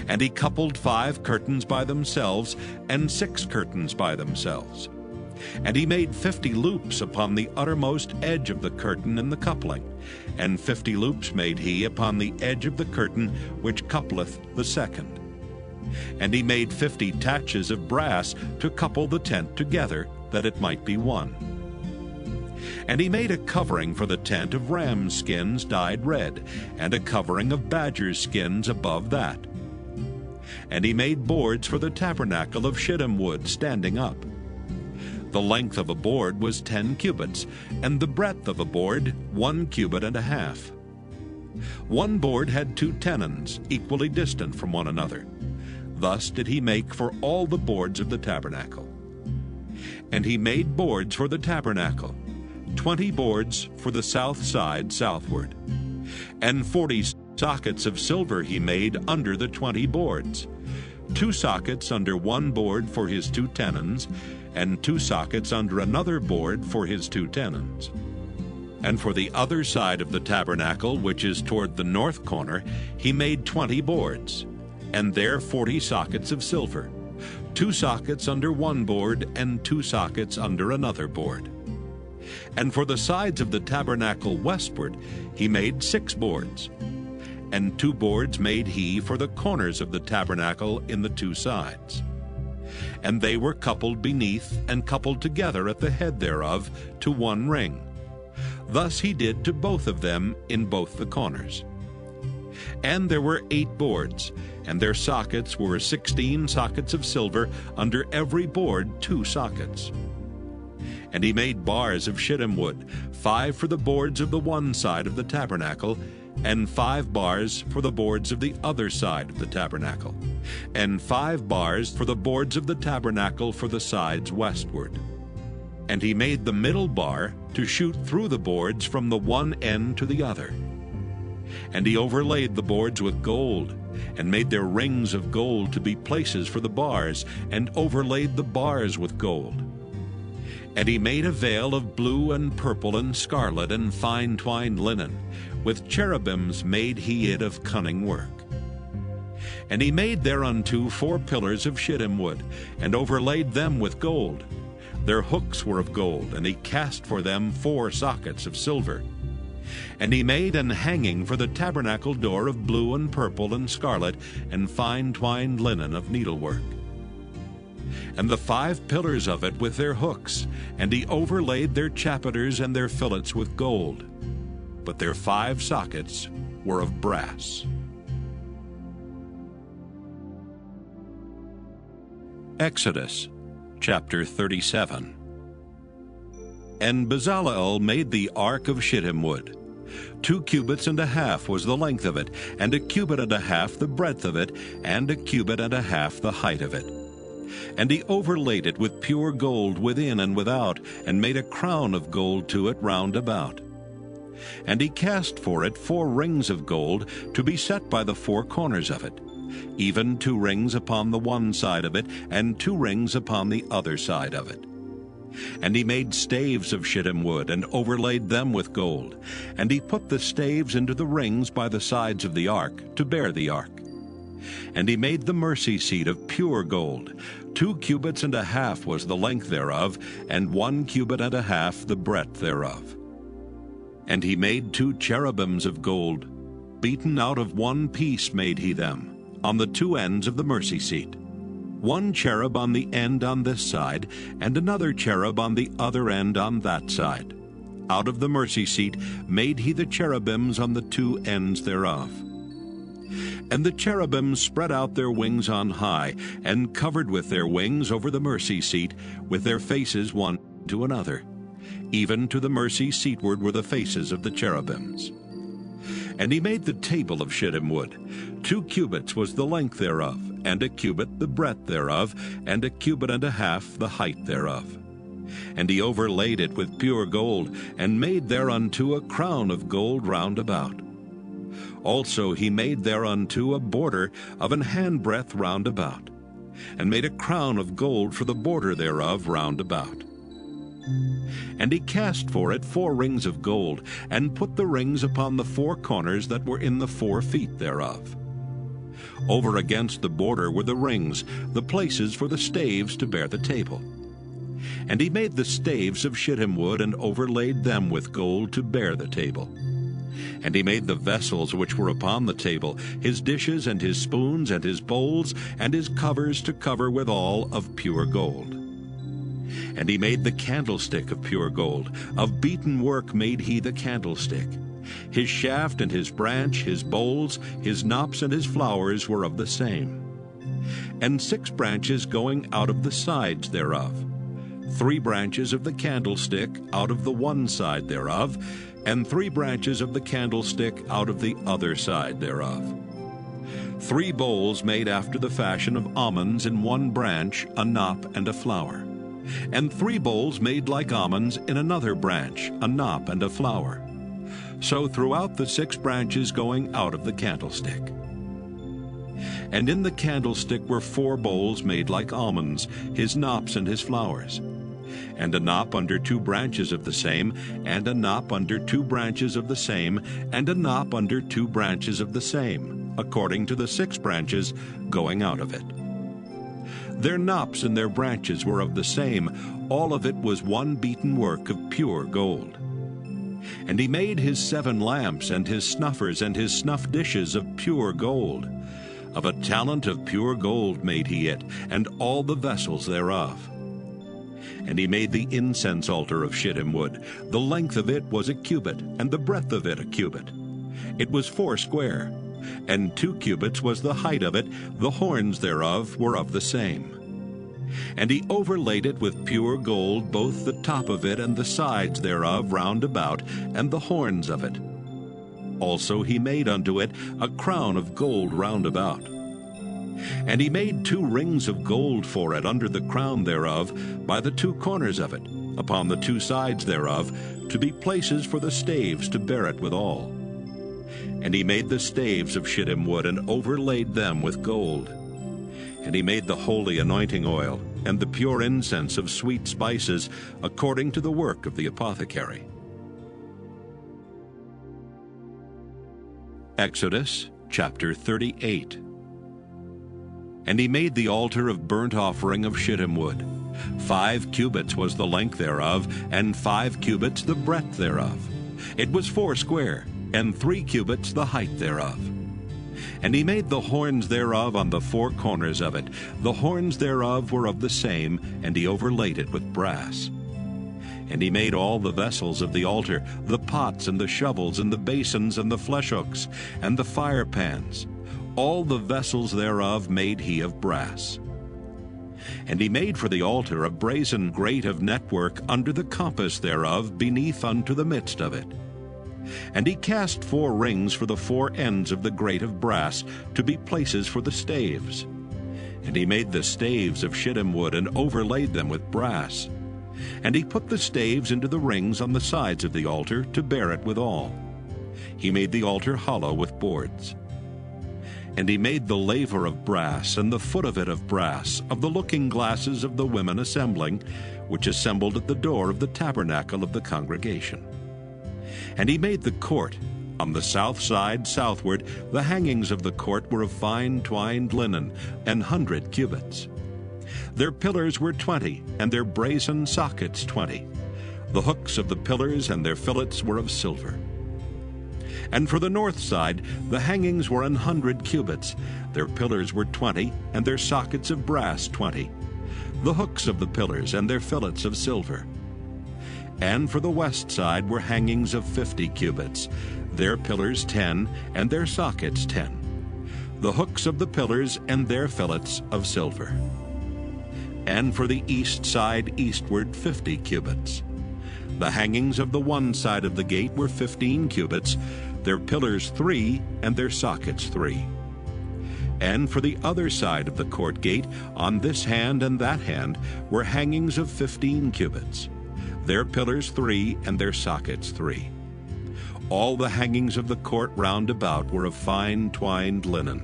A: And he coupled 5 curtains by themselves, and 6 curtains by themselves. And he made 50 loops upon the uttermost edge of the curtain in the coupling, and 50 loops made he upon the edge of the curtain which coupleth the second. And he made 50 taches of brass to couple the tent together, that it might be one. And he made a covering for the tent of ram skins dyed red, and a covering of badger skins above that. And he made boards for the tabernacle of shittim wood standing up. The length of a board was 10 cubits, and the breadth of a board 1 cubit and a half. One board had 2 tenons, equally distant from one another. Thus did he make for all the boards of the tabernacle. And he made boards for the tabernacle, 20 boards for the south side southward. And 40 sockets of silver he made under the 20 boards, 2 sockets under one board for his 2 tenons, and 2 sockets under another board for his 2 tenons. And for the other side of the tabernacle, which is toward the north corner, he made 20 boards, and there 40 sockets of silver, 2 sockets under one board, and 2 sockets under another board. And for the sides of the tabernacle westward, he made 6 boards. And 2 boards made he for the corners of the tabernacle in the 2 sides. And they were coupled beneath and coupled together at the head thereof to one ring. Thus he did to both of them in both the corners. And there were 8 boards, and their sockets were 16 sockets of silver, under every board 2 sockets. And he made bars of shittim wood, 5 for the boards of the one side of the tabernacle, and 5 bars for the boards of the other side of the tabernacle, and 5 bars for the boards of the tabernacle for the sides westward. And he made the middle bar to shoot through the boards from the one end to the other. And he overlaid the boards with gold, and made their rings of gold to be places for the bars, and overlaid the bars with gold. And he made a veil of blue and purple and scarlet and fine twined linen. With cherubims made he it of cunning work. And he made thereunto 4 pillars of shittim wood, and overlaid them with gold. Their hooks were of gold, and he cast for them 4 sockets of silver. And he made an hanging for the tabernacle door of blue and purple and scarlet, and fine twined linen of needlework. And the 5 pillars of it with their hooks, and he overlaid their chapiters and their fillets with gold. But their 5 sockets were of brass. Exodus chapter 37. And Bezaleel made the ark of shittim wood. 2 cubits and a half was the length of it, and 1 cubit and a half the breadth of it, and 1 cubit and a half the height of it. And he overlaid it with pure gold within and without, and made a crown of gold to it round about. And he cast for it 4 rings of gold to be set by the 4 corners of it, even 2 rings upon the one side of it, and 2 rings upon the other side of it. And he made staves of shittim wood, and overlaid them with gold. And he put the staves into the rings by the sides of the ark, to bear the ark. And he made the mercy seat of pure gold. 2 cubits and a half was the length thereof, and 1 cubit and a half the breadth thereof. And he made 2 cherubims of gold. Beaten out of one piece made he them, on the 2 ends of the mercy seat. 1 cherub on the end on this side, and another cherub on the other end on that side. Out of the mercy seat made he the cherubims on the 2 ends thereof. And the cherubims spread out their wings on high, and covered with their wings over the mercy seat, with their faces one to another. Even to the mercy seatward were the faces of the cherubims. And he made the table of shittim wood. 2 cubits was the length thereof, and 1 cubit the breadth thereof, and 1 cubit and a half the height thereof. And he overlaid it with pure gold, and made thereunto a crown of gold round about. Also he made thereunto a border of an handbreadth round about, and made a crown of gold for the border thereof round about. And he cast for it 4 rings of gold, and put the rings upon the 4 corners that were in the 4 feet thereof. Over against the border were the rings, the places for the staves to bear the table. And he made the staves of shittim wood, and overlaid them with gold to bear the table. And he made the vessels which were upon the table, his dishes and his spoons and his bowls and his covers to cover withal of pure gold. And he made the candlestick of pure gold. Of beaten work made he the candlestick. His shaft and his branch, his bowls, his knops and his flowers were of the same. And 6 branches going out of the sides thereof. 3 branches of the candlestick out of the one side thereof, and 3 branches of the candlestick out of the other side thereof. 3 bowls made after the fashion of almonds in one branch, a knop and a flower. And 3 bowls made like almonds in another branch, a knop and a flower. So throughout the 6 branches going out of the candlestick. And in the candlestick were 4 bowls made like almonds, his knops and his flowers. And a knop under 2 branches of the same, and a knop under 2 branches of the same, and a knop under 2 branches of the same, according to the 6 branches going out of it. Their knops and their branches were of the same, all of it was one beaten work of pure gold. And he made his 7 lamps, and his snuffers, and his snuff dishes of pure gold. Of a talent of pure gold made he it, and all the vessels thereof. And he made the incense altar of shittim wood. The length of it was a cubit, and the breadth of it a cubit. It was 4 square, and 2 cubits was the height of it. The horns thereof were of the same. And he overlaid it with pure gold, both the top of it and the sides thereof round about, and the horns of it. Also he made unto it a crown of gold round about. And he made 2 rings of gold for it under the crown thereof, by the 2 corners of it, upon the 2 sides thereof, to be places for the staves to bear it withal. And he made the staves of shittim wood, and overlaid them with gold. And he made the holy anointing oil, and the pure incense of sweet spices, according to the work of the apothecary. Exodus chapter 38. And he made the altar of burnt offering of shittim wood. 5 cubits was the length thereof, and 5 cubits the breadth thereof. It was 4 square, and 3 cubits the height thereof. And he made the horns thereof on the 4 corners of it. The horns thereof were of the same, and he overlaid it with brass. And he made all the vessels of the altar, the pots and the shovels and the basins and the flesh hooks and the fire pans. All the vessels thereof made he of brass. And he made for the altar a brazen grate of network under the compass thereof beneath unto the midst of it. And he cast 4 rings for the 4 ends of the grate of brass, to be places for the staves. And he made the staves of shittim wood, and overlaid them with brass. And he put the staves into the rings on the sides of the altar, to bear it withal. He made the altar hollow with boards. And he made the laver of brass, and the foot of it of brass, of the looking glasses of the women assembling, which assembled at the door of the tabernacle of the congregation. And he made the court. On the south side southward, the hangings of the court were of fine twined linen, 100 cubits. Their pillars were 20, and their brazen sockets 20. The hooks of the pillars and their fillets were of silver. And for the north side, the hangings were 100 cubits. Their pillars were 20, and their sockets of brass 20. The hooks of the pillars and their fillets of silver. And for the west side were hangings of 50 cubits. Their pillars 10, and their sockets 10. The hooks of the pillars and their fillets of silver. And for the east side eastward 50 cubits. The hangings of the one side of the gate were 15 cubits, their pillars 3, and their sockets 3. And for the other side of the court gate, on this hand and that hand, were hangings of 15 cubits, their pillars 3, and their sockets 3. All the hangings of the court round about were of fine twined linen.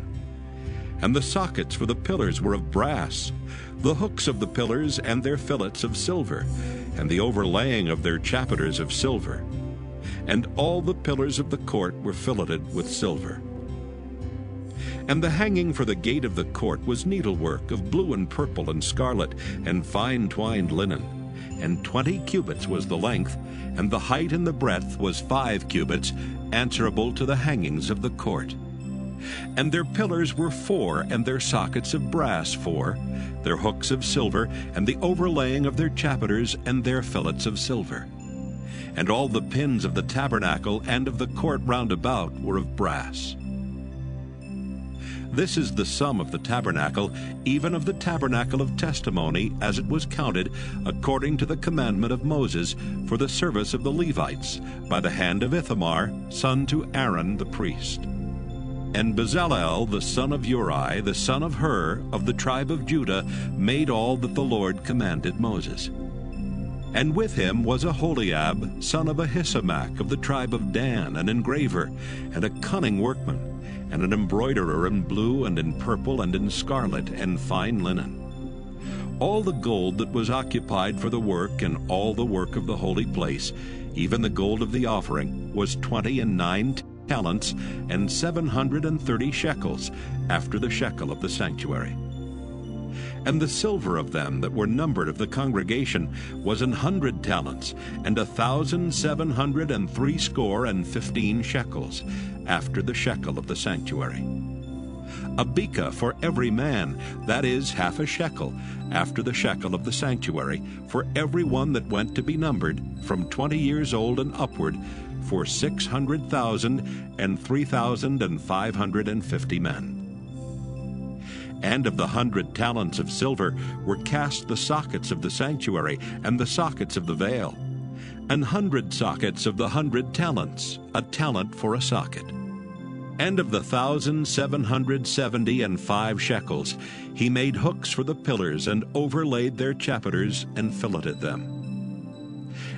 A: And the sockets for the pillars were of brass, the hooks of the pillars and their fillets of silver, and the overlaying of their chapiters of silver. And all the pillars of the court were filleted with silver. And the hanging for the gate of the court was needlework of blue and purple and scarlet, and fine twined linen. and 20 cubits was the length, and the height and the breadth was 5 cubits, answerable to the hangings of the court. And their pillars were 4, and their sockets of brass 4, their hooks of silver, and the overlaying of their chapiters and their fillets of silver. And all the pins of the tabernacle and of the court round about were of brass. This is the sum of the tabernacle, even of the tabernacle of testimony, as it was counted, according to the commandment of Moses, for the service of the Levites, by the hand of Ithamar, son to Aaron the priest. And Bezalel, the son of Uri, the son of Hur, of the tribe of Judah, made all that the Lord commanded Moses. And with him was Aholiab, son of Ahisamach, of the tribe of Dan, an engraver, and a cunning workman, and an embroiderer in blue and in purple and in scarlet and fine linen. All the gold that was occupied for the work and all the work of the holy place, even the gold of the offering, was 29 talents and 730 shekels, after the shekel of the sanctuary. And the silver of them that were numbered of the congregation was 100 talents, and 1,760 shekels, after the shekel of the sanctuary. A beka for every man, that is, half a shekel, after the shekel of the sanctuary, for every one that went to be numbered, from 20 years old and upward, for 600,000 and 3,550 men. And of the 100 talents of silver were cast the sockets of the sanctuary and the sockets of the veil, 100 sockets of the 100 talents, a talent for a socket. And of the 1,775 shekels he made hooks for the pillars, and overlaid their chapiters, and filleted them.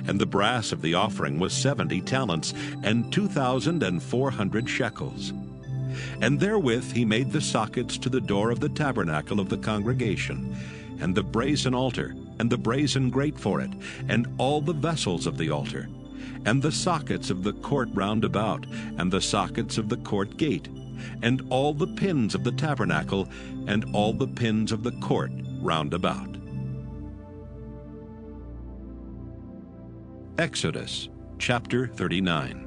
A: And the brass of the offering was 70 talents, and 2,400 shekels. And therewith he made the sockets to the door of the tabernacle of the congregation, and the brazen altar, and the brazen grate for it, and all the vessels of the altar, and the sockets of the court round about, and the sockets of the court gate, and all the pins of the tabernacle, and all the pins of the court round about. Exodus chapter 39.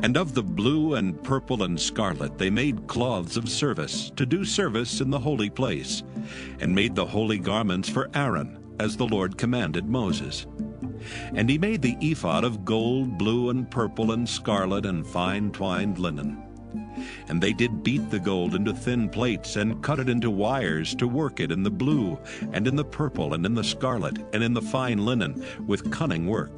A: And of the blue and purple and scarlet they made cloths of service, to do service in the holy place, and made the holy garments for Aaron, as the Lord commanded Moses. And he made the ephod of gold, blue, and purple, and scarlet, and fine twined linen. And they did beat the gold into thin plates, and cut it into wires, to work it in the blue, and in the purple, and in the scarlet, and in the fine linen, with cunning work.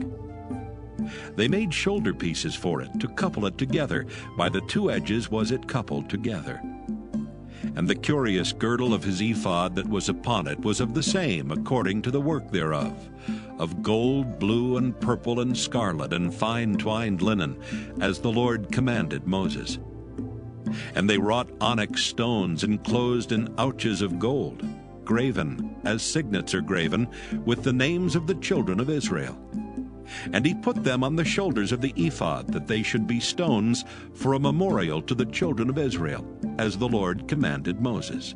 A: They made shoulder pieces for it, to couple it together. By the 2 edges was it coupled together. And the curious girdle of his ephod that was upon it was of the same, according to the work thereof, of gold, blue, and purple, and scarlet, and fine twined linen, as the Lord commanded Moses. And they wrought onyx stones enclosed in ouches of gold, graven, as signets are graven, with the names of the children of Israel. And he put them on the shoulders of the ephod, that they should be stones for a memorial to the children of Israel, as the Lord commanded Moses.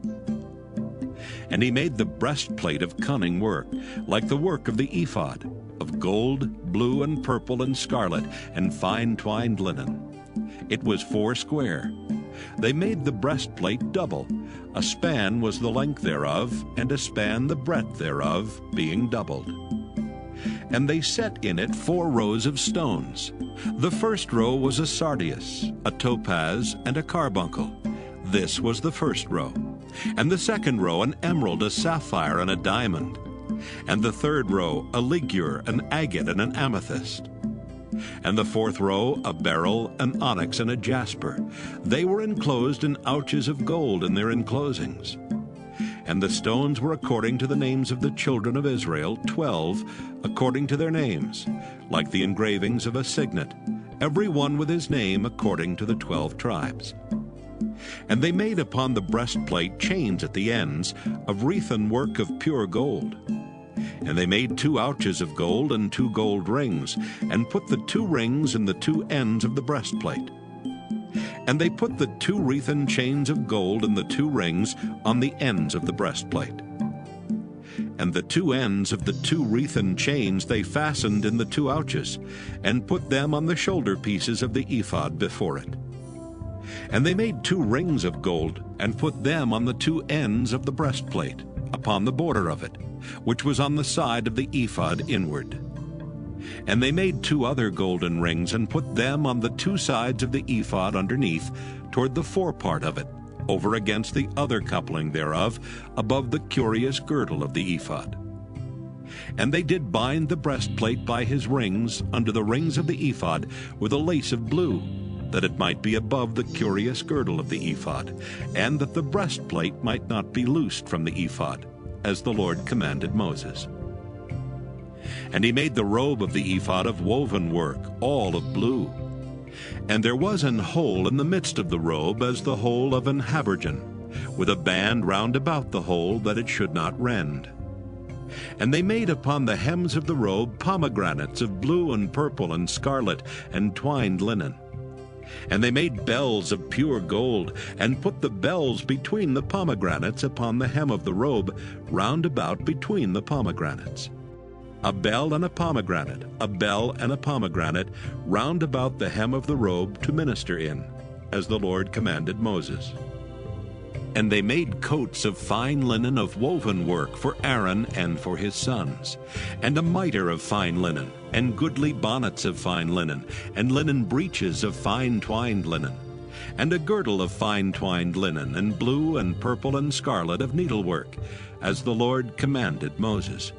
A: And he made the breastplate of cunning work, like the work of the ephod, of gold, blue, and purple, and scarlet, and fine twined linen. It was 4 square. They made the breastplate double. A span was the length thereof, and a span the breadth thereof, being doubled. And they set in it 4 rows of stones. The first row was a sardius, a topaz, and a carbuncle. This was the first row. And the second row an emerald, a sapphire, and a diamond. And the third row a ligure, an agate, and an amethyst. And the fourth row a beryl, an onyx, and a jasper. They were enclosed in ouches of gold in their enclosings. And the stones were according to the names of the children of Israel, 12, according to their names, like the engravings of a signet, every one with his name according to the 12 tribes. And they made upon the breastplate chains at the ends, of wreathen work of pure gold. And they made 2 ouches of gold and 2 gold rings, and put the 2 rings in the 2 ends of the breastplate. And they put the 2 wreathen chains of gold and the 2 rings on the ends of the breastplate. And the two ends of the two wreathen chains they fastened in the two ouches, and put them on the shoulder pieces of the ephod before it. And they made 2 rings of gold, and put them on the 2 ends of the breastplate, upon the border of it, which was on the side of the ephod inward. And they made 2 other golden rings, and put them on the 2 sides of the ephod underneath, toward the forepart of it, over against the other coupling thereof, above the curious girdle of the ephod. And they did bind the breastplate by his rings under the rings of the ephod with a lace of blue, that it might be above the curious girdle of the ephod, and that the breastplate might not be loosed from the ephod, as the Lord commanded Moses. And he made the robe of the ephod of woven work, all of blue. And there was an hole in the midst of the robe as the hole of an habergeon, with a band round about the hole, that it should not rend. And they made upon the hems of the robe pomegranates of blue and purple and scarlet and twined linen. And they made bells of pure gold, and put the bells between the pomegranates upon the hem of the robe, round about between the pomegranates. A bell and a pomegranate, a bell and a pomegranate, round about the hem of the robe to minister in, as the Lord commanded Moses. And they made coats of fine linen of woven work for Aaron and for his sons, and a mitre of fine linen, and goodly bonnets of fine linen, and linen breeches of fine twined linen, and a girdle of fine twined linen, and blue and purple and scarlet of needlework, as the Lord commanded Moses.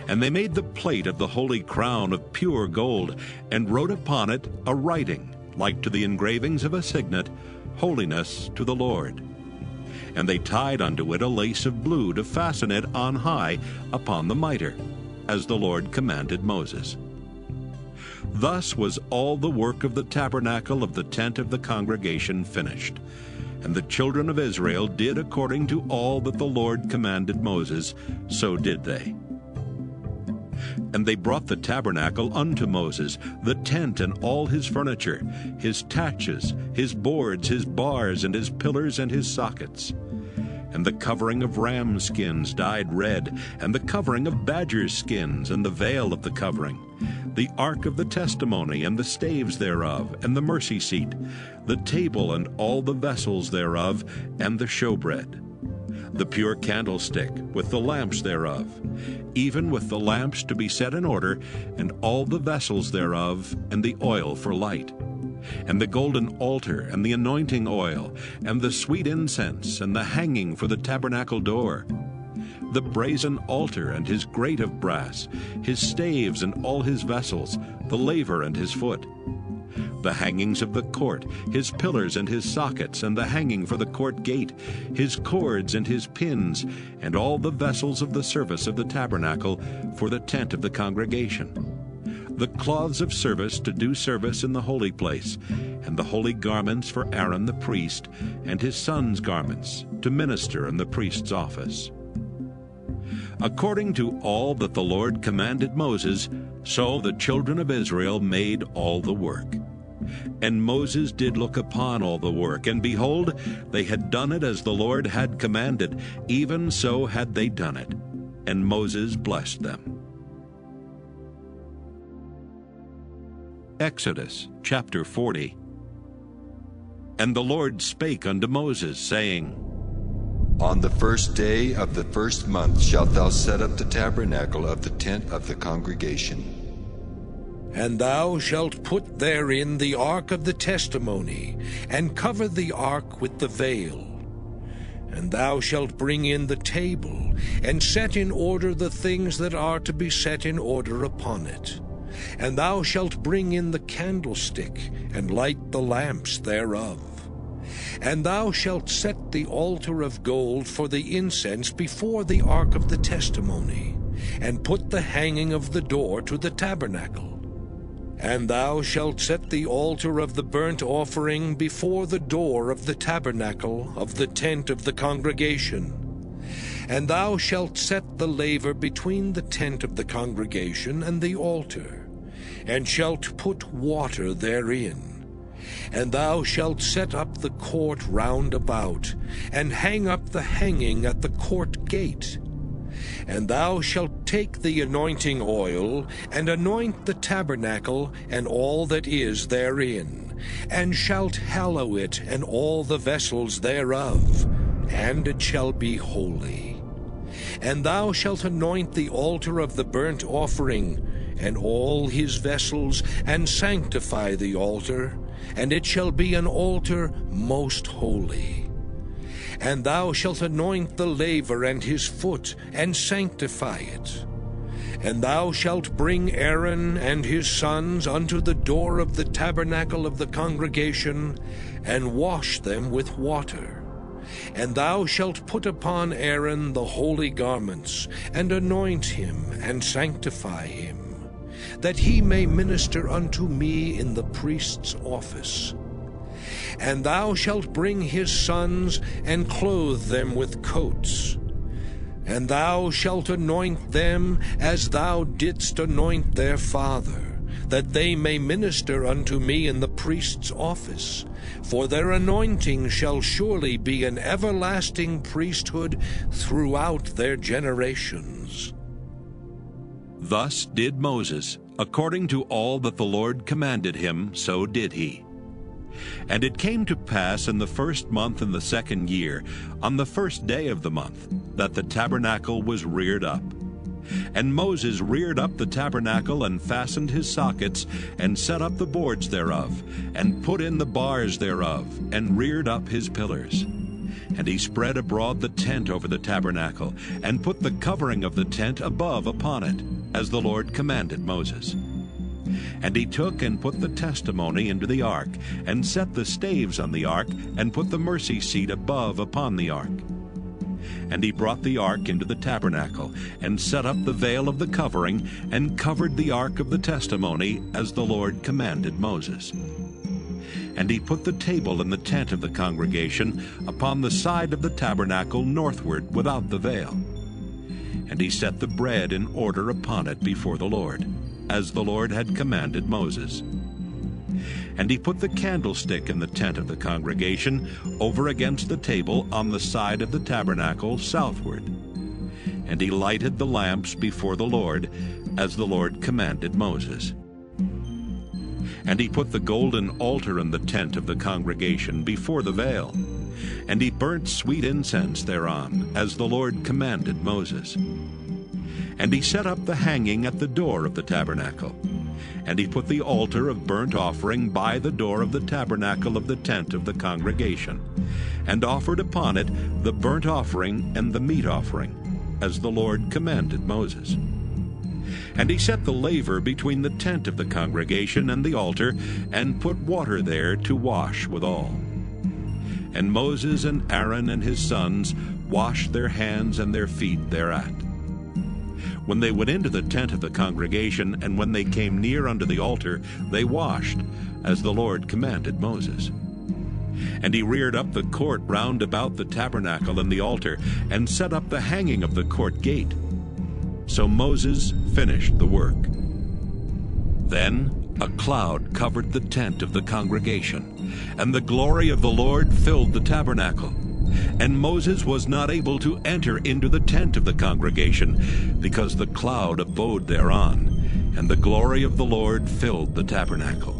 A: And they made the plate of the holy crown of pure gold, and wrote upon it a writing, like to the engravings of a signet, Holiness to the Lord. And they tied unto it a lace of blue to fasten it on high upon the mitre, as the Lord commanded Moses. Thus was all the work of the tabernacle of the tent of the congregation finished. And the children of Israel did according to all that the Lord commanded Moses, so did they. And they brought the tabernacle unto Moses, the tent and all his furniture, his taches, his boards, his bars, and his pillars, and his sockets. And the covering of ram skins dyed red, and the covering of badger skins, and the veil of the covering, the ark of the testimony, and the staves thereof, and the mercy seat, the table and all the vessels thereof, and the showbread, the pure candlestick with the lamps thereof, even with the lamps to be set in order, and all the vessels thereof, and the oil for light, and the golden altar, and the anointing oil, and the sweet incense, and the hanging for the tabernacle door, the brazen altar and his grate of brass, his staves and all his vessels, the laver and his foot, the hangings of the court, his pillars and his sockets, and the hanging for the court gate, his cords and his pins, and all the vessels of the service of the tabernacle for the tent of the congregation, the cloths of service to do service in the holy place, and the holy garments for Aaron the priest, and his sons' garments, to minister in the priest's office. According to all that the Lord commanded Moses, so the children of Israel made all the work. And Moses did look upon all the work, and behold, they had done it as the Lord had commanded, even so had they done it. And Moses blessed them. Exodus chapter 40. And the Lord spake unto Moses, saying,
K: On the first day of the first month shalt thou set up the tabernacle of the tent of the congregation.
J: And thou shalt put therein the ark of the testimony, and cover the ark with the veil. And thou shalt bring in the table, and set in order the things that are to be set in order upon it. And thou shalt bring in the candlestick, and light the lamps thereof. And thou shalt set the altar of gold for the incense before the ark of the testimony, and put the hanging of the door to the tabernacle. And thou shalt set the altar of the burnt offering before the door of the tabernacle of the tent of the congregation. And thou shalt set the laver between the tent of the congregation and the altar, and shalt put water therein. And thou shalt set up the court round about, and hang up the hanging at the court gate. And thou shalt take the anointing oil, and anoint the tabernacle, and all that is therein, and shalt hallow it, and all the vessels thereof, and it shall be holy. And thou shalt anoint the altar of the burnt offering, and all his vessels, and sanctify the altar, and it shall be an altar most holy. And thou shalt anoint the laver and his foot, and sanctify it. And thou shalt bring Aaron and his sons unto the door of the tabernacle of the congregation, and wash them with water. And thou shalt put upon Aaron the holy garments, and anoint him, and sanctify him, that he may minister unto me in the priest's office. And thou shalt bring his sons, and clothe them with coats. And thou shalt anoint them as thou didst anoint their father, that they may minister unto me in the priest's office. For their anointing shall surely be an everlasting priesthood throughout their generations.
A: Thus did Moses, according to all that the Lord commanded him, so did he. And it came to pass in the 1st month in the 2nd year, on the 1st day of the month, that the tabernacle was reared up. And Moses reared up the tabernacle, and fastened his sockets, and set up the boards thereof, and put in the bars thereof, and reared up his pillars. And he spread abroad the tent over the tabernacle, and put the covering of the tent above upon it, as the Lord commanded Moses. And he took and put the testimony into the ark, and set the staves on the ark, and put the mercy seat above upon the ark. And he brought the ark into the tabernacle, and set up the veil of the covering, and covered the ark of the testimony, as the Lord commanded Moses. And he put the table in the tent of the congregation upon the side of the tabernacle northward without the veil. And he set the bread in order upon it before the Lord, as the Lord had commanded Moses. And he put the candlestick in the tent of the congregation over against the table on the side of the tabernacle southward. And he lighted the lamps before the Lord, as the Lord commanded Moses. And he put the golden altar in the tent of the congregation before the veil. And he burnt sweet incense thereon, as the Lord commanded Moses. And he set up the hanging at the door of the tabernacle. And he put the altar of burnt offering by the door of the tabernacle of the tent of the congregation, and offered upon it the burnt offering and the meat offering, as the Lord commanded Moses. And he set the laver between the tent of the congregation and the altar, and put water there to wash withal. And Moses and Aaron and his sons washed their hands and their feet thereat. When they went into the tent of the congregation, and when they came near unto the altar, they washed, as the Lord commanded Moses. And he reared up the court round about the tabernacle and the altar, and set up the hanging of the court gate. So Moses finished the work. Then a cloud covered the tent of the congregation, and the glory of the Lord filled the tabernacle. And Moses was not able to enter into the tent of the congregation, because the cloud abode thereon, and the glory of the Lord filled the tabernacle.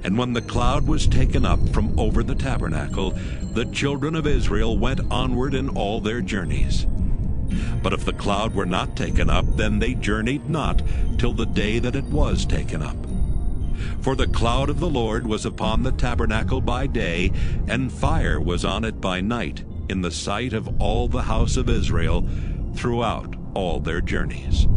A: And when the cloud was taken up from over the tabernacle, the children of Israel went onward in all their journeys. But if the cloud were not taken up, then they journeyed not till the day that it was taken up. For the cloud of the Lord was upon the tabernacle by day, and fire was on it by night, in the sight of all the house of Israel, throughout all their journeys.